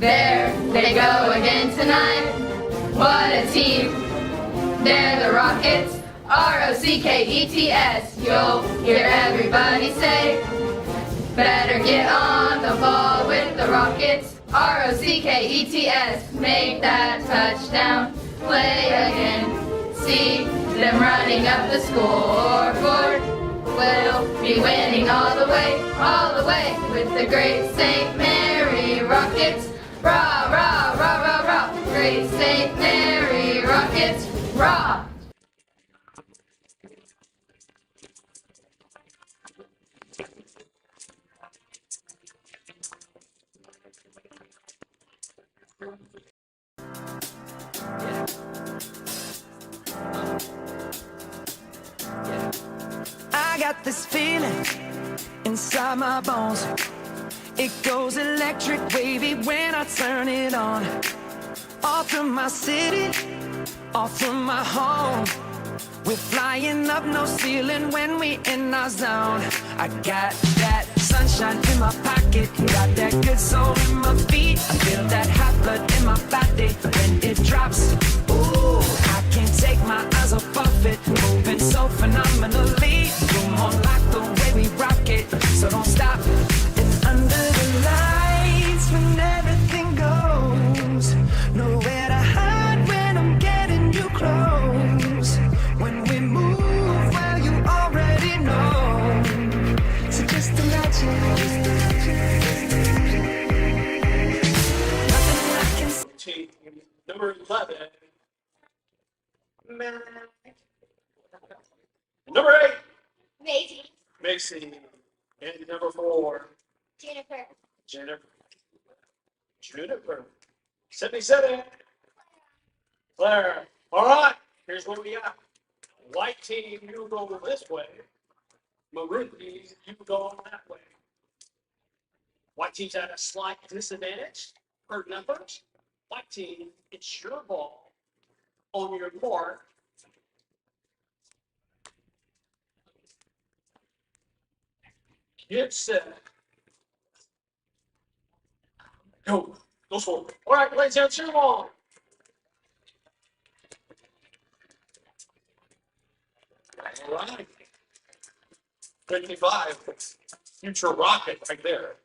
There they go again tonight. What a team. They're the Rockets. Rockets. You'll hear everybody say, better get on the ball with the Rockets. Rockets. Make that touchdown. Play again. See them running up the scoreboard. We'll be winning all the way with the great St. Mary Rockets. Rah, rah, rah, rah, rah. Great St. Mary Rockets. Rah. I got this feeling inside my bones. It goes electric wavy when I turn it on. All through my city, all through my home. We're flying up, no ceiling when we in our zone. I got that sunshine in my pocket, got that good soul in my feet. I feel that hot blood in my body when it drops. Ooh, I can't take my eyes off of it, moving so phenomenally. You're more like the way we rock it, so don't stop. And under the lights when everything goes, nowhere to hide when I'm getting you close. When we move, well, you already know. So just imagine. Team number 11. Number 8. Maisie. Macy. And number 4. Jennifer. Juniper. 77. Claire. All right. Here's what we got. White team, you go this way. Maroon team, you go that way. White team's at a slight disadvantage for numbers. White team, it's your ball on your mark. Get set. Go. Go score. All right, ladies and gentlemen, ball. All right. 55. Future Rocket right there.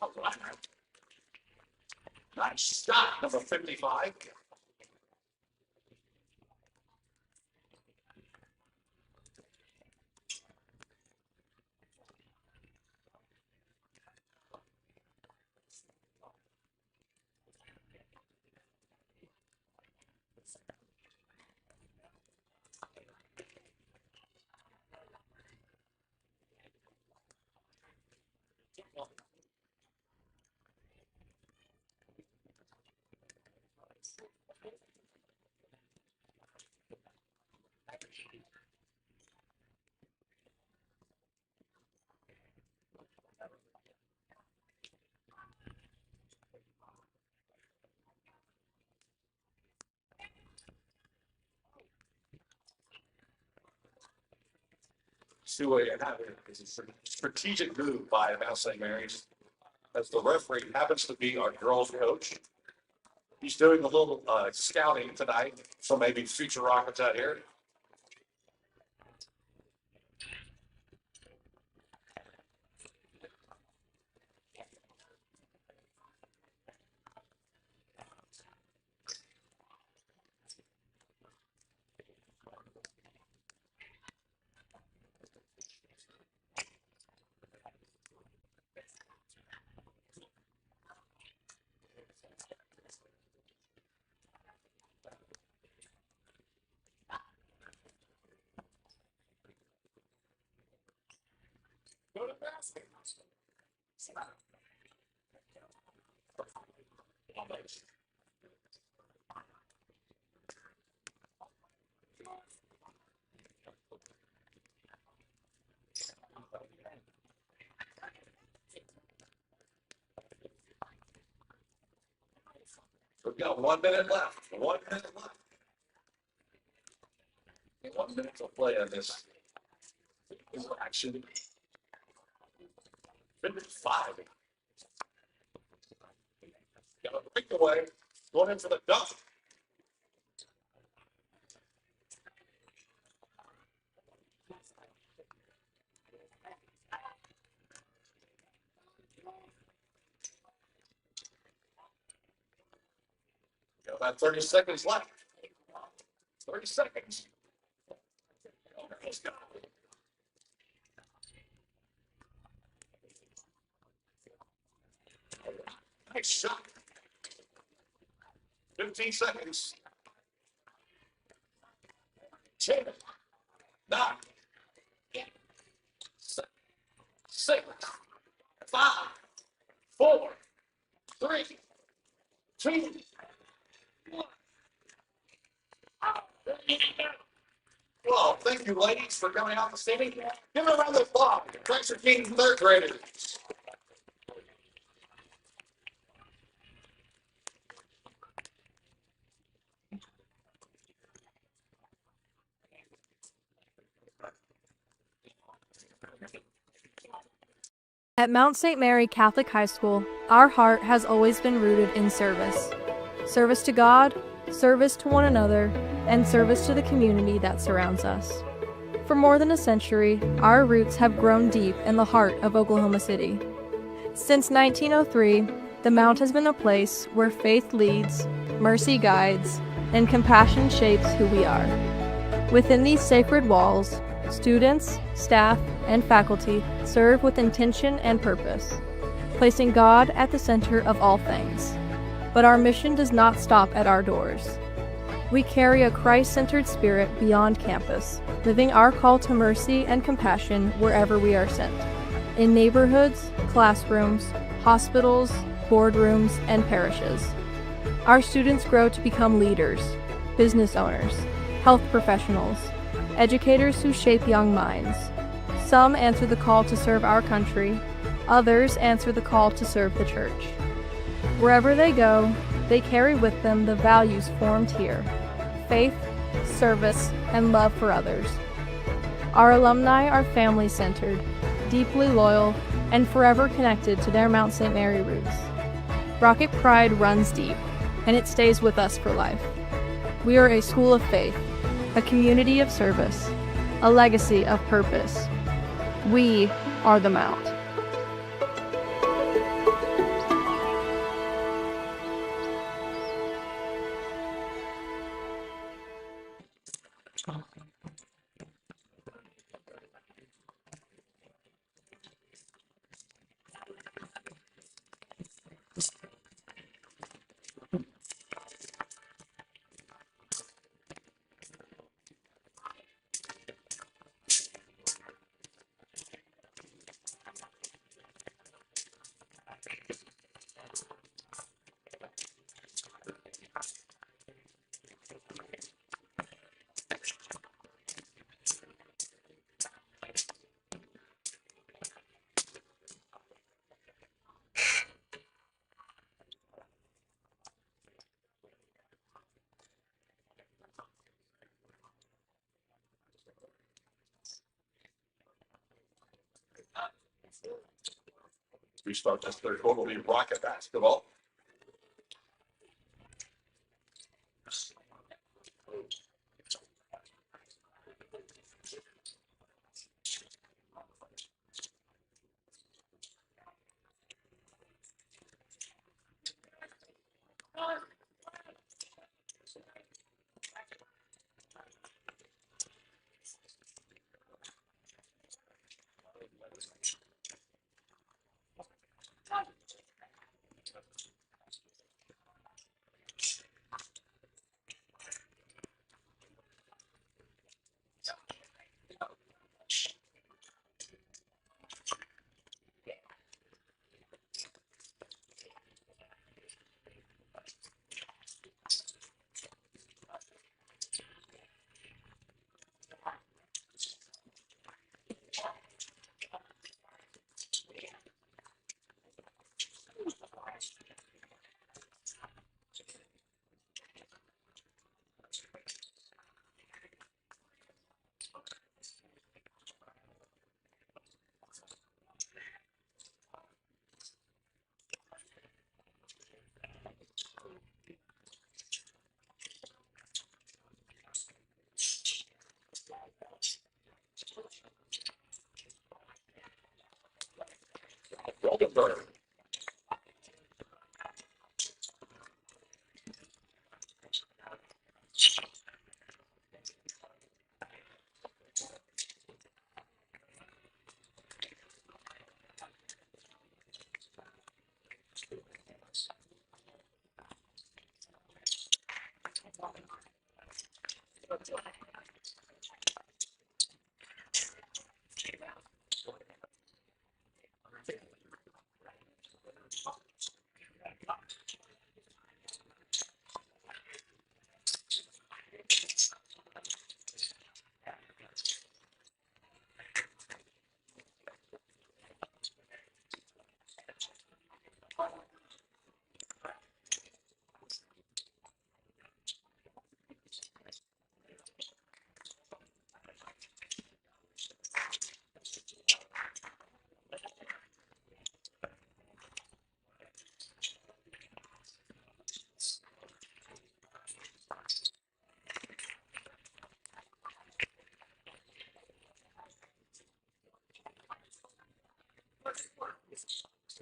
All right. Nice shot, number 55. See what you have here. It's a strategic move by Mount St. Mary's, as the referee happens to be our girls coach. He's doing a little scouting tonight, so maybe future Rockets out here. We've got 1 minute left. 1 minute left. 1 minute to play on this action. 55. Got a breakaway. Going in for the dunk. Got about 30 seconds left. 30 seconds. Let's go. Nice shot. 15 seconds. 10, 9, 6, 5, 4, 3, 2, 1. Well, thank you, ladies, for coming out to see me. Give it a round of applause. Thanks for being third graders. At Mount St. Mary Catholic High School, our heart has always been rooted in service. Service to God, service to one another, and service to the community that surrounds us. For more than a century, our roots have grown deep in the heart of Oklahoma City. Since 1903, the Mount has been a place where faith leads, mercy guides, and compassion shapes who we are. Within these sacred walls, students, staff, and faculty serve with intention and purpose, placing God at the center of all things. But our mission does not stop at our doors. We carry a Christ-centered spirit beyond campus, living our call to mercy and compassion wherever we are sent, in neighborhoods, classrooms, hospitals, boardrooms, and parishes. Our students grow to become leaders, business owners, health professionals, educators who shape young minds. Some answer the call to serve our country, others answer the call to serve the church. Wherever they go, they carry with them the values formed here: faith, service, and love for others. Our alumni are family-centered, deeply loyal, and forever connected to their Mount St. Mary roots. Rocket pride runs deep, and it stays with us for life. We are a school of faith, a community of service, a legacy of purpose. We are the Mount. We start this third quarter will be Rocket basketball. Oldenburg.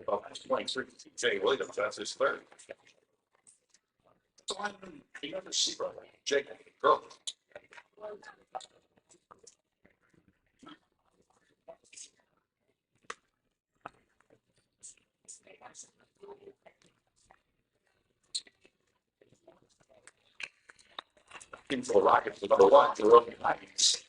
About 23, Jay Williams, that's his third. You never see brother, Jake, girl. In for the Rockets, the number one, Jerome Hines.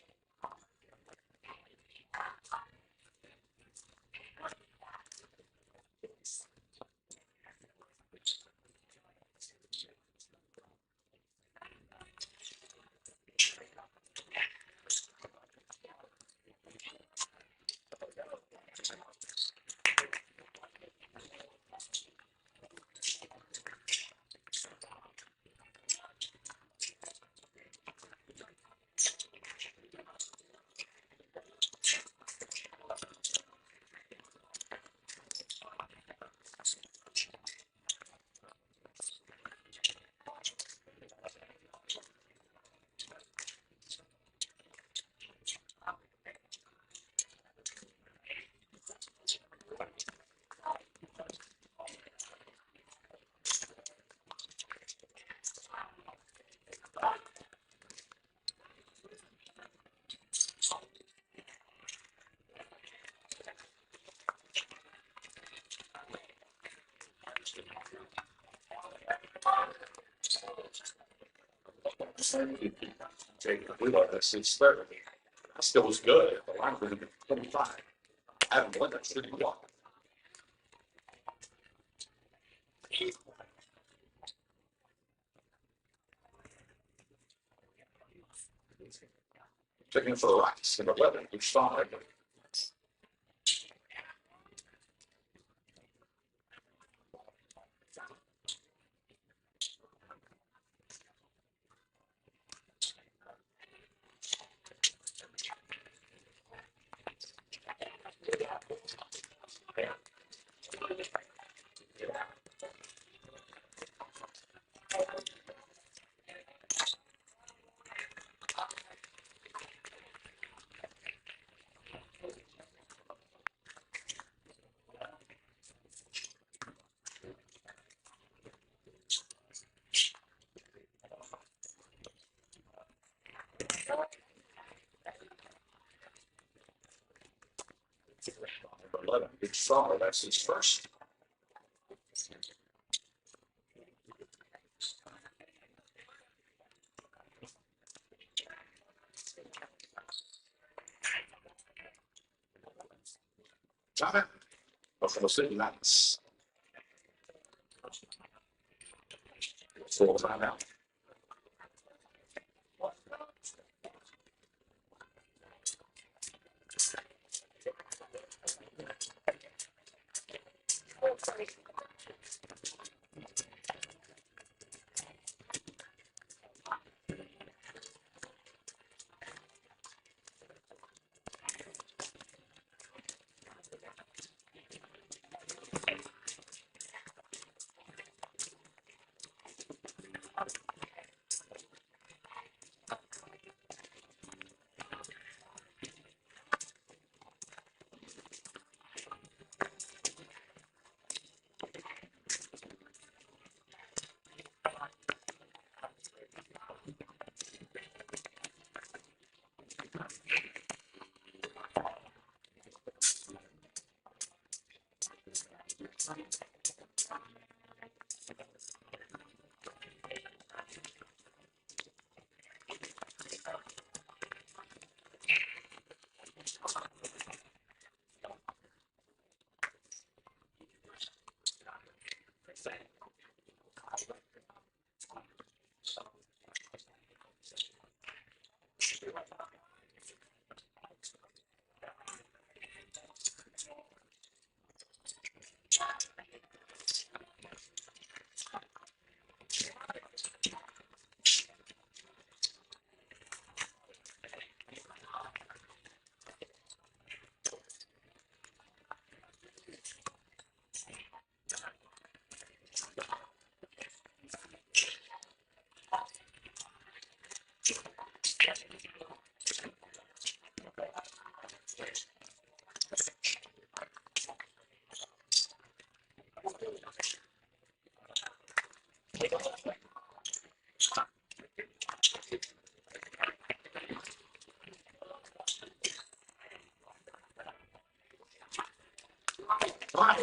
Jake, that's his third. That still was good. The line was 25. Adam Linda, 31. Checking for the Rocks, number 11, which started. Number 11, which started. That's his first. Time Buffalo City Knights. Full timeout.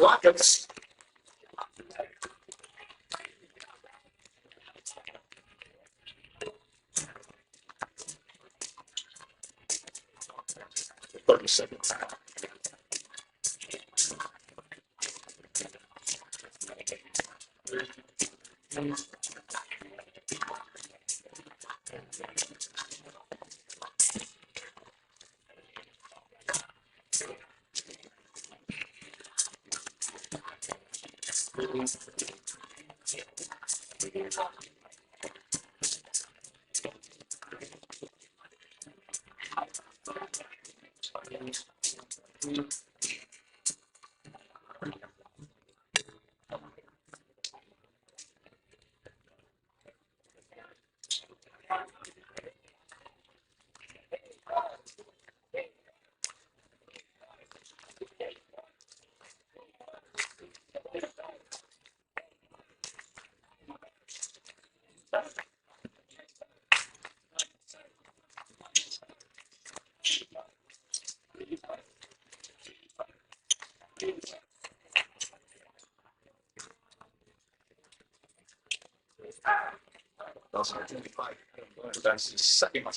Rockets. Seconds. That's the second one.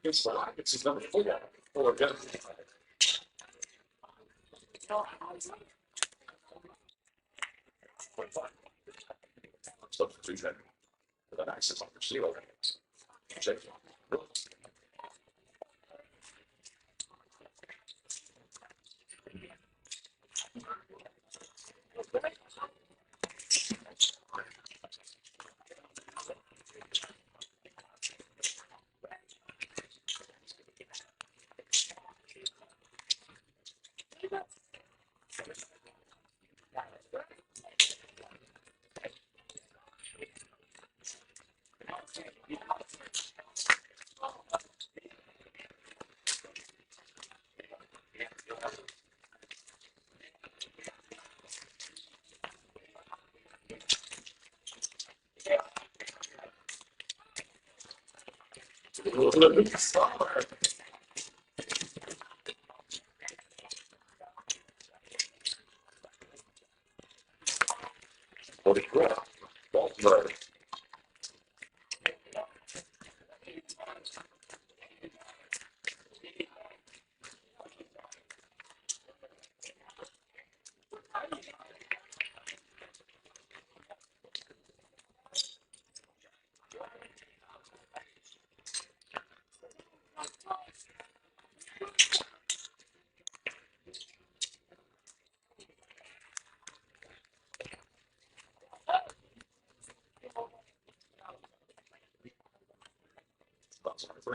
It's the Rockets is number 4. 4 again. Substitution. The access on receiver. Check.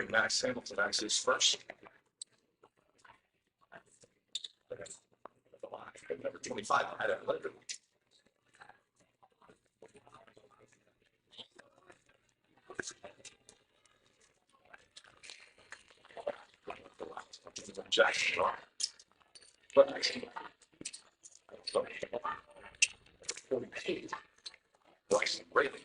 bring Max Hamilton. Max is first. Number 25, Adam Linder. Jackson. But 48. Bryson Braley.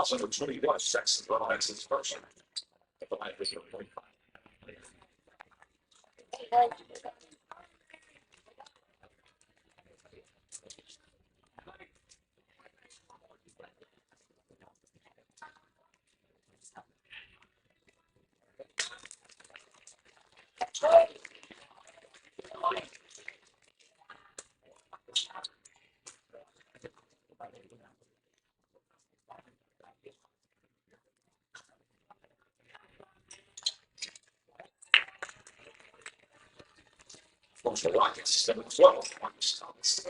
Also, number 21, Sexton. Well, that's his first. At the line of 45. For the Rockets, number 12, Marcus Thomas.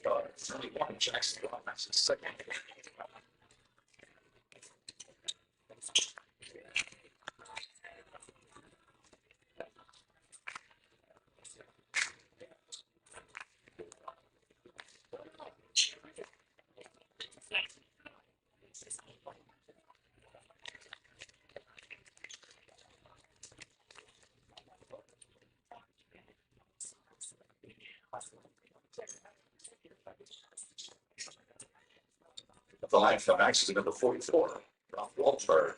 Uh, 31, Jackson. Well, that's his second. At the line for Max is number 44, Ralph Waltberg.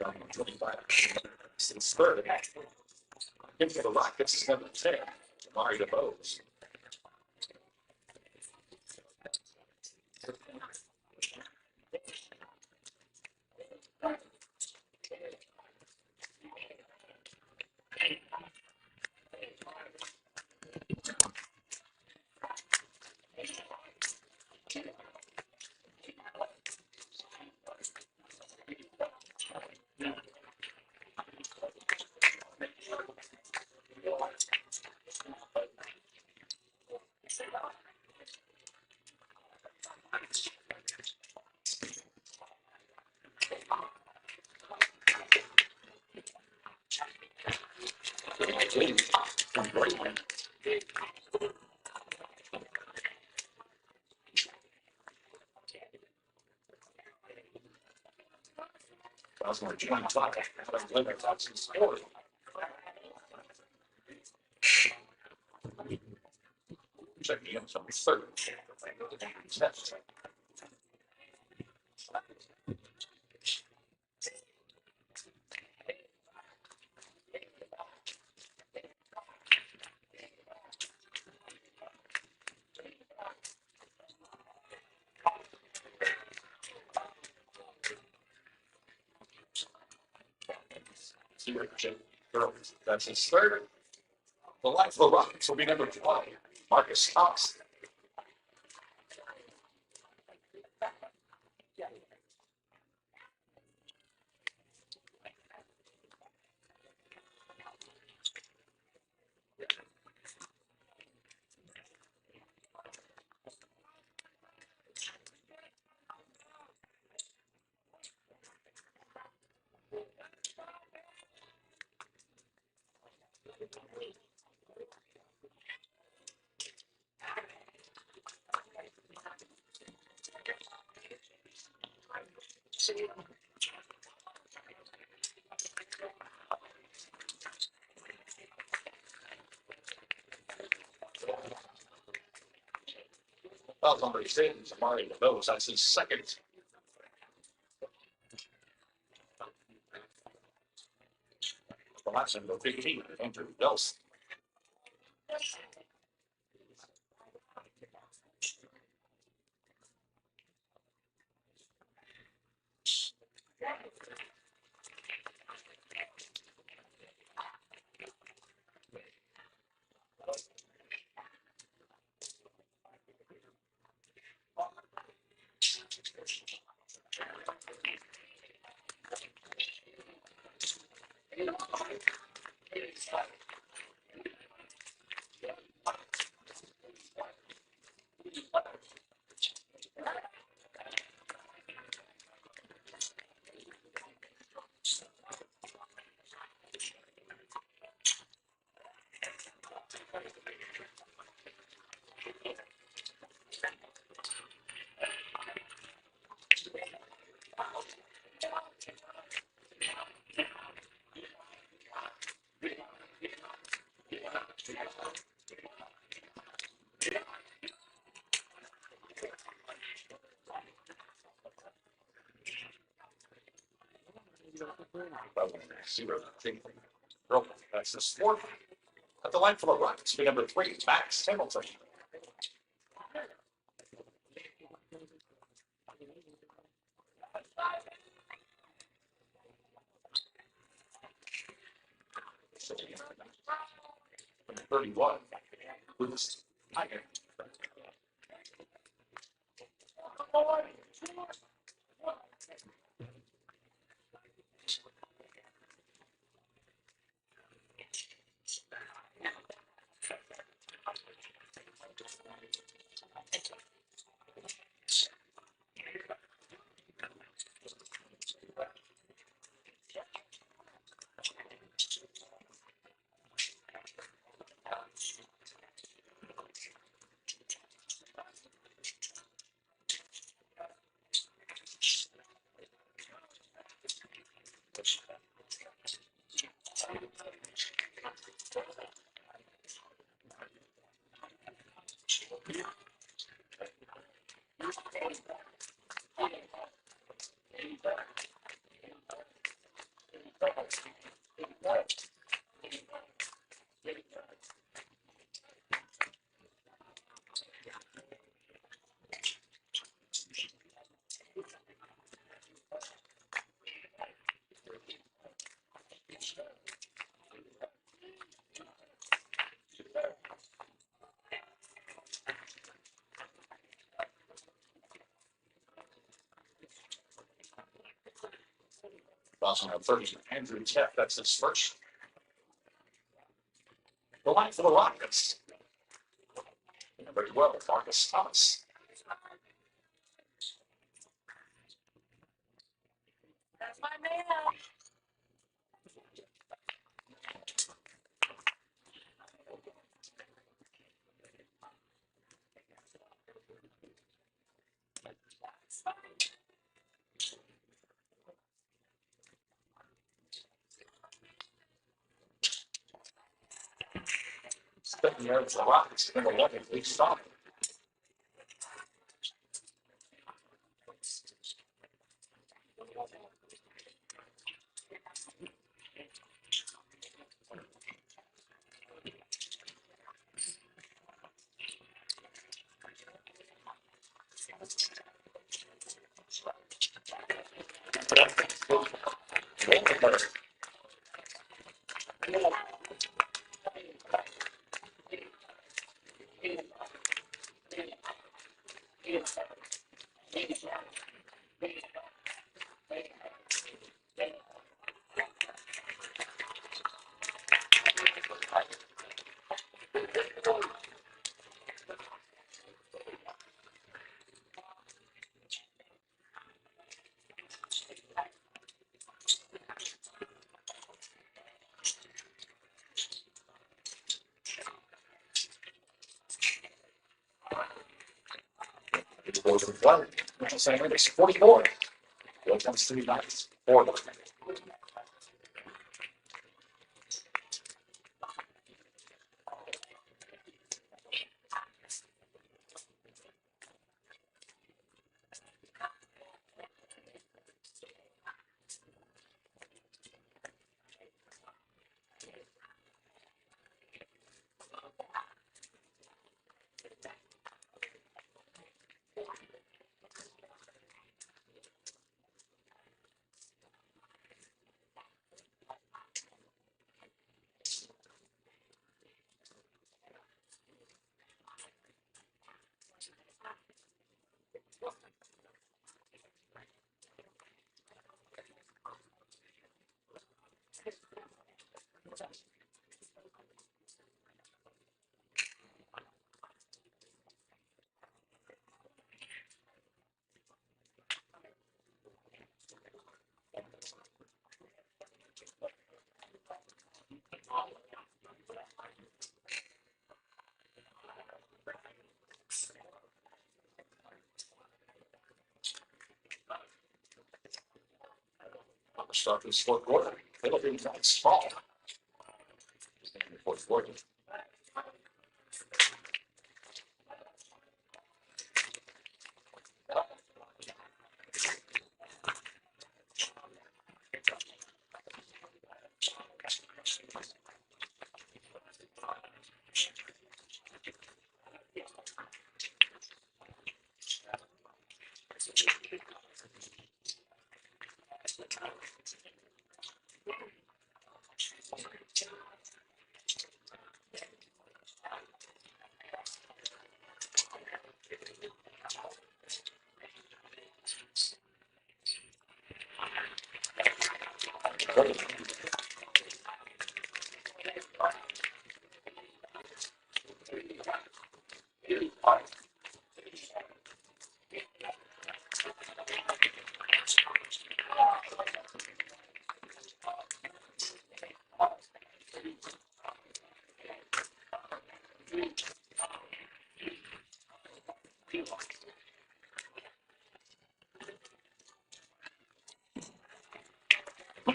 Number 25, since third. In for the Rockets is number 10, Jamari DeBose. That's number 25. Checking in some third. Girls, that's his third. The line for the Rockets will be number 12, Marcus Thomas. Fouls on the exchange, Amari DeVos, that's his second. The last number 15, Andrew Delse. That's the fourth. At the line for the Rockets, be number 3, Max Hamilton. Number 31, Lucas Tiger. Also on 30, Andrew Teff, that's his first. The line for the Rockets. Number 12, Marcus Thomas. That's my man. Stepping there for the Rockets, number 11, Lee Stock. goes to 12. Same race, 44. Here comes 3 Knights. 4. Start this fourth quarter. Philippines Knights fall. Fourth quarter.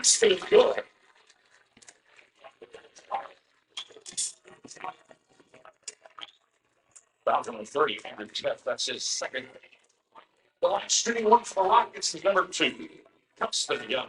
Stay good. Falcon on 30. Andrew Smith, that's his second. The last shooting one for the Rockets is number 2. Custon Young.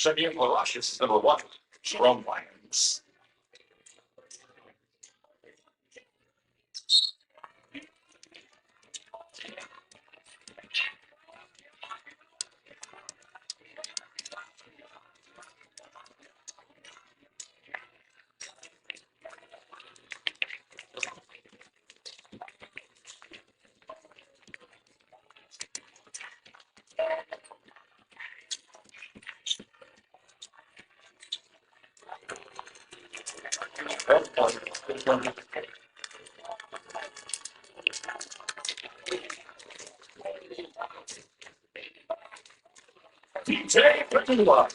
Checking in for the Rockets is number 1. Jerome Lyons. DJ Pagula.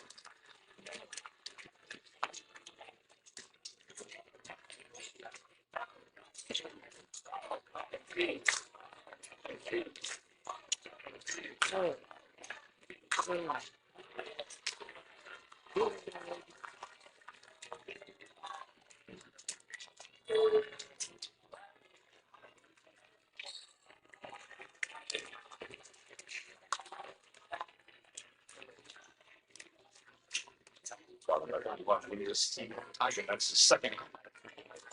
That's the second.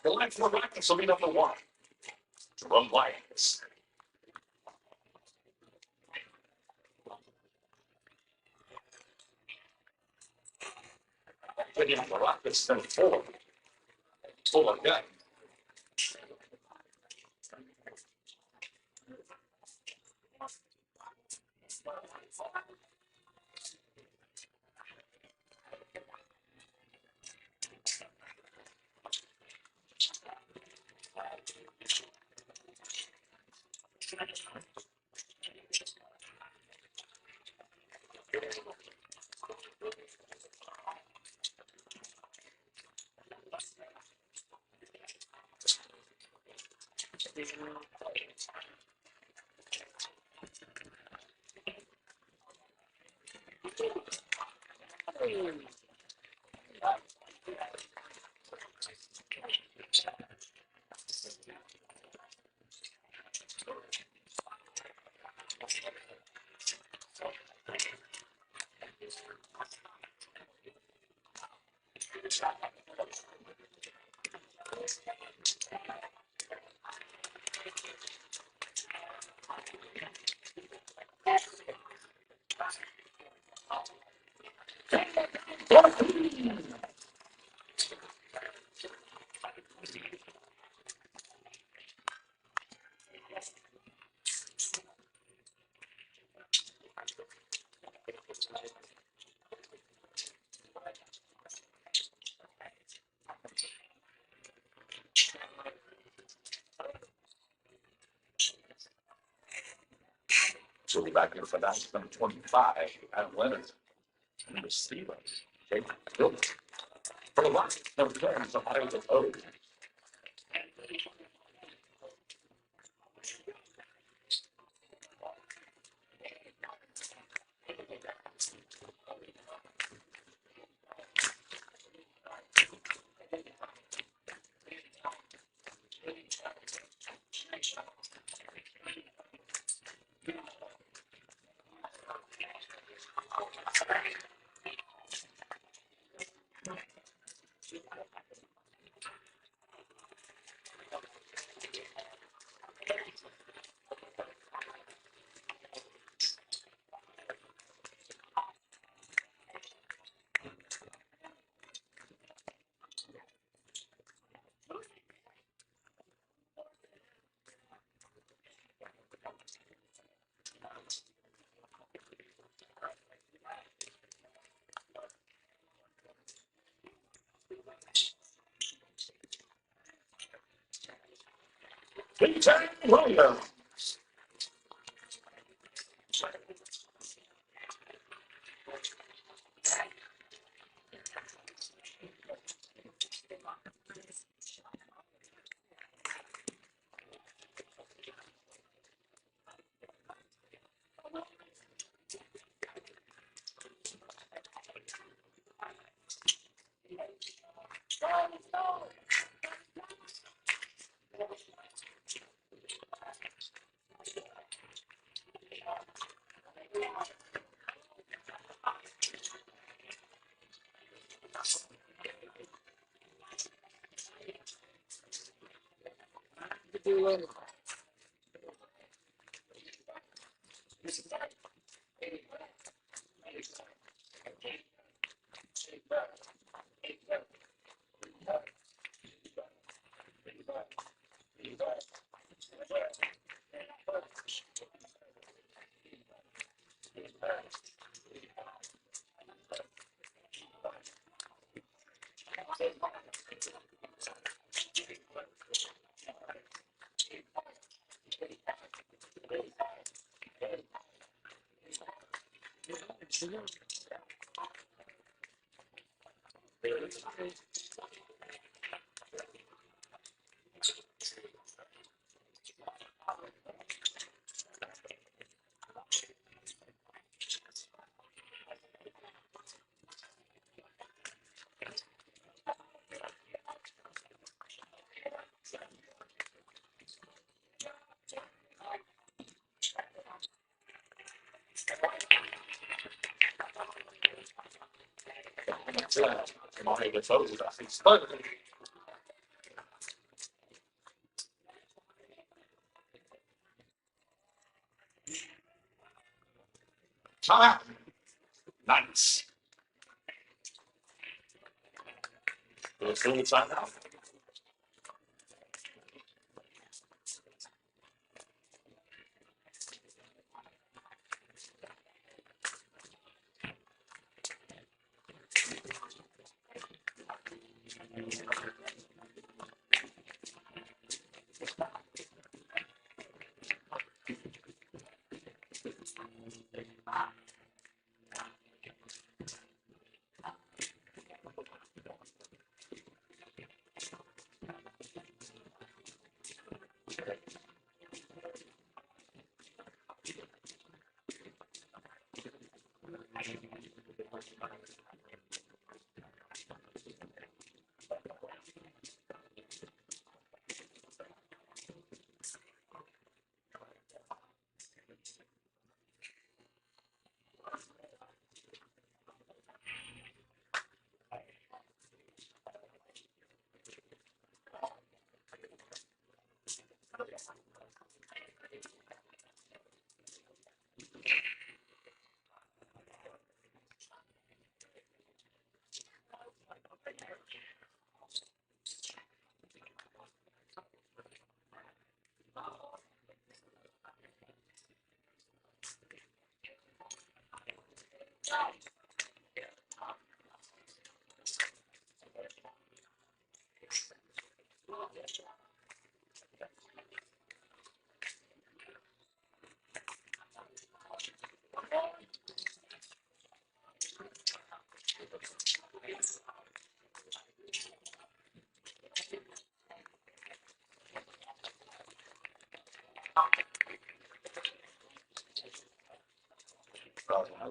The line for the Rockets will be number 1. Drum Lions. Picking up the Rockets, then four. Full of gun. So we're back here for that. Number 25, Adam Leonard. Number Steven. Okay, Bill. For the Rockets, number 10, the Lions of O. P.J. Williams. Come on, let's hope it's Timeout. Nice. Let's do the timeout.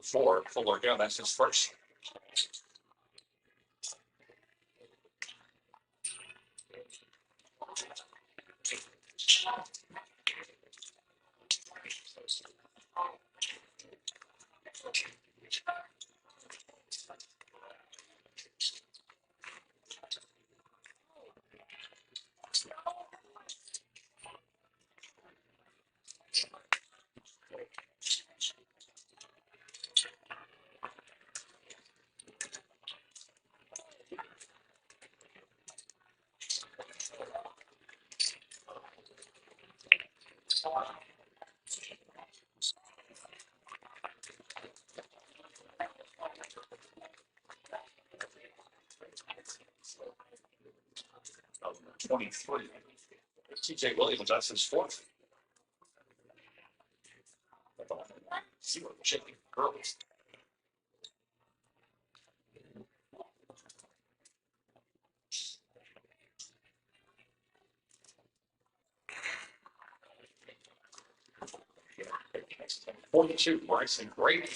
Four. Fuller go. That's his first. Number 23. TJ Williams, that's his fourth. See what shaking girls. Yeah. 42, Bryson Grady.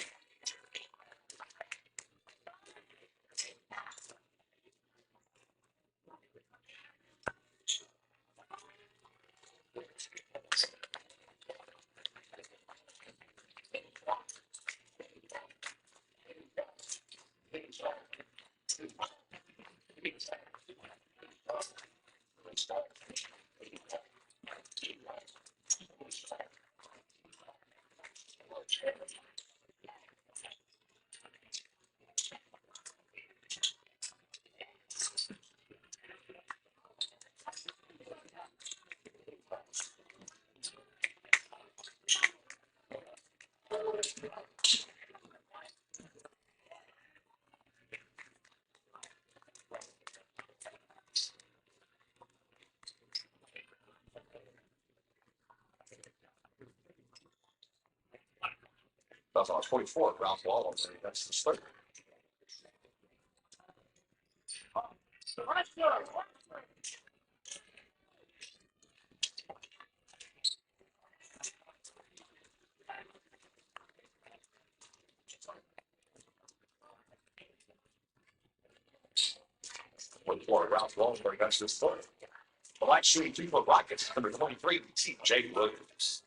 That's on 24, ground ball. That's the third. With four rounds long, where that's his third. The light shooting 2-foot Rockets, number 23, TJ Williams.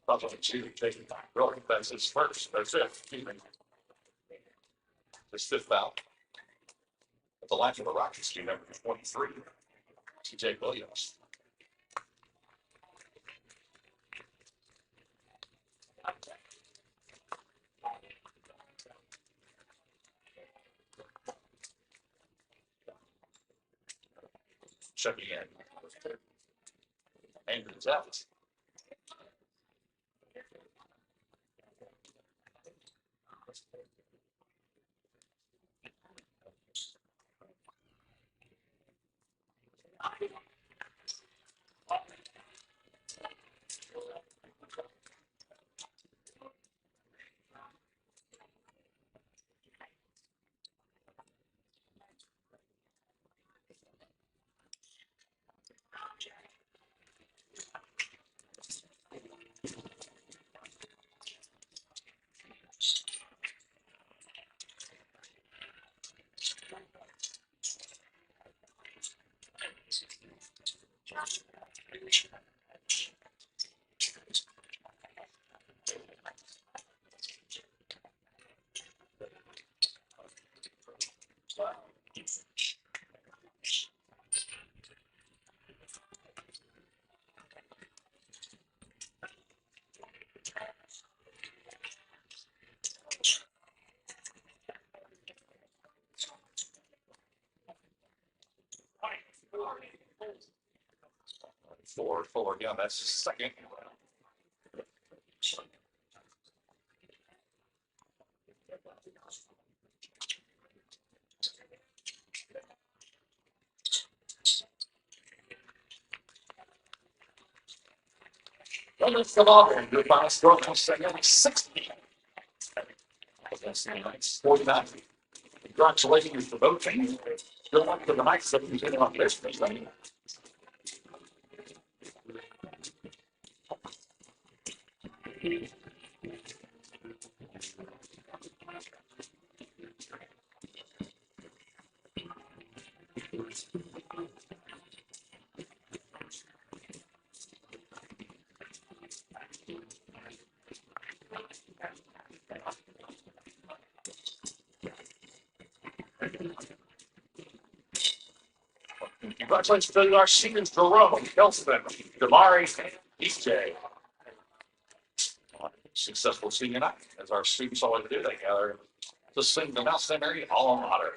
Probably two taking time. Really, that's his first. That's it. His fifth foul. At the line for the Rockets team, number 23, TJ Williams. Checking in. Andrew's out. Fuller, yeah, that's his second. Let's come off and good final score on second, 60. That's 49. Congratulations to both teams. Good luck to the Knights that continue on this thing. Congratulations to our seniors, Jerome, Kelston, Damari, and DJ. Successful senior night, as our students always do. They gather to sing the Mount St. Mary alma mater.